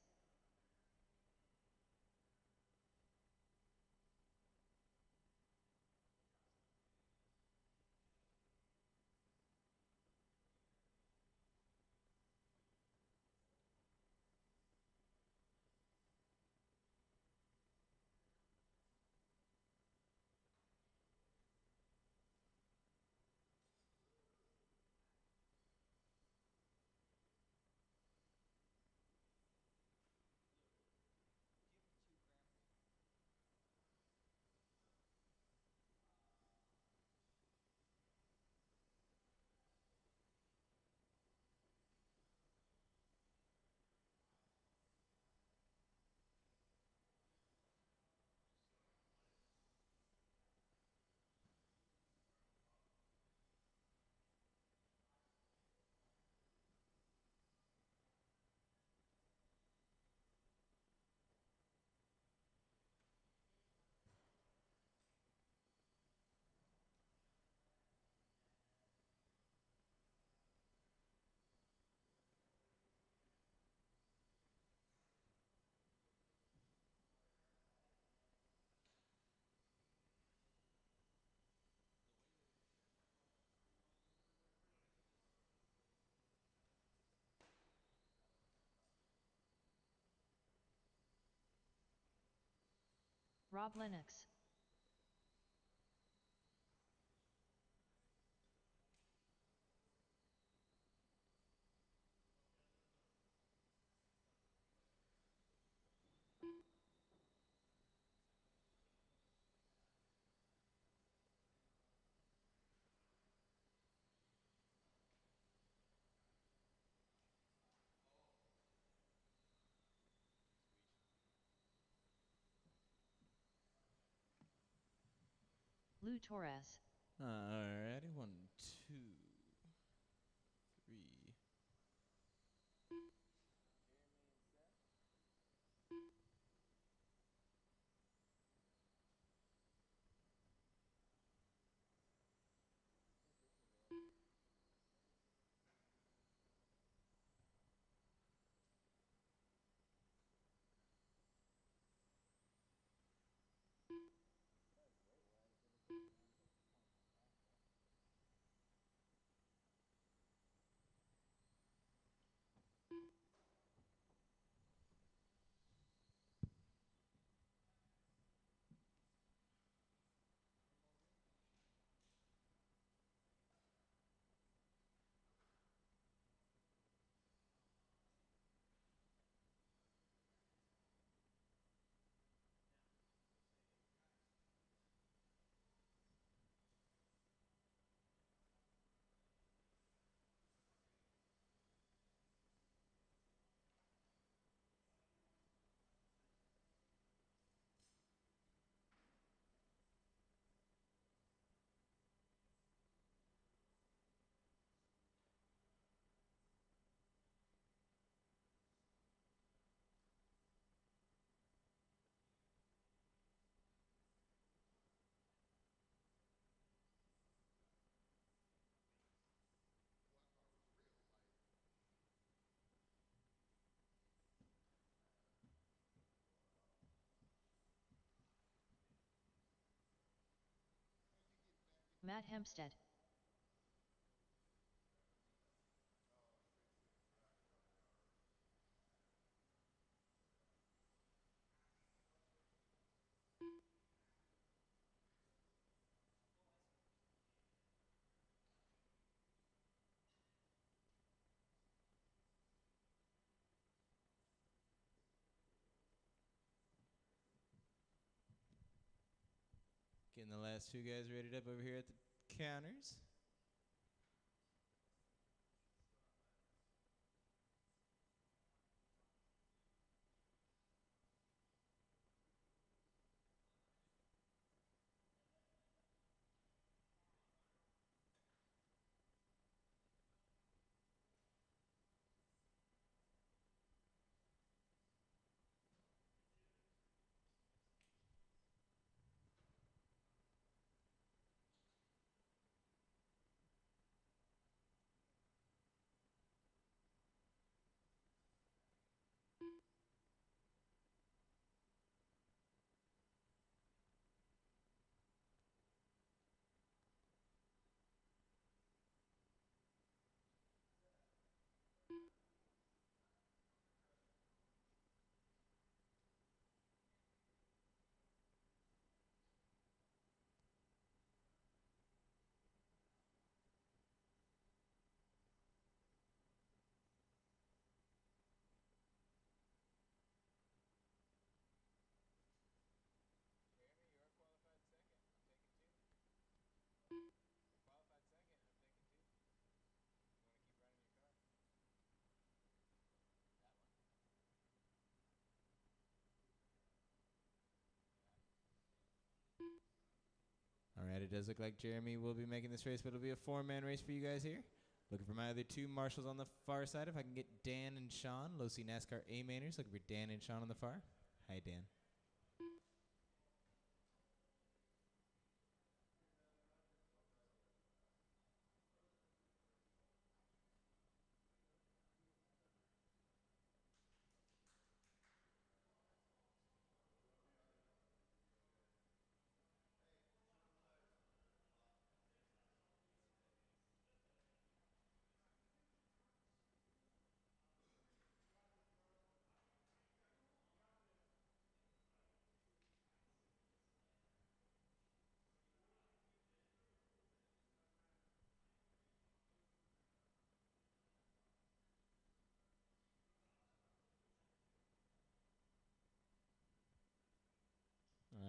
Rob Lennox. Lou Torres. Alrighty, 1, 2, 3. Matt Hempstead. Getting the last two guys rated up over here at the counters. Jeremy, you're qualified second. I'm taking two. You're qualified second. I'm taking two. You want to keep running your car? That one. All right, it does look like Jeremy will be making this race, but it'll be a four-man race for you guys here. Looking for my other two marshals on the far side. If I can get Dan and Sean, Low C NASCAR A-Mainers. Looking for Dan and Sean on the far. Hi, Dan.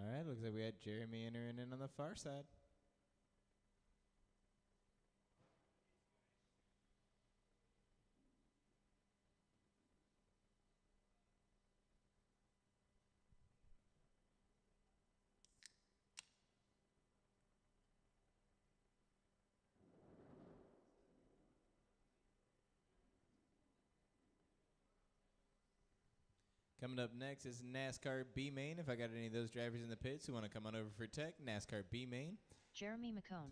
All right, looks like we had Jeremy entering in on the far side. Coming up next is NASCAR B main. If I got any of those drivers in the pits who want to come on over for tech, NASCAR B main. Jeremy McCone.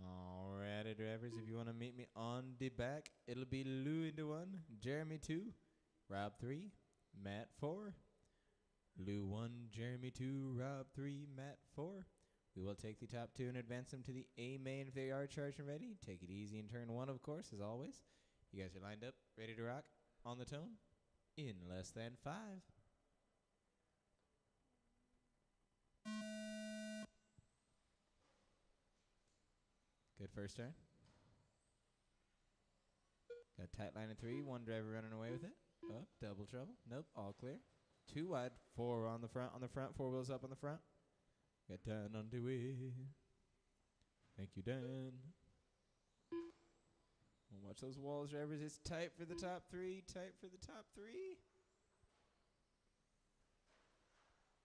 Alrighty, drivers, if you want to meet me on the back, it'll be Lou into 1, Jeremy 2, Rob 3, Matt 4. Lou 1, Jeremy 2, Rob 3, Matt 4. We will take the top 2 and advance them to the A main if they are charged and ready. Take it easy in turn 1, of course, as always. You guys are lined up, ready to rock, on the tone, in less than 5. Good first turn. Got tight line of 3, 1 driver running away with it. Up, double trouble. Nope, all clear. 2 wide, 4 on the front, 4 wheels up on the front. Got Dan onto it. Thank you, Dan. Watch those walls, drivers. It's tight for the top 3, tight for the top 3.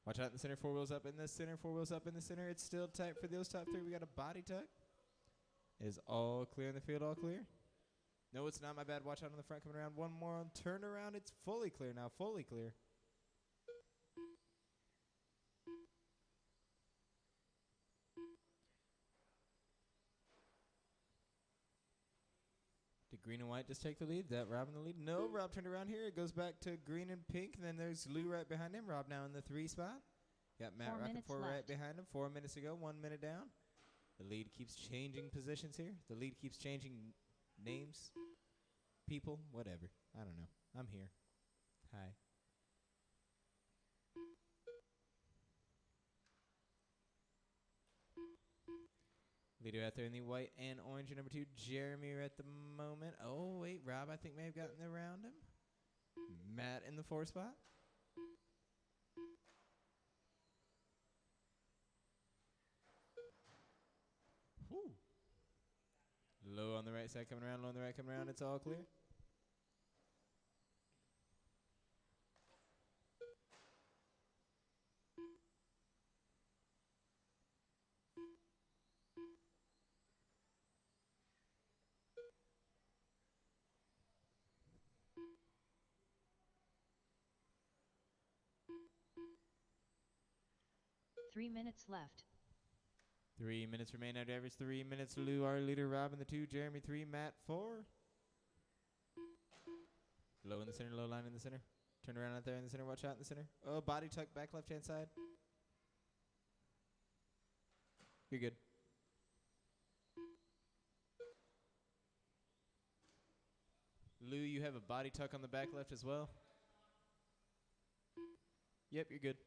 Watch out in the center, 4 wheels up in the center, 4 wheels up in the center. It's still tight for those top 3. We got a body tuck. Is all clear in the field, all clear? No, it's not, my bad. Watch out on the front coming around. One more on turn around. It's fully clear now, fully clear. Did green and white just take the lead? That Rob in the lead? No, Rob turned around here. It goes back to green and pink. And then there's Lou right behind him. Rob now in the 3 spot. Got Matt rocking 4 right behind him. 4 minutes ago, 1 minute down. The lead keeps changing positions here. The lead keeps changing names, people, whatever. I don't know. I'm here. Hi. Leader out there in the white and orange, number 2, Jeremy at the moment. Oh, wait, Rob, I think may have gotten around him. Matt in the 4 spot. Whew. Low on the right side coming around, low on the right coming around. It's all clear. Three minutes left. 3 minutes remain out, drivers. 3 minutes. Lou, our leader. Rob in the 2. Jeremy 3. Matt 4. Low in the center. Low line in the center. Turn around out there in the center. Watch out in the center. Oh, body tuck back left hand side. You're good. Lou, you have a body tuck on the back left as well. Yep, you're good.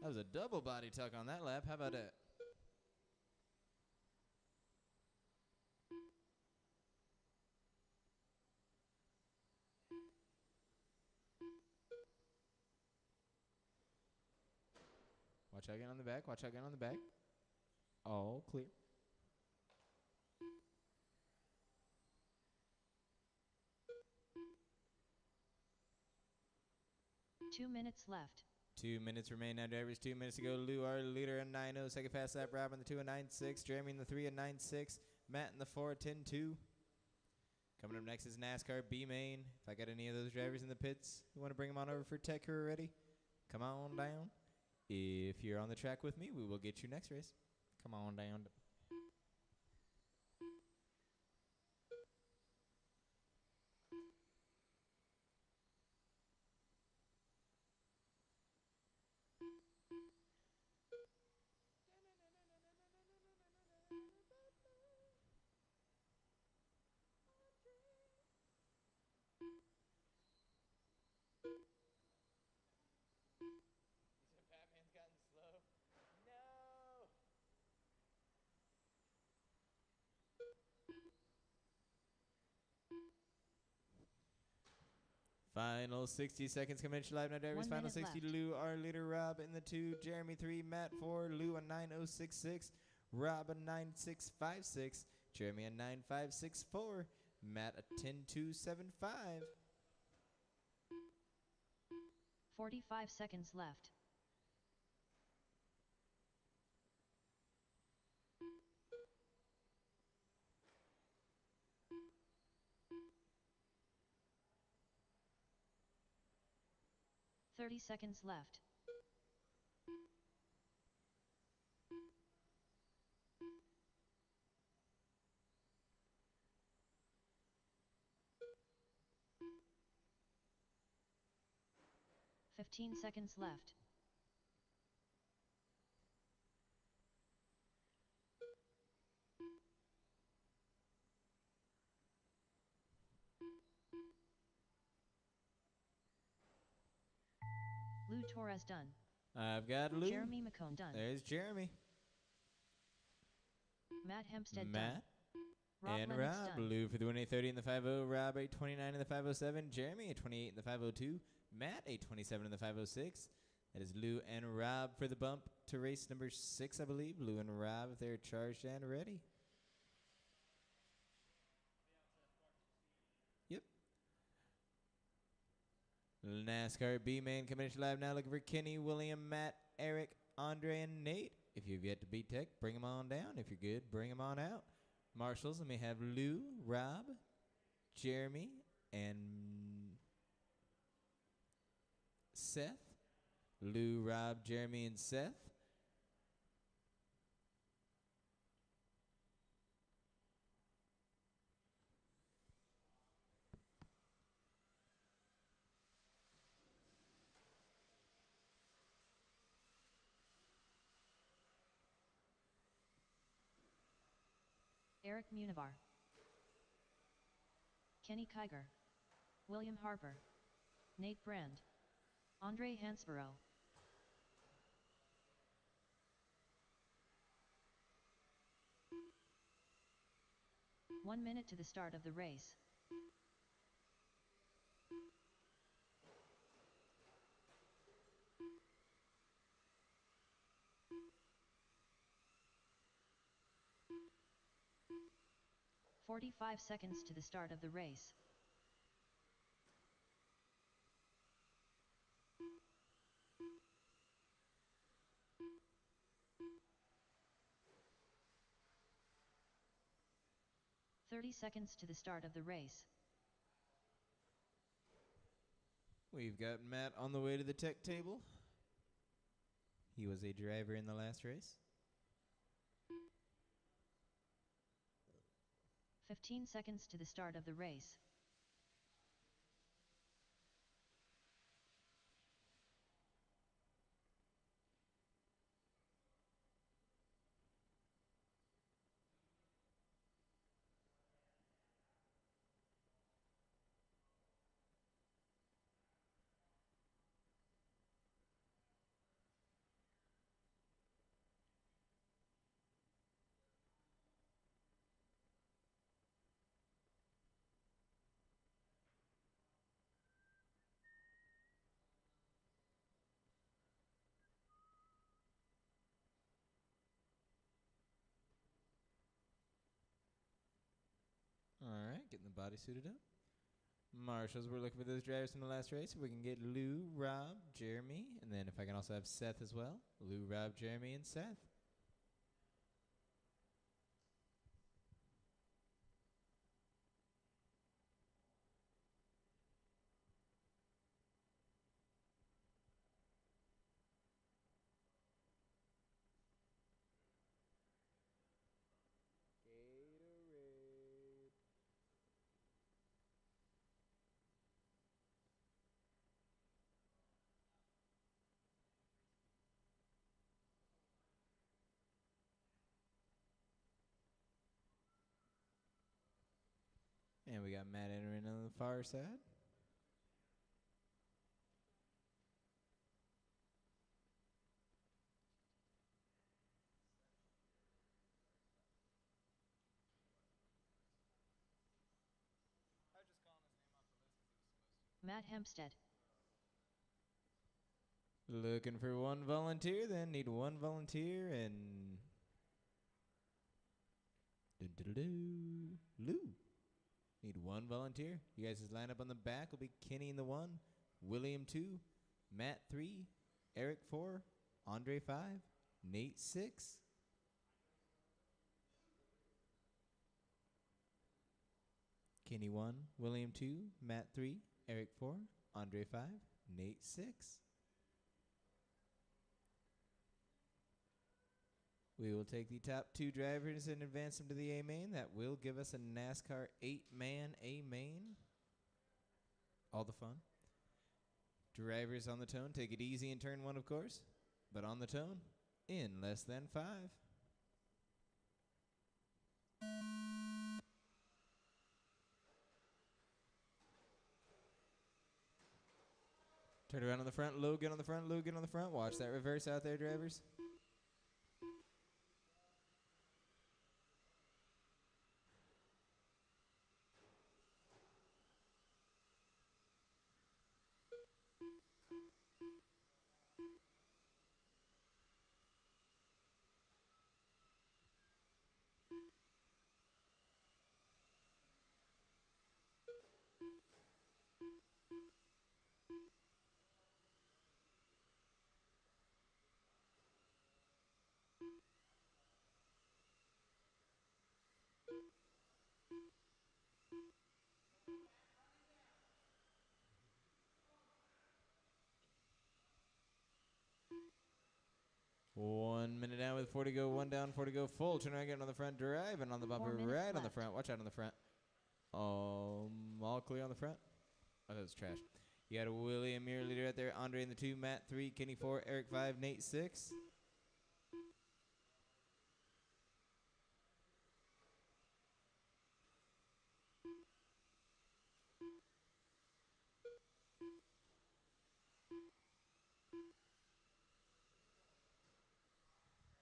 That was a double body tuck on that lap. How about that? Watch out again on the back. Watch out again on the back. All clear. Two minutes left. 2 minutes remain now, drivers. 2 minutes to go. Lou, our leader, in 9.0. Second fast lap. Rob in the 2 and 9.6. Jeremy in the 3 and 9.6. Matt in the 4 10.2. Coming up next is NASCAR B main. If I got any of those drivers in the pits, you want to bring them on over for tech crew already? Come on down. If you're on the track with me, we will get you next race. Come on down. Batman's gotten slow. No. Final 60 seconds coming into live now, drivers. 1 Final minute 60. left. Lou, our leader, Rob in the 2. Jeremy 3. Matt 4. Lou a 9.066. Rob a 9656, Jeremy a 9564, Matt a 10275. 45 seconds left. Thirty seconds left. Fifteen seconds left. Lou Torres done. I've got Lou. Jeremy McCone done. There's Jeremy. Matt Hempstead Matt done. and Lennox Rob. done. Lou for the 1-830 in the 50. Rob 829 in the 507. Jeremy 828 in the 502. Matt 827 in the 506. That is Lou and Rob for the bump to race number 6, I believe. Lou and Rob, if they're charged and ready. Yep. NASCAR B-Man coming into live now, looking for Kenny, William, Matt, Eric, Andre, and Nate. If you've yet to beat Tech, bring them on down. If you're good, bring them on out. Marshals, let me have Lou, Rob, Jeremy, and Seth. Lou, Rob, Jeremy, and Seth. Eric Munivar. Kenny Kiger. William Harper. Nate Brand. Andre Hansborough. One minute to the start of the race. "45 seconds to the start of the race. "30 seconds to the start of the race. We've got Matt on the way to the tech table. He was a driver in the last race. 15 seconds to the start of the race. All right, getting the body suited up. Marshals, we're looking for those drivers from the last race. If we can get Lou, Rob, Jeremy, and then if I can also have Seth as well. Lou, Rob, Jeremy, and Seth. And we got Matt entering on the far side. I was just calling his name off the list because he was supposed to. Matt Hempstead. Looking for one volunteer, then need one volunteer, and Dun-dun-dun-dun. Lou. Need one volunteer. You guys' lineup on the back will be Kenny in the 1, William 2, Matt 3, Eric 4, Andre 5, Nate 6. Kenny 1, William 2, Matt 3, Eric 4, Andre 5, Nate 6. We will take the top 2 drivers and advance them to the A main. That will give us a NASCAR 8-man A main. All the fun. Drivers on the tone, take it easy in turn 1, of course, but on the tone in less than 5. Turn around on the front, Logan on the front, Logan on the front. Watch that reverse out there, drivers. One minute down with 4 to go, 1 down, 4 to go, full. Turn around, get on the front, driving on the bumper, 4 minutes right on the left. front. Watch out on the front. All clear on the front. Oh, that was trash. You got a William, your leader right there. Andre in the 2, Matt 3, Kenny 4, Eric 5, Nate 6.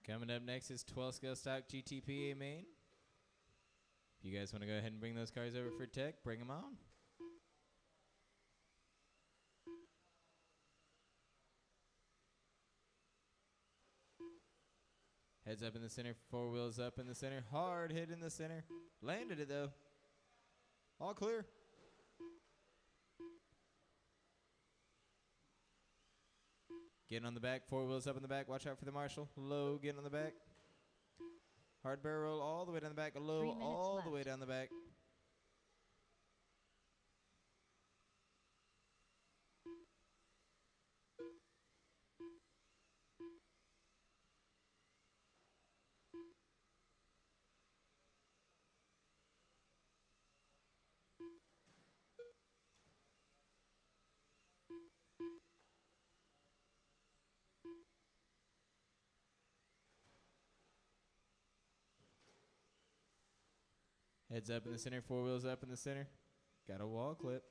Coming up next is 12 scale stock GTPA main. If you guys want to go ahead and bring those cars over for tech, bring them on. Heads up in the center, 4 wheels up in the center. Hard hit in the center. Landed it though. All clear. Getting on the back, 4 wheels up in the back. Watch out for the marshal. Low, getting on the back. Hard barrel all the way down the back. Low, all the way down the back. Heads up in the center, 4 wheels up in the center. Got a wall clip.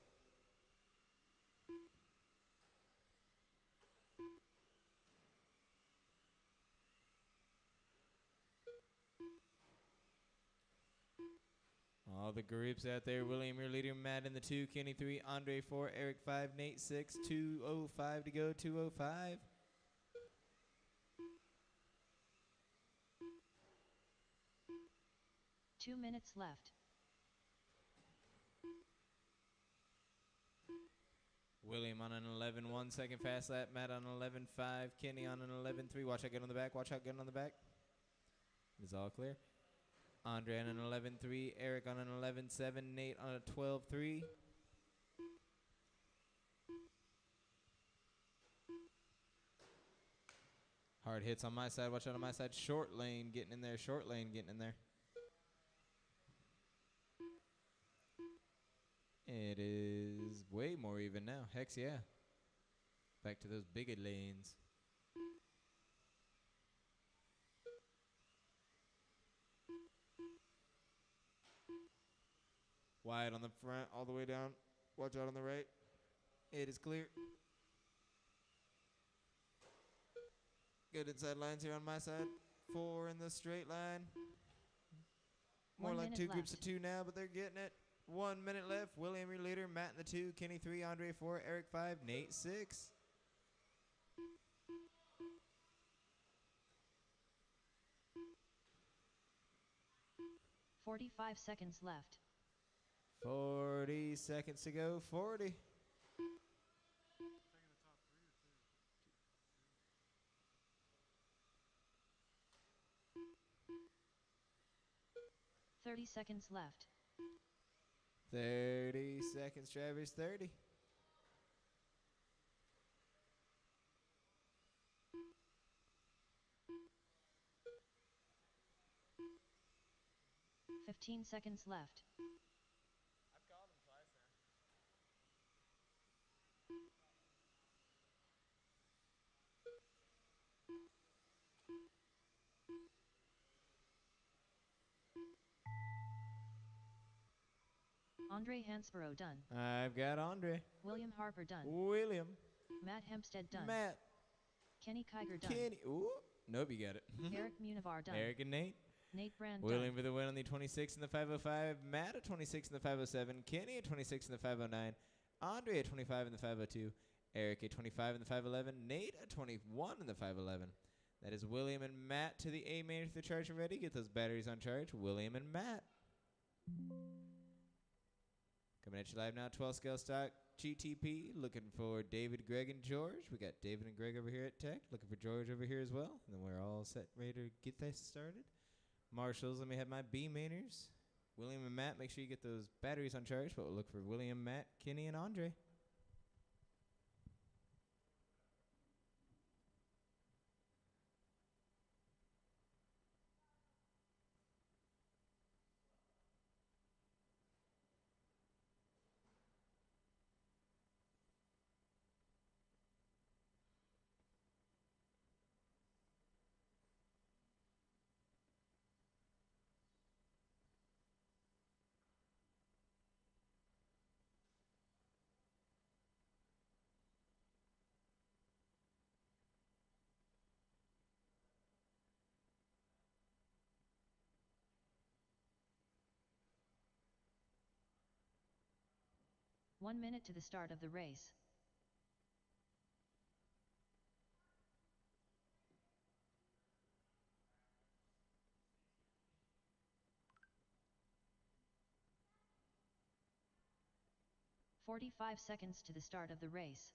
All the groups out there. William, your leader. Matt in the 2, Kenny 3, Andre 4, Eric 5, Nate 6, 2:05 to go, 2:05. Two minutes left. William on an 11-1 second fast lap. Matt on an 11-5. Kenny on an 11-3. Watch out, get on the back. Watch out, get on the back. It's all clear. Andre on an 11-3. Eric on an 11-7. Nate on a 12-3. Hard hits on my side. Watch out on my side. Short lane getting in there. Short lane getting in there. It is way more even now. Hex yeah. Back to those bigger lanes. Wide on the front, all the way down. Watch out on the right. It is clear. Good inside lines here on my side. 4 in the straight line. More 1 like minute 2 groups of left. 2 now, but they're getting it. 1 minute left. William, your leader. Matt in the 2. Kenny 3. Andre 4. Eric 5. Nate 6. 45 seconds left. 40 seconds to go. 40. Taking the top 3 or 2? 30 seconds left. 30 seconds, Travis. 30. 15 seconds left. I've called him twice now. Andre Hansborough done. I've got Andre. William Harper done. William. Matt Hempstead done. Matt. Kenny Kiger done. Kenny. Ooh. Nope, you got it. Eric Munivar done. Eric and Nate. Nate Brand William done. for the win on the 26 and the 505. Matt at 26 and the 507. Kenny at 26 and the 509. Andre at 25 and the 502. Eric at 25 and the 511. Nate at 21 and the 511. That is William and Matt to the A main for the charge and ready. Get those batteries on charge. William and Matt. Coming at you live now, 12 scale stock GTP. Looking for David, Greg, and George. We got David and Greg over here at Tech. Looking for George over here as well. And then we're all set, ready to get this started. Marshals, let me have my B mainers. William and Matt, make sure you get those batteries on charge. But we'll look for William, Matt, Kenny, and Andre. One minute to the start of the race. "45 seconds to the start of the race.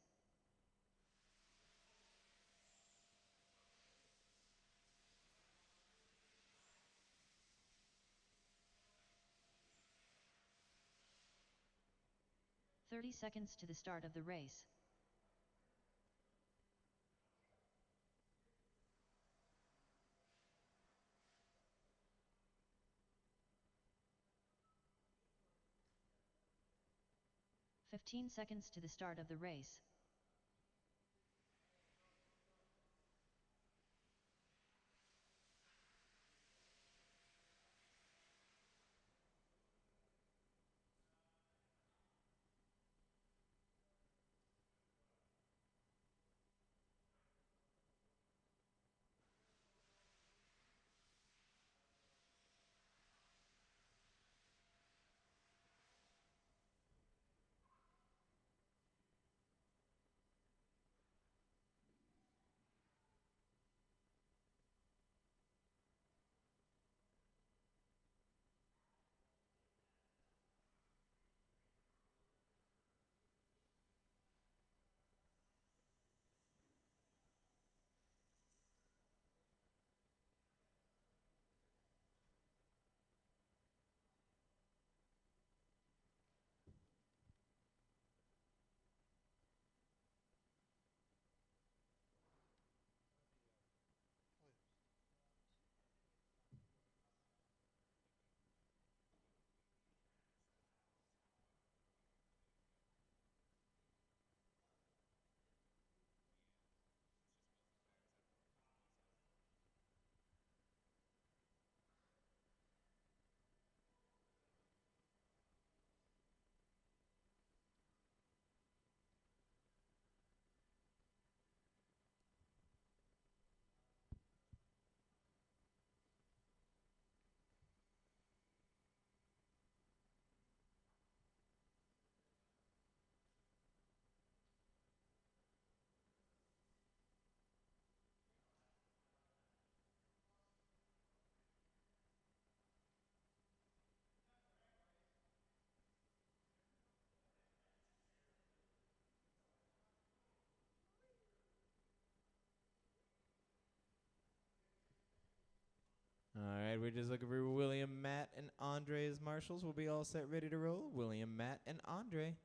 "30 seconds to the start of the race. "15 seconds to the start of the race. right, we're just looking for William, Matt, and Andre as marshals. We'll be all set, ready to roll. William, Matt, and Andre.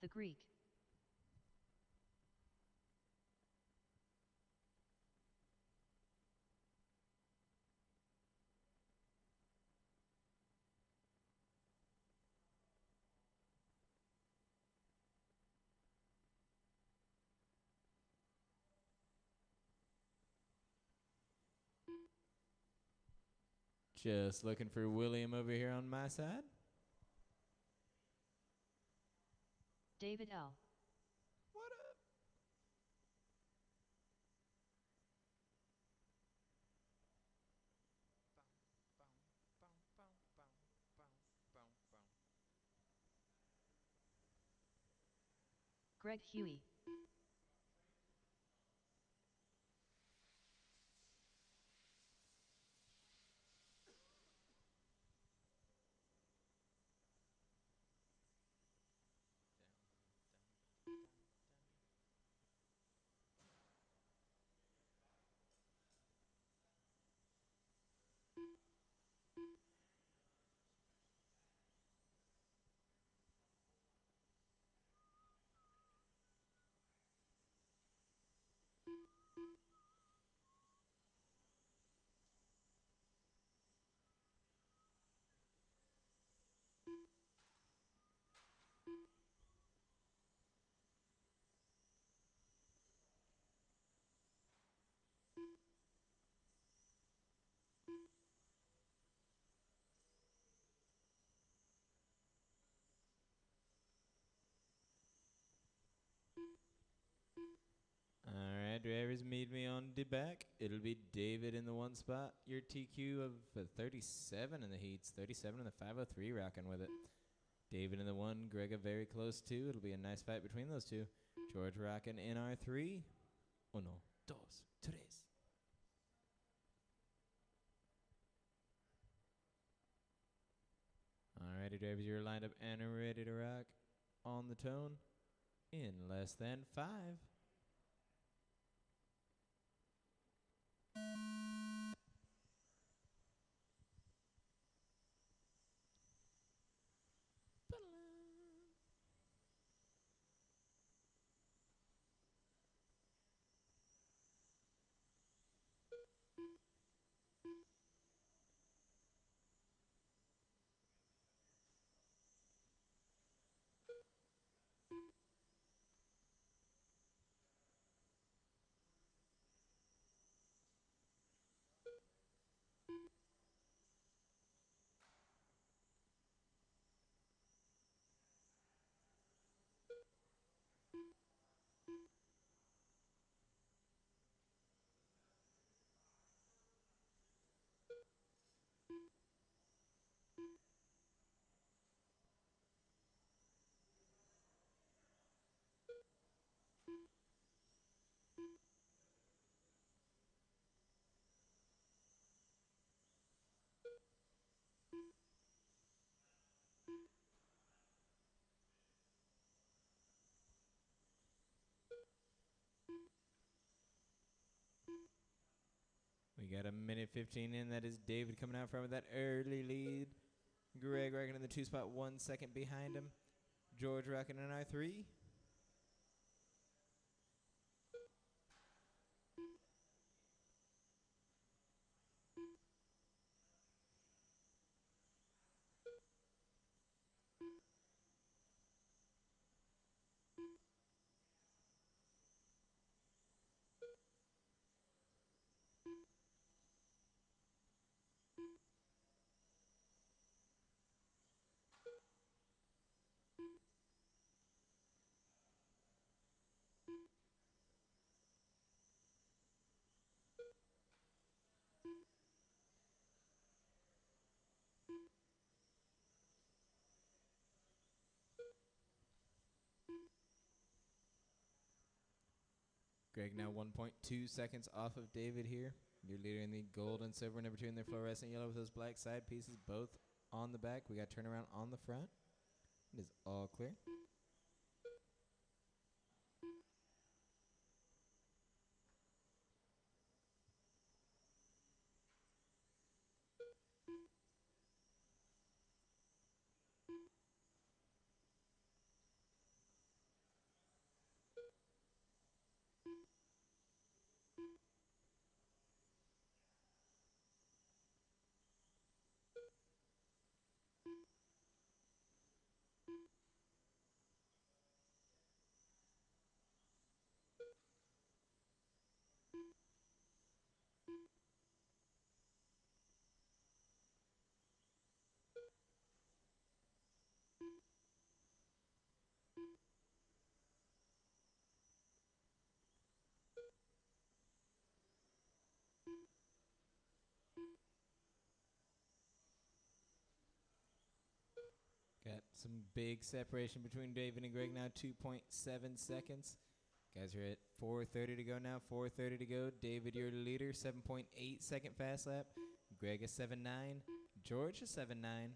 The Greek. Just looking for William over here on my side. David L. What up? Greg Huey. All right, drivers, meet me on the back. It'll be David in the one spot. Your TQ of 37 in the heats, 37 in the 503, rocking with it. David in the one, Greg very close too. It'll be a nice fight between those two. George rocking in R3. Uno, dos, tres. Alrighty, drivers, you're lined up and ready to rock on the tone in less than 5. We got a minute 15 in. That is David coming out front with that early lead. Greg rocking in the 2 spot, 1 second behind him. George rocking in R3. Greg now 1.2 seconds off of David here. Your leader in the gold and silver, number 2 in their fluorescent yellow with those black side pieces, both on the back. We got turnaround on the front. It is all clear. Got some big separation between David and Greg now, 2.7 seconds. Guys are at 4:30 to go now, 4:30 to go. David, your leader, 7.8 second fast lap. Greg a 7.9. George a 7.9.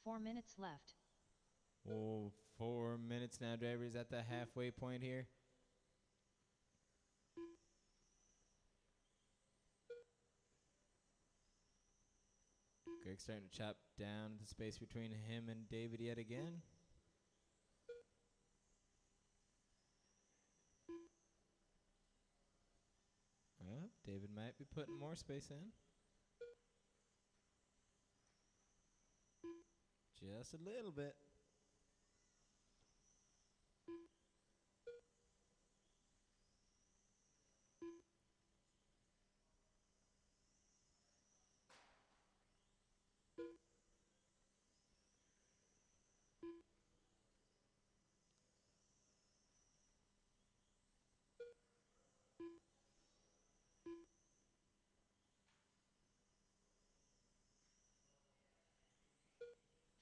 Four minutes left. Oh, 4 minutes now, drivers, at the halfway point here. Greg's starting to chop down the space between him and David yet again. Oh, David might be putting more space in. Just a little bit.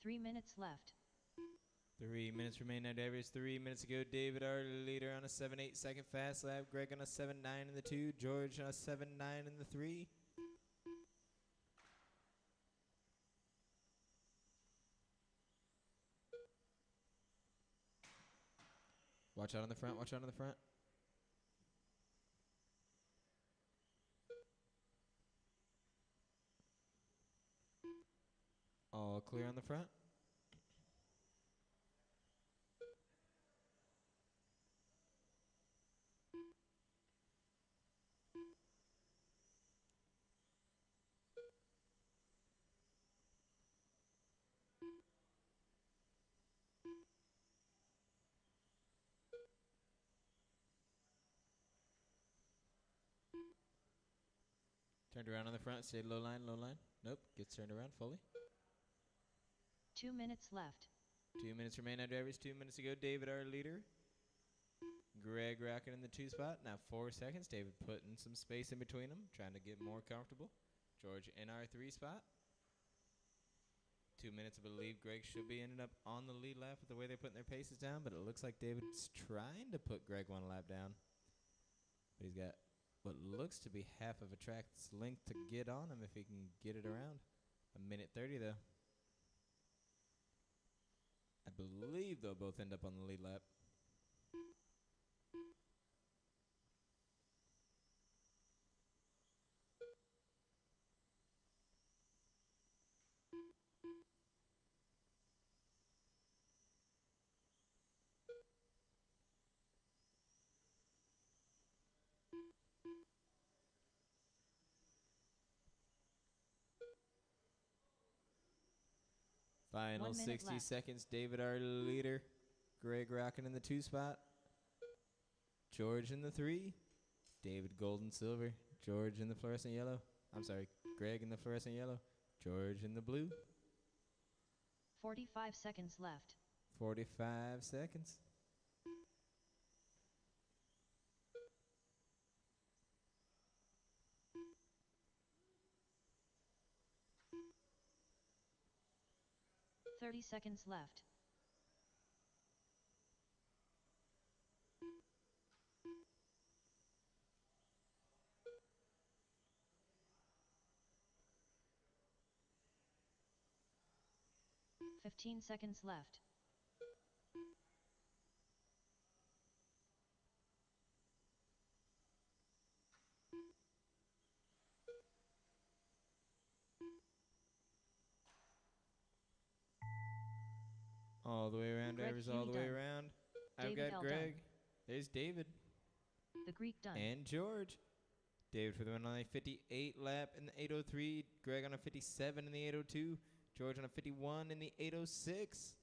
Three minutes left. 3 minutes remain now, drivers. 3 minutes ago, David, our leader, on a 7.8 second fast lap. Greg on a 7.9 in the 2. George on a 7.9 in the 3. Watch out on the front. Watch out on the front. All clear on the front. Turned around on the front. Stayed low line, low line. Nope. Gets turned around fully. 2 minutes left. 2 minutes remain now, drivers. 2 minutes ago, David, our leader. Greg rocking in the 2 spot. Now 4 seconds. David putting some space in between them, trying to get more comfortable. George in our 3 spot. 2 minutes, I believe Greg should be ending up on the lead lap with the way they're putting their paces down, but it looks like David's trying to put Greg 1 lap down. But he's got what looks to be half of a track that's length to get on him if he can get it around. 1:30 though. I believe they'll both end up on the lead lap. Final 1 minute 60 left. seconds. David, our leader. Greg rocking in the 2 spot. George in the 3. David gold and silver. George in the fluorescent yellow. I'm sorry, Greg in the fluorescent yellow, George in the blue. 45 seconds left. 45 seconds. Thirty seconds left. Fifteen seconds left. All the way around, Greg drivers, all Huey the way done. around. I've David got L. Greg. done. There's David. The Greek done. And George. David for the win on a 58 lap in the 803. Greg on a 57 in the 802. George on a 51 in the 806.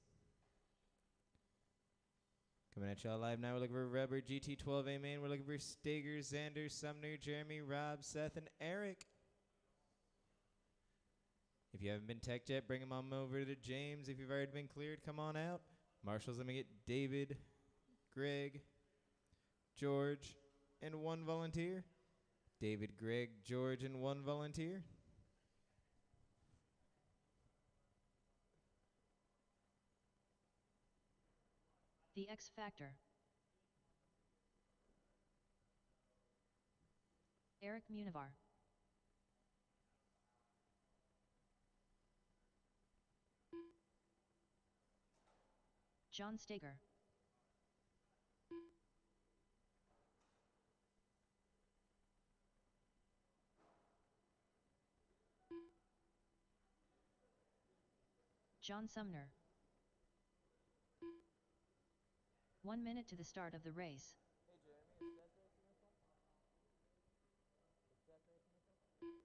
Coming at y'all live now, we're looking for Rubber, GT12A Man. We're looking for Stager, Xander, Sumner, Jeremy, Rob, Seth, and Eric. If you haven't been teched yet, bring them on over to James. If you've already been cleared, come on out. Marshall's going to get David, Greg, George, and one volunteer. David, Greg, George, and one volunteer. The X Factor. Eric Munivar. John Stager. John Sumner. 1 minute to the start of the race. Hey Jeremy, is Seth racing this one? Is Seth racing this one?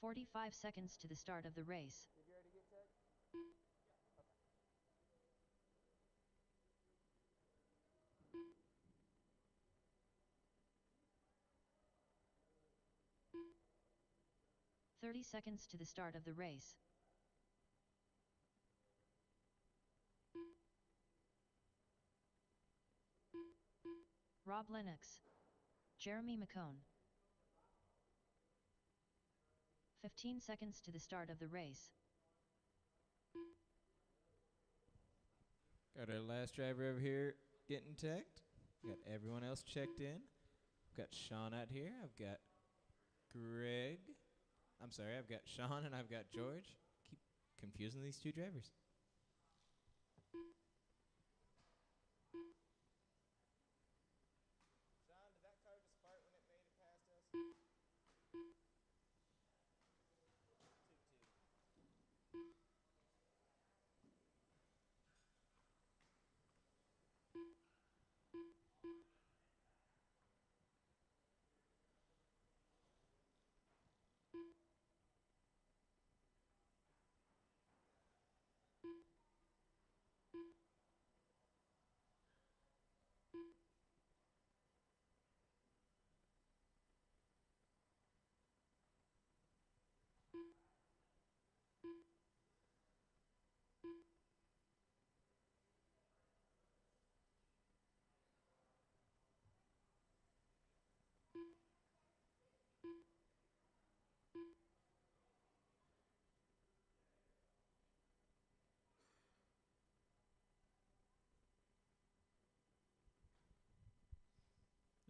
45 seconds to the start of the race. Did you already get tech? 30 seconds to the start of the race. Rob Lennox. Jeremy McCone. 15 seconds to the start of the race. Got our last driver over here getting teched. Got everyone else checked in. Got Sean out here. I've got Greg. I'm sorry, I've got Sean and I've got George. Keep confusing these two drivers. Sean, did that car just fart when it made it past us? Toot toot.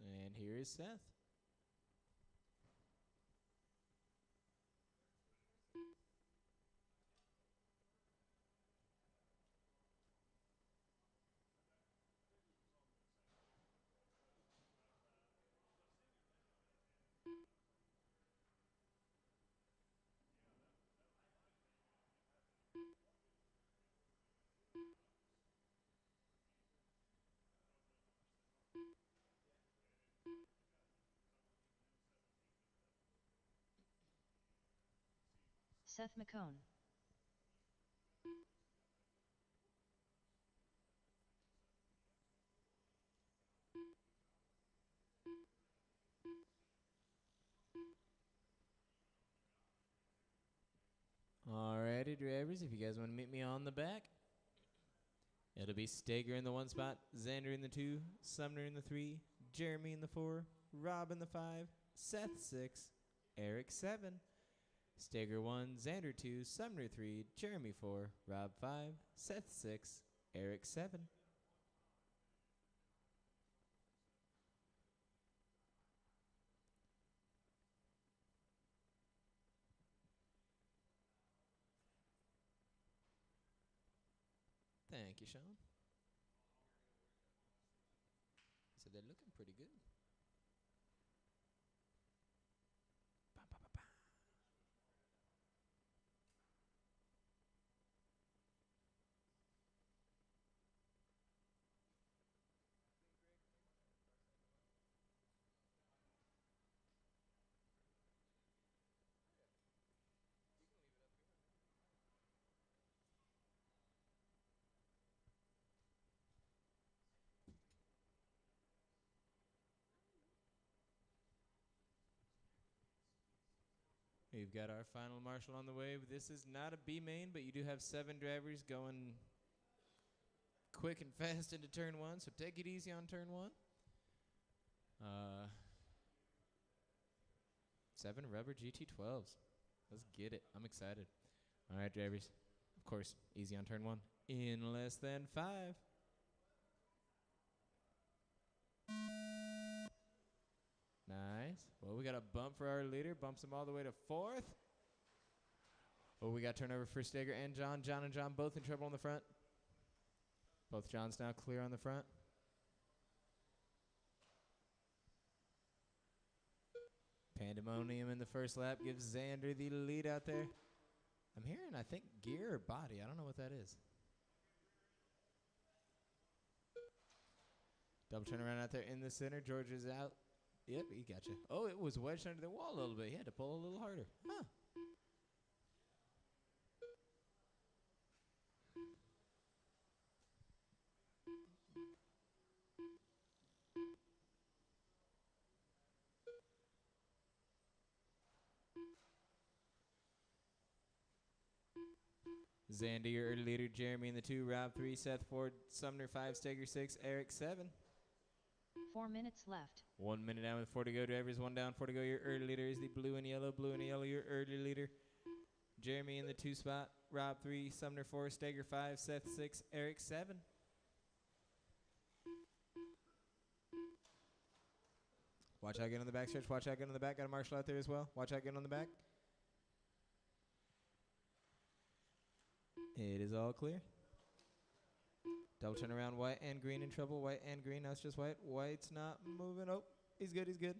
And here is Seth. Seth McCone. Alrighty, drivers, if you guys want to meet me on the back, it'll be Steger in the 1 spot, Xander in the 2, Sumner in the 3, Jeremy in the 4, Rob in the 5, Seth 6, Eric 7. Steger 1, Xander 2, Sumner 3, Jeremy 4, Rob 5, Seth 6, Eric 7. Thank you, Sean. So they're looking pretty good. Ba, ba, ba, ba. We've got our final marshal on the way. This is not a B main, but you do have 7 drivers going quick and fast into turn 1, so take it easy on turn 1. 7 rubber GT12s. Let's get it. I'm excited. All right, drivers. Of course, easy on turn 1. In less than 5. Nice. Well, we got a bump for our leader. Bumps him all the way to 4th. Oh, we got turnover for Steger and John. John and John both in trouble on the front. Both Johns now clear on the front. Pandemonium in the first lap gives Xander the lead out there. I'm hearing, I think, gear or body. I don't know what that is. Double turnaround out there in the center. George is out. Yep, he got you. Oh, it was wedged under the wall a little bit. He had to pull a little harder. Huh. Xander, your early leader. Jeremy in the 2. Rob 3. Seth 4. Sumner 5. Steger 6. Eric 7. 4 minutes left. 1 minute down with 4 to go. Drivers 1 down, 4 to go. Your early leader is the blue and yellow. Blue and yellow, your early leader. Jeremy in the 2 spot. Rob 3. Sumner 4. Steger 5. Seth 6. Eric 7. Watch out, get on the back stretch. Watch out, get on the back. Got a marshal out there as well. Watch out, get on the back. It is all clear. Double turn around. White and green in trouble. White and green. Now it's just white. White's not moving. Oh, he's good. He's good.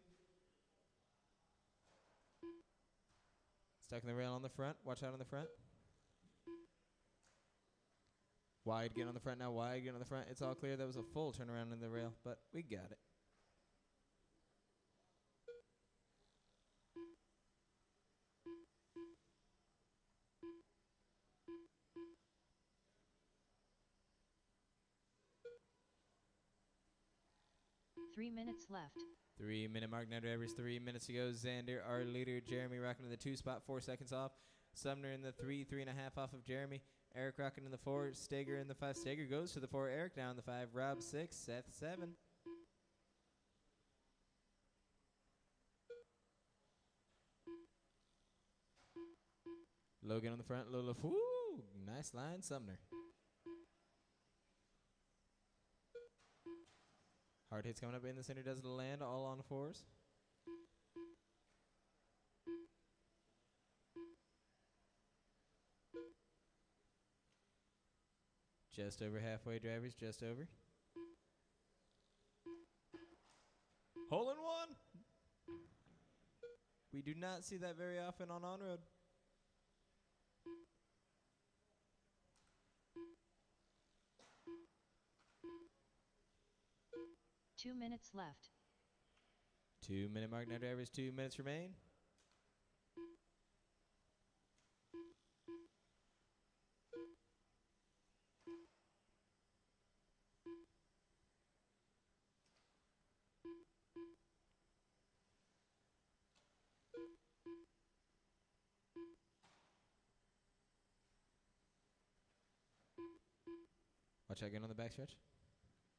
Stuck in the rail on the front. Watch out on the front. Wide, get on the front now. Wide, get on the front. It's all clear. That was a full turnaround in the rail, but we got it. Three minutes left. 3 minute mark now, drivers. 3 minutes to go. Xander, our leader. Jeremy rocking in the 2 spot, 4 seconds off. Sumner in the 3, 3.5 off of Jeremy. Eric rocking in the 4. Steger in the 5. Steger goes to the 4. Eric down the 5. Rob 6. Seth 7. Logan on the front. Lola. Woo! Nice line, Sumner. Hard hits coming up in the center. Does land all on 4s. Just over halfway, drivers. Just over. Hole in one. We do not see that very often on Onroad. Two minutes left. 2 minute mark now, drivers. 2 minutes remain. Watch out again on the backstretch.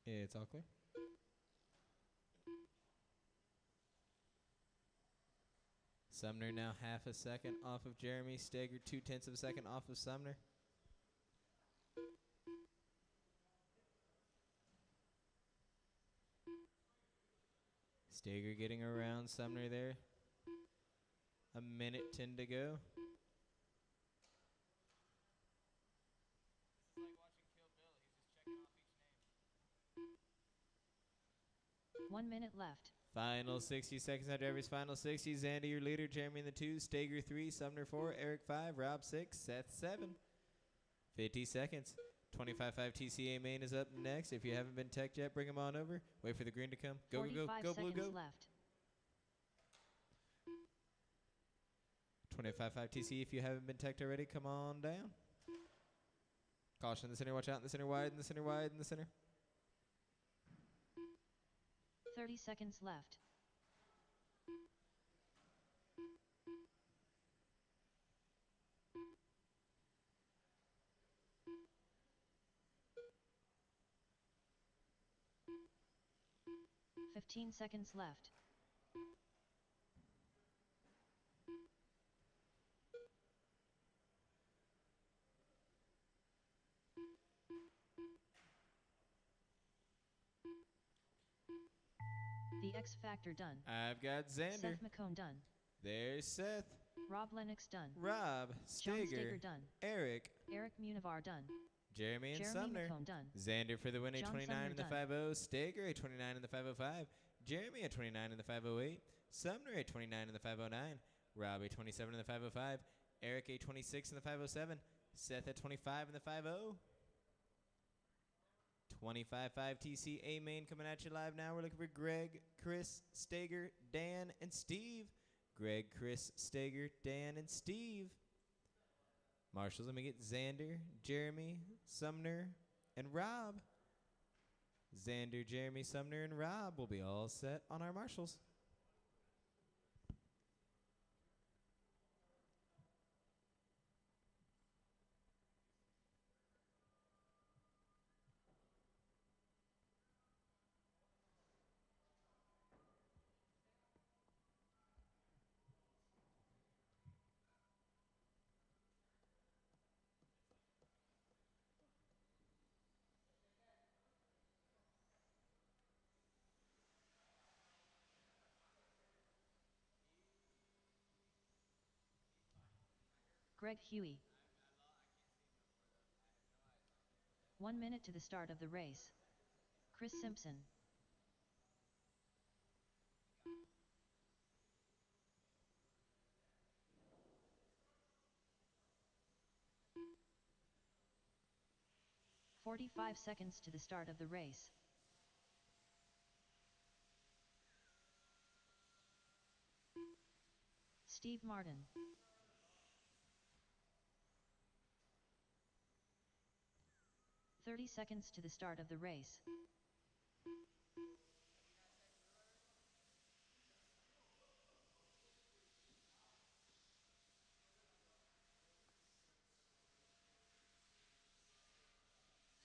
It's all clear. Sumner now half a second off of Jeremy. Steger 0.2 of a second off of Sumner. Steger getting around Sumner there. 1:10 to go. This is like watching Kill Bill. He's just checking off each name. 1 minute left. Final 60 seconds after every final 60. Xander, your leader. Jeremy in the 2. Steger 3. Sumner 4. Eric 5. Rob 6. Seth 7. 50 seconds. 25.5 TCA main is up next. If you haven't been teched yet, bring them on over. Wait for the green to come. Go, go, go. 45 Go, blue, seconds go. left. 25.5 TC. If you haven't been teched already, come on down. Caution in the center. Watch out in the center. Wide in the center. Wide in the center. 30 seconds left. Fifteen seconds left. The X Factor done. I've got Xander. Seth McCone done. There's Seth. Rob Lennox done. Rob. John Steger. Steger done. Eric. Eric Munivar done. Jeremy and Jeremy Sumner. McCone done. Xander for the win, a John 29 Sumner in the done. 5-0. Steger, a 29 in the 505. Jeremy, a 29 in the 508. Sumner, a 29 in the 509. Rob, a 27 in the 505. Eric, a 26 in the 507. Seth, a 25 in the 50. 25.5 TCA main coming at you live now. We're looking for Greg, Chris, Steger, Dan, and Steve. Greg, Chris, Steger, Dan, and Steve. Marshals, let me get Xander, Jeremy, Sumner, and Rob. Xander, Jeremy, Sumner, and Rob will be all set on our marshals. Greg Huey. 1 minute to the start of the race. Chris Simpson. "45 seconds to the start of the race. Steve Martin. "30 seconds to the start of the race.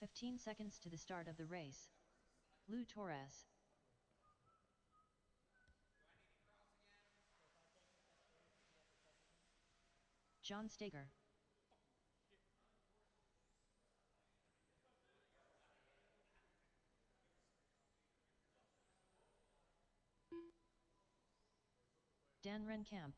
"15 seconds to the start of the race. Lou Torres. John Steger. Dan Renkamp.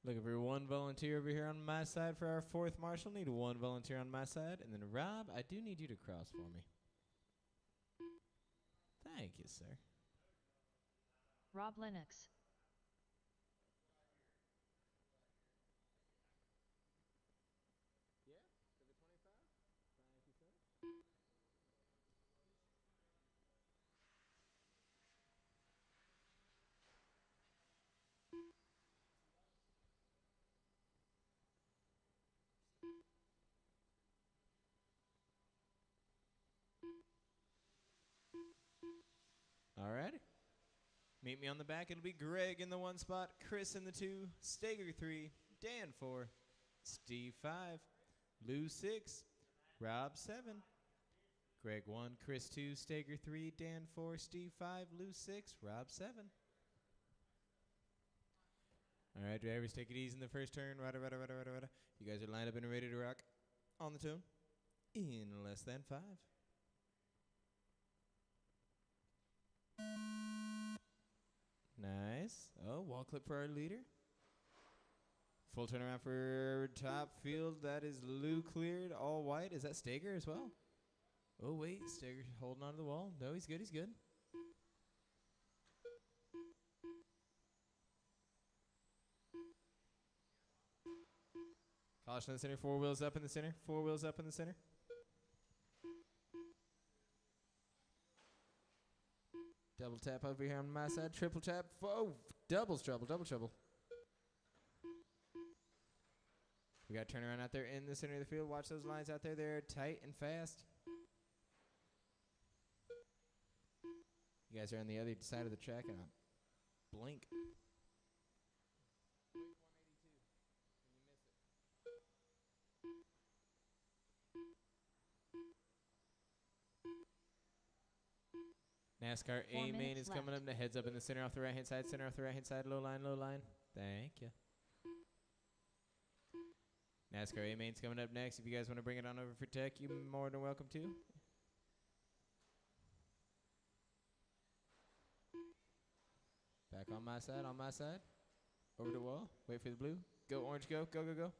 Looking for one volunteer over here on my side for our fourth marshal. Need one volunteer on my side. And then Rob, I do need you to cross for me. Thank you, sir. Rob Lennox. All right. Meet me on the back. It'll be Greg in the 1 spot, Chris in the 2, Stager 3, Dan 4, Steve 5, Lou 6, Rob 7, Greg 1, Chris 2, Stager 3, Dan 4, Steve 5, Lou 6, Rob 7. All right, drivers, take it easy in the first turn. Rada. You guys are lined up and ready to rock on the tune in less than 5. Nice. Oh, wall clip for our leader. Full turnaround for top field. That is Lou cleared. All white. Is that Stager as well? Oh, wait. Stager holding on to the wall. No, he's good. He's good. Caution in the center. 4 wheels up in the center. 4 wheels up in the center. Double tap over here on my side. Triple tap. Oh, doubles trouble. Double trouble. We got turnaround out there in the center of the field. Watch those lines out there. They're tight and fast. You guys are on the other side of the track, and I blink. NASCAR A main is coming up. The heads up in the center off the right-hand side. Center off the right-hand side. Low line, low line. Thank you. NASCAR A main's coming up next. If you guys want to bring it on over for tech, you're more than welcome to. Back on my side, on my side. Over the wall. Wait for the blue. Go, orange, go. Go, go, go.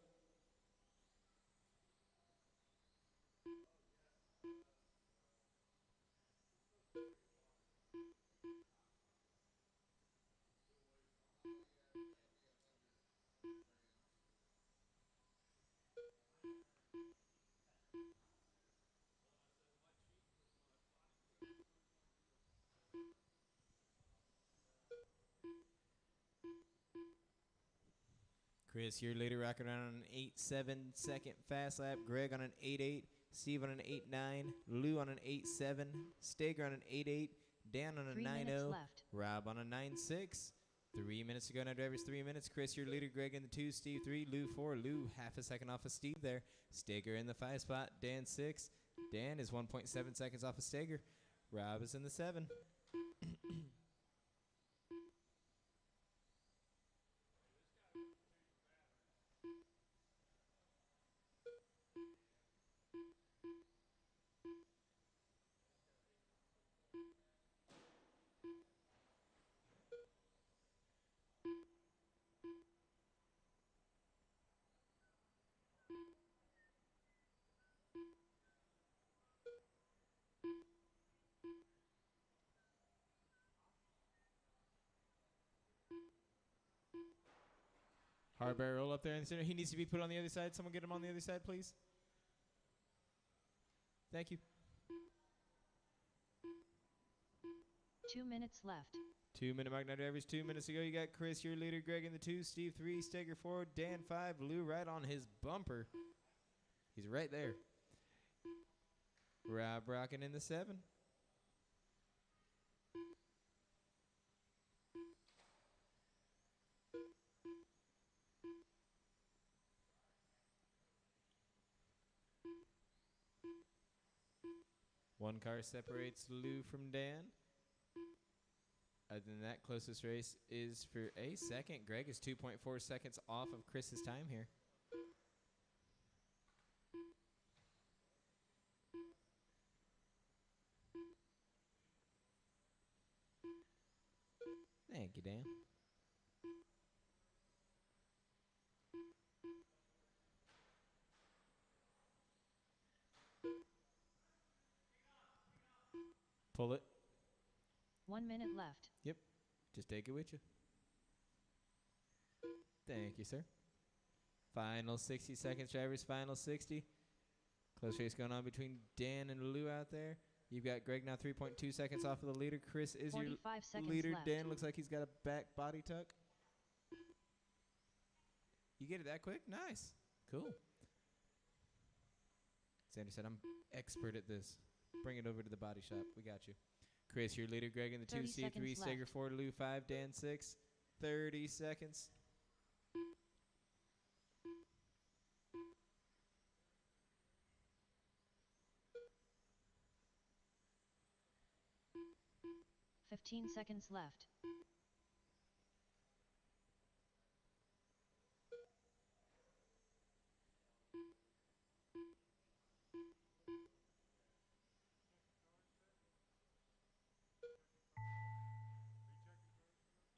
Chris, your leader rocking around on an 8.7 second fast lap. Greg on an 8.8. Steve on an 8.9. Lou on an 8.7. Stager on an 8.8. Dan on a 9.0. Rob on a 9.6. 3 minutes to go now, drivers. 3 minutes. Chris, your leader. Greg in the 2. Steve 3. Lou 4. Lou half a second off of Steve there. Stager in the 5 spot. Dan 6. Dan is 1.7 seconds off of Stager. Rob is in the 7. Hard barrel up there in the center. He needs to be put on the other side. Someone get him on the other side, please. Thank you. 2 minutes left. 2 minute mark now, drivers. 2 minutes to go. You got Chris, your leader. Greg in the 2. Steve 3. Stager 4. Dan 5. Lou right on his bumper. He's right there. Rob rocking in the 7. One car separates Lou from Dan. Other than that, closest race is for a second. Greg is 2.4 seconds off of Chris's time here. Thank you, Dan. Pull it. 1 minute left. Yep. Just take it with you. Thank you, sir. Final 60 seconds, drivers. Final 60. Close race going on between Dan and Lou out there. You've got Greg now 3.2 seconds off of the leader. Chris is your leader. Left. Dan looks like he's got a back body tuck. You get it that quick? Nice. Cool. Xander said, I'm expert at this. Bring it over to the body shop. We got you. Chris, your leader. Greg in the 2, 30 Steve 3, seconds Steger left. 4, Lou 5, Dan 6. 30 seconds. $15 left.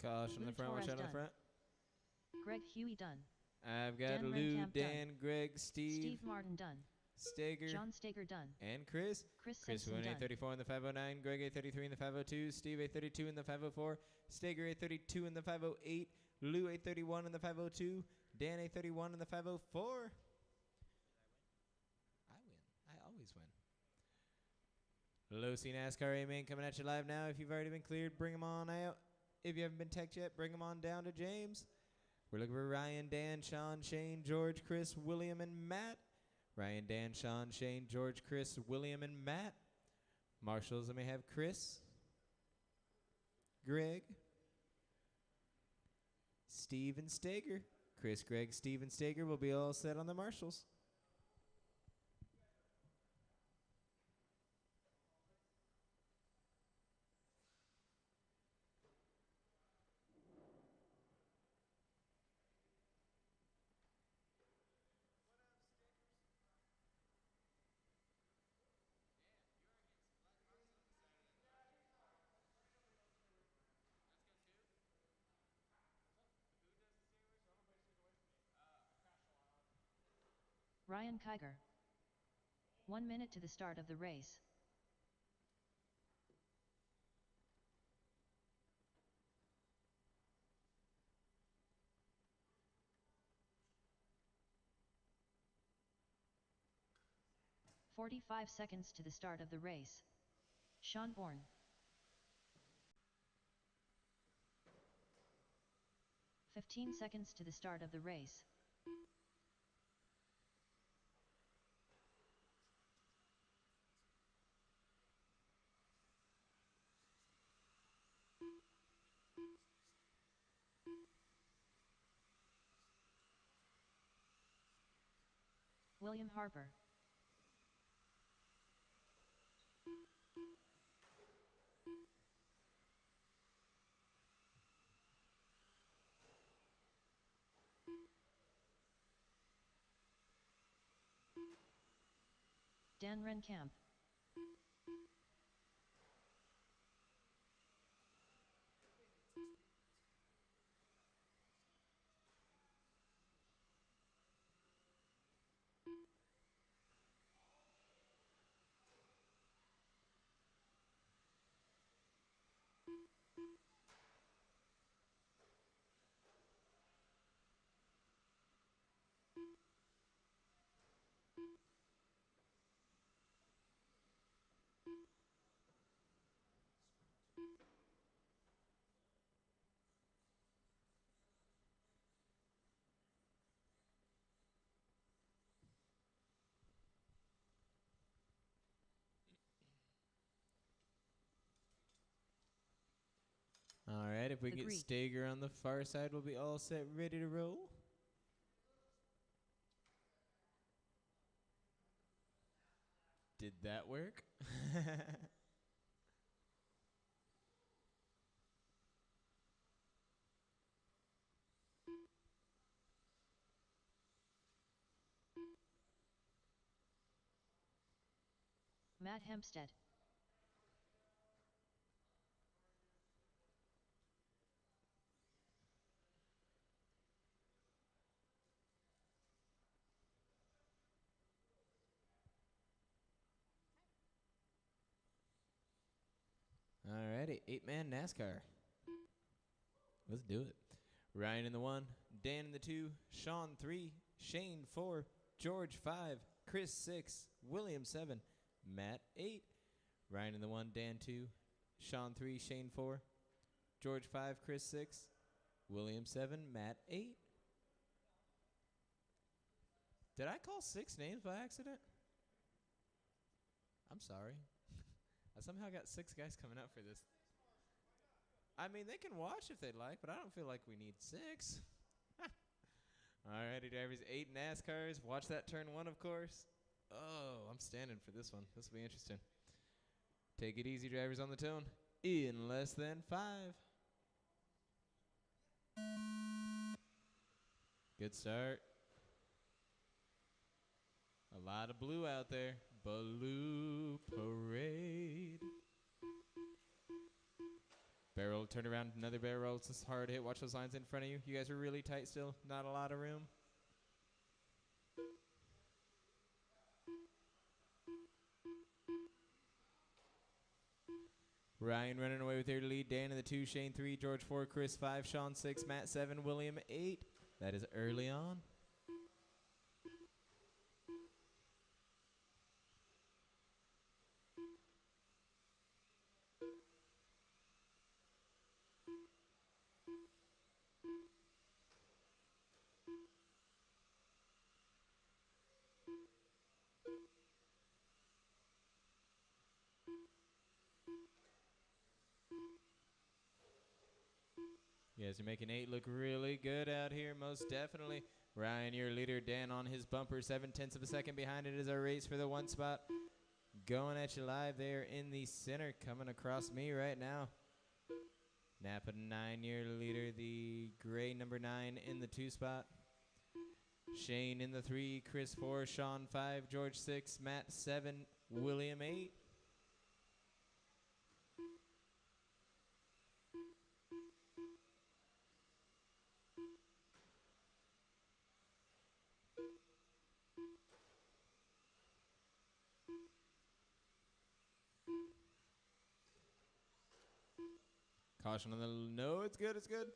Caution on Lou the front. Watch Torres out on the done. front. Greg Huey done. I've got Dan Lou, Renkamp Dan, done. Greg, Steve, Steve Martin done. Steger, John Steger done. and Chris. Chris Chris Simpson won done. 834 in the 509, Greg 833 in the 502, Steve 832 in the 504, Steger 832 in the 508, Lou 831 in the 502, Dan 831 in the 504. I win. I always win. Low C NASCAR A-Main coming at you live now. If you've already been cleared, bring them on out. If you haven't been teched yet, bring them on down to James. We're looking for Ryan, Dan, Sean, Shane, George, Chris, William, and Matt. Ryan, Dan, Sean, Shane, George, Chris, William, and Matt. Marshals, I may have Chris, Greg, Steve, and Steger. Chris, Greg, Steve, and Steger will be all set on the marshals. Ryan Kiger. 1 minute to the start of the race. $45 to the start of the race. Sean Bourne. $15 to the start of the race. William Harper. Dan Renkamp. All right, if we The get Greek. Steger on the far side, we'll be all set, ready to roll. Did that work? Matt Hempstead. All righty, 8-man NASCAR. Let's do it. Ryan in the 1, Dan in the 2, Sean 3, Shane 4, George 5, Chris 6, William 7, Matt 8. Ryan in the 1, Dan 2, Sean 3, Shane 4, George 5, Chris 6, William 7, Matt 8. Did I call 6 names by accident? I'm sorry. I somehow got 6 guys coming out for this. I mean, they can watch if they'd like, but I don't feel like we need 6. Alrighty, drivers. 8 NASCARs. Watch that turn 1, of course. Oh, I'm standing for this one. This will be interesting. Take it easy, drivers, on the tone. In less than 5. Good start. A lot of blue out there. Blue parade. Barrel, turn around, another barrel. It's just hard hit. Watch those lines in front of you. You guys are really tight still. Not a lot of room. Ryan running away with their lead. Dan in the 2, Shane 3, George 4, Chris 5, Sean 6, Matt 7, William 8. That is early on. You guys are making 8 look really good out here, most definitely. Ryan, your leader. Dan on his bumper, 7/10 of a second behind it is our race for the 1 spot. Going at you live there in the center, coming across me right now. Napa 9, your leader. The gray number 9 in the 2 spot. Shane in the 3, Chris 4, Sean 5, George 6, Matt 7, William 8. Caution on the no, it's good, it's good.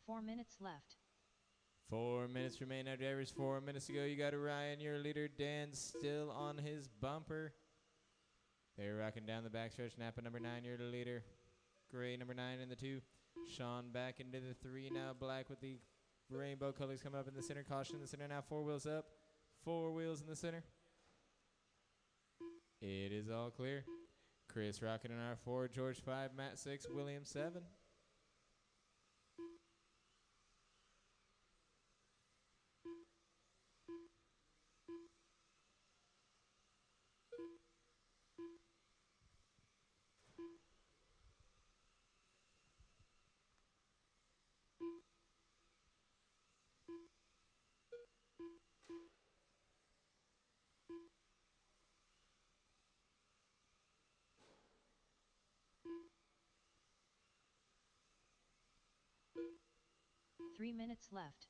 4 minutes left. 4 minutes remain now, drivers. 4 minutes to go. You got Ryan, your leader. Dan still on his bumper. They're rocking down the backstretch. Napa number 9, your leader. Gray number 9 in the 2. Sean back into the 3 now. Black with the rainbow colors coming up in the center. Caution in the center now. 4 wheels up. 4 wheels in the center. It is all clear. Chris rocking in our 4. George 5. Matt 6. William 7. Three minutes left.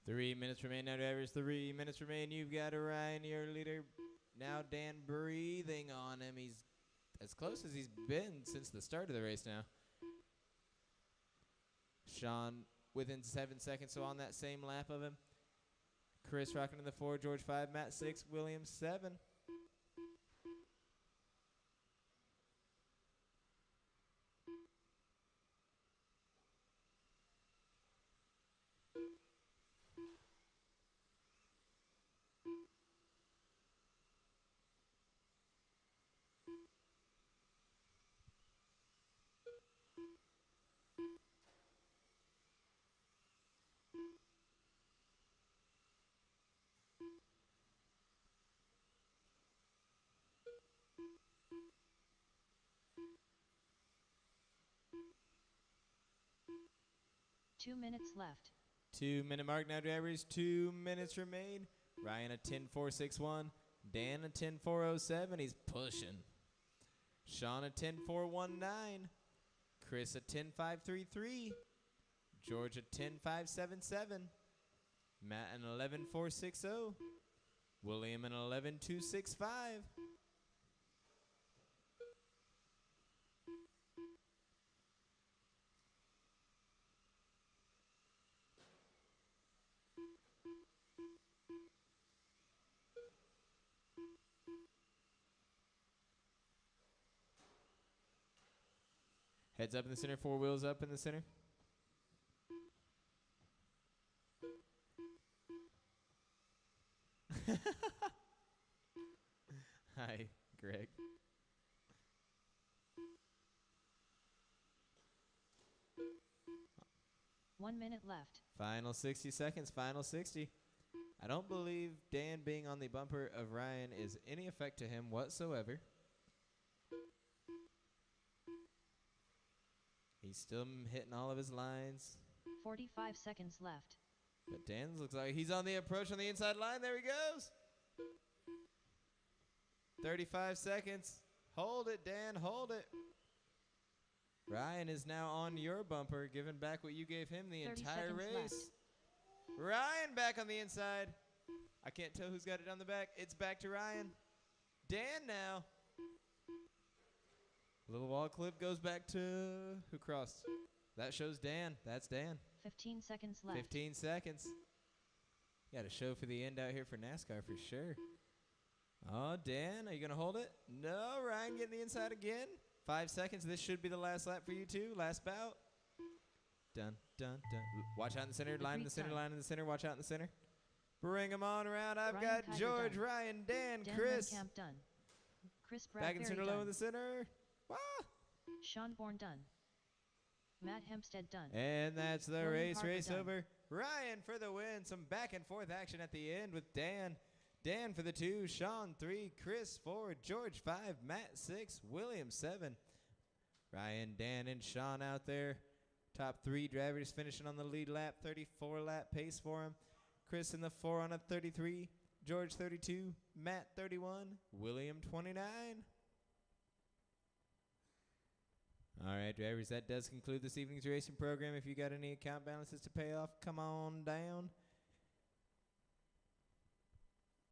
3 minutes remain now, drivers. 3 minutes remain. You've got Ryan, your leader. Now Dan breathing on him. He's as close as he's been since the start of the race now. Sean within 7 seconds, so on that same lap of him. Chris rocking in the 4, George 5, Matt 6, William 7. Two minutes left. 2 minute mark now, drivers. 2 minutes remain. Ryan a 10.461. Dan a 10.407. He's pushing. Sean a 10.419. Chris a 10.533. George a 10.577. Matt an 11.460. William an 11.265. Heads up in the center, 4 wheels up in the center. Hi, Greg. One minute left. Final 60 seconds, final 60. I don't believe Dan being on the bumper of Ryan is any effect to him whatsoever. He's still hitting all of his lines. 45 seconds left. But Dan's looks like he's on the approach on the inside line. There he goes. 35 seconds. Hold it, Dan. Hold it. Ryan is now on your bumper, giving back what you gave him the 30 entire seconds race. left. Ryan back on the inside. I can't tell who's got it on the back. It's back to Ryan. Dan now. Little wall clip goes back to who crossed? That shows Dan. That's Dan. 15 seconds left. 15 seconds. Got a show for the end out here for NASCAR for sure. Oh, Dan, are you going to hold it? No, Ryan getting the inside again. 5 seconds. This should be the last lap for you two. Last bout. Dun, dun, dun. Watch out in the center. Line in the center. Line in the center. Watch out in the center. Bring them on around. I've Ryan got Kiger George, done. Ryan, Dan, Dan Chris. Camp done. Chris Back in the Bradbury center, low in done. the center. Wah! Sean Bourne done. Matt Hempstead done. And that's the William race. Parker Race done. over. Ryan for the win. Some back and forth action at the end with Dan. Dan for the 2. Sean 3. Chris 4. George 5. Matt 6. William 7. Ryan, Dan, and Sean out there. Top 3 drivers finishing on the lead lap. 34 lap pace for him. Chris in the 4 on a 33. George 32. Matt 31. William 29. All right, drivers, that does conclude this evening's racing program. If you got any account balances to pay off, come on down.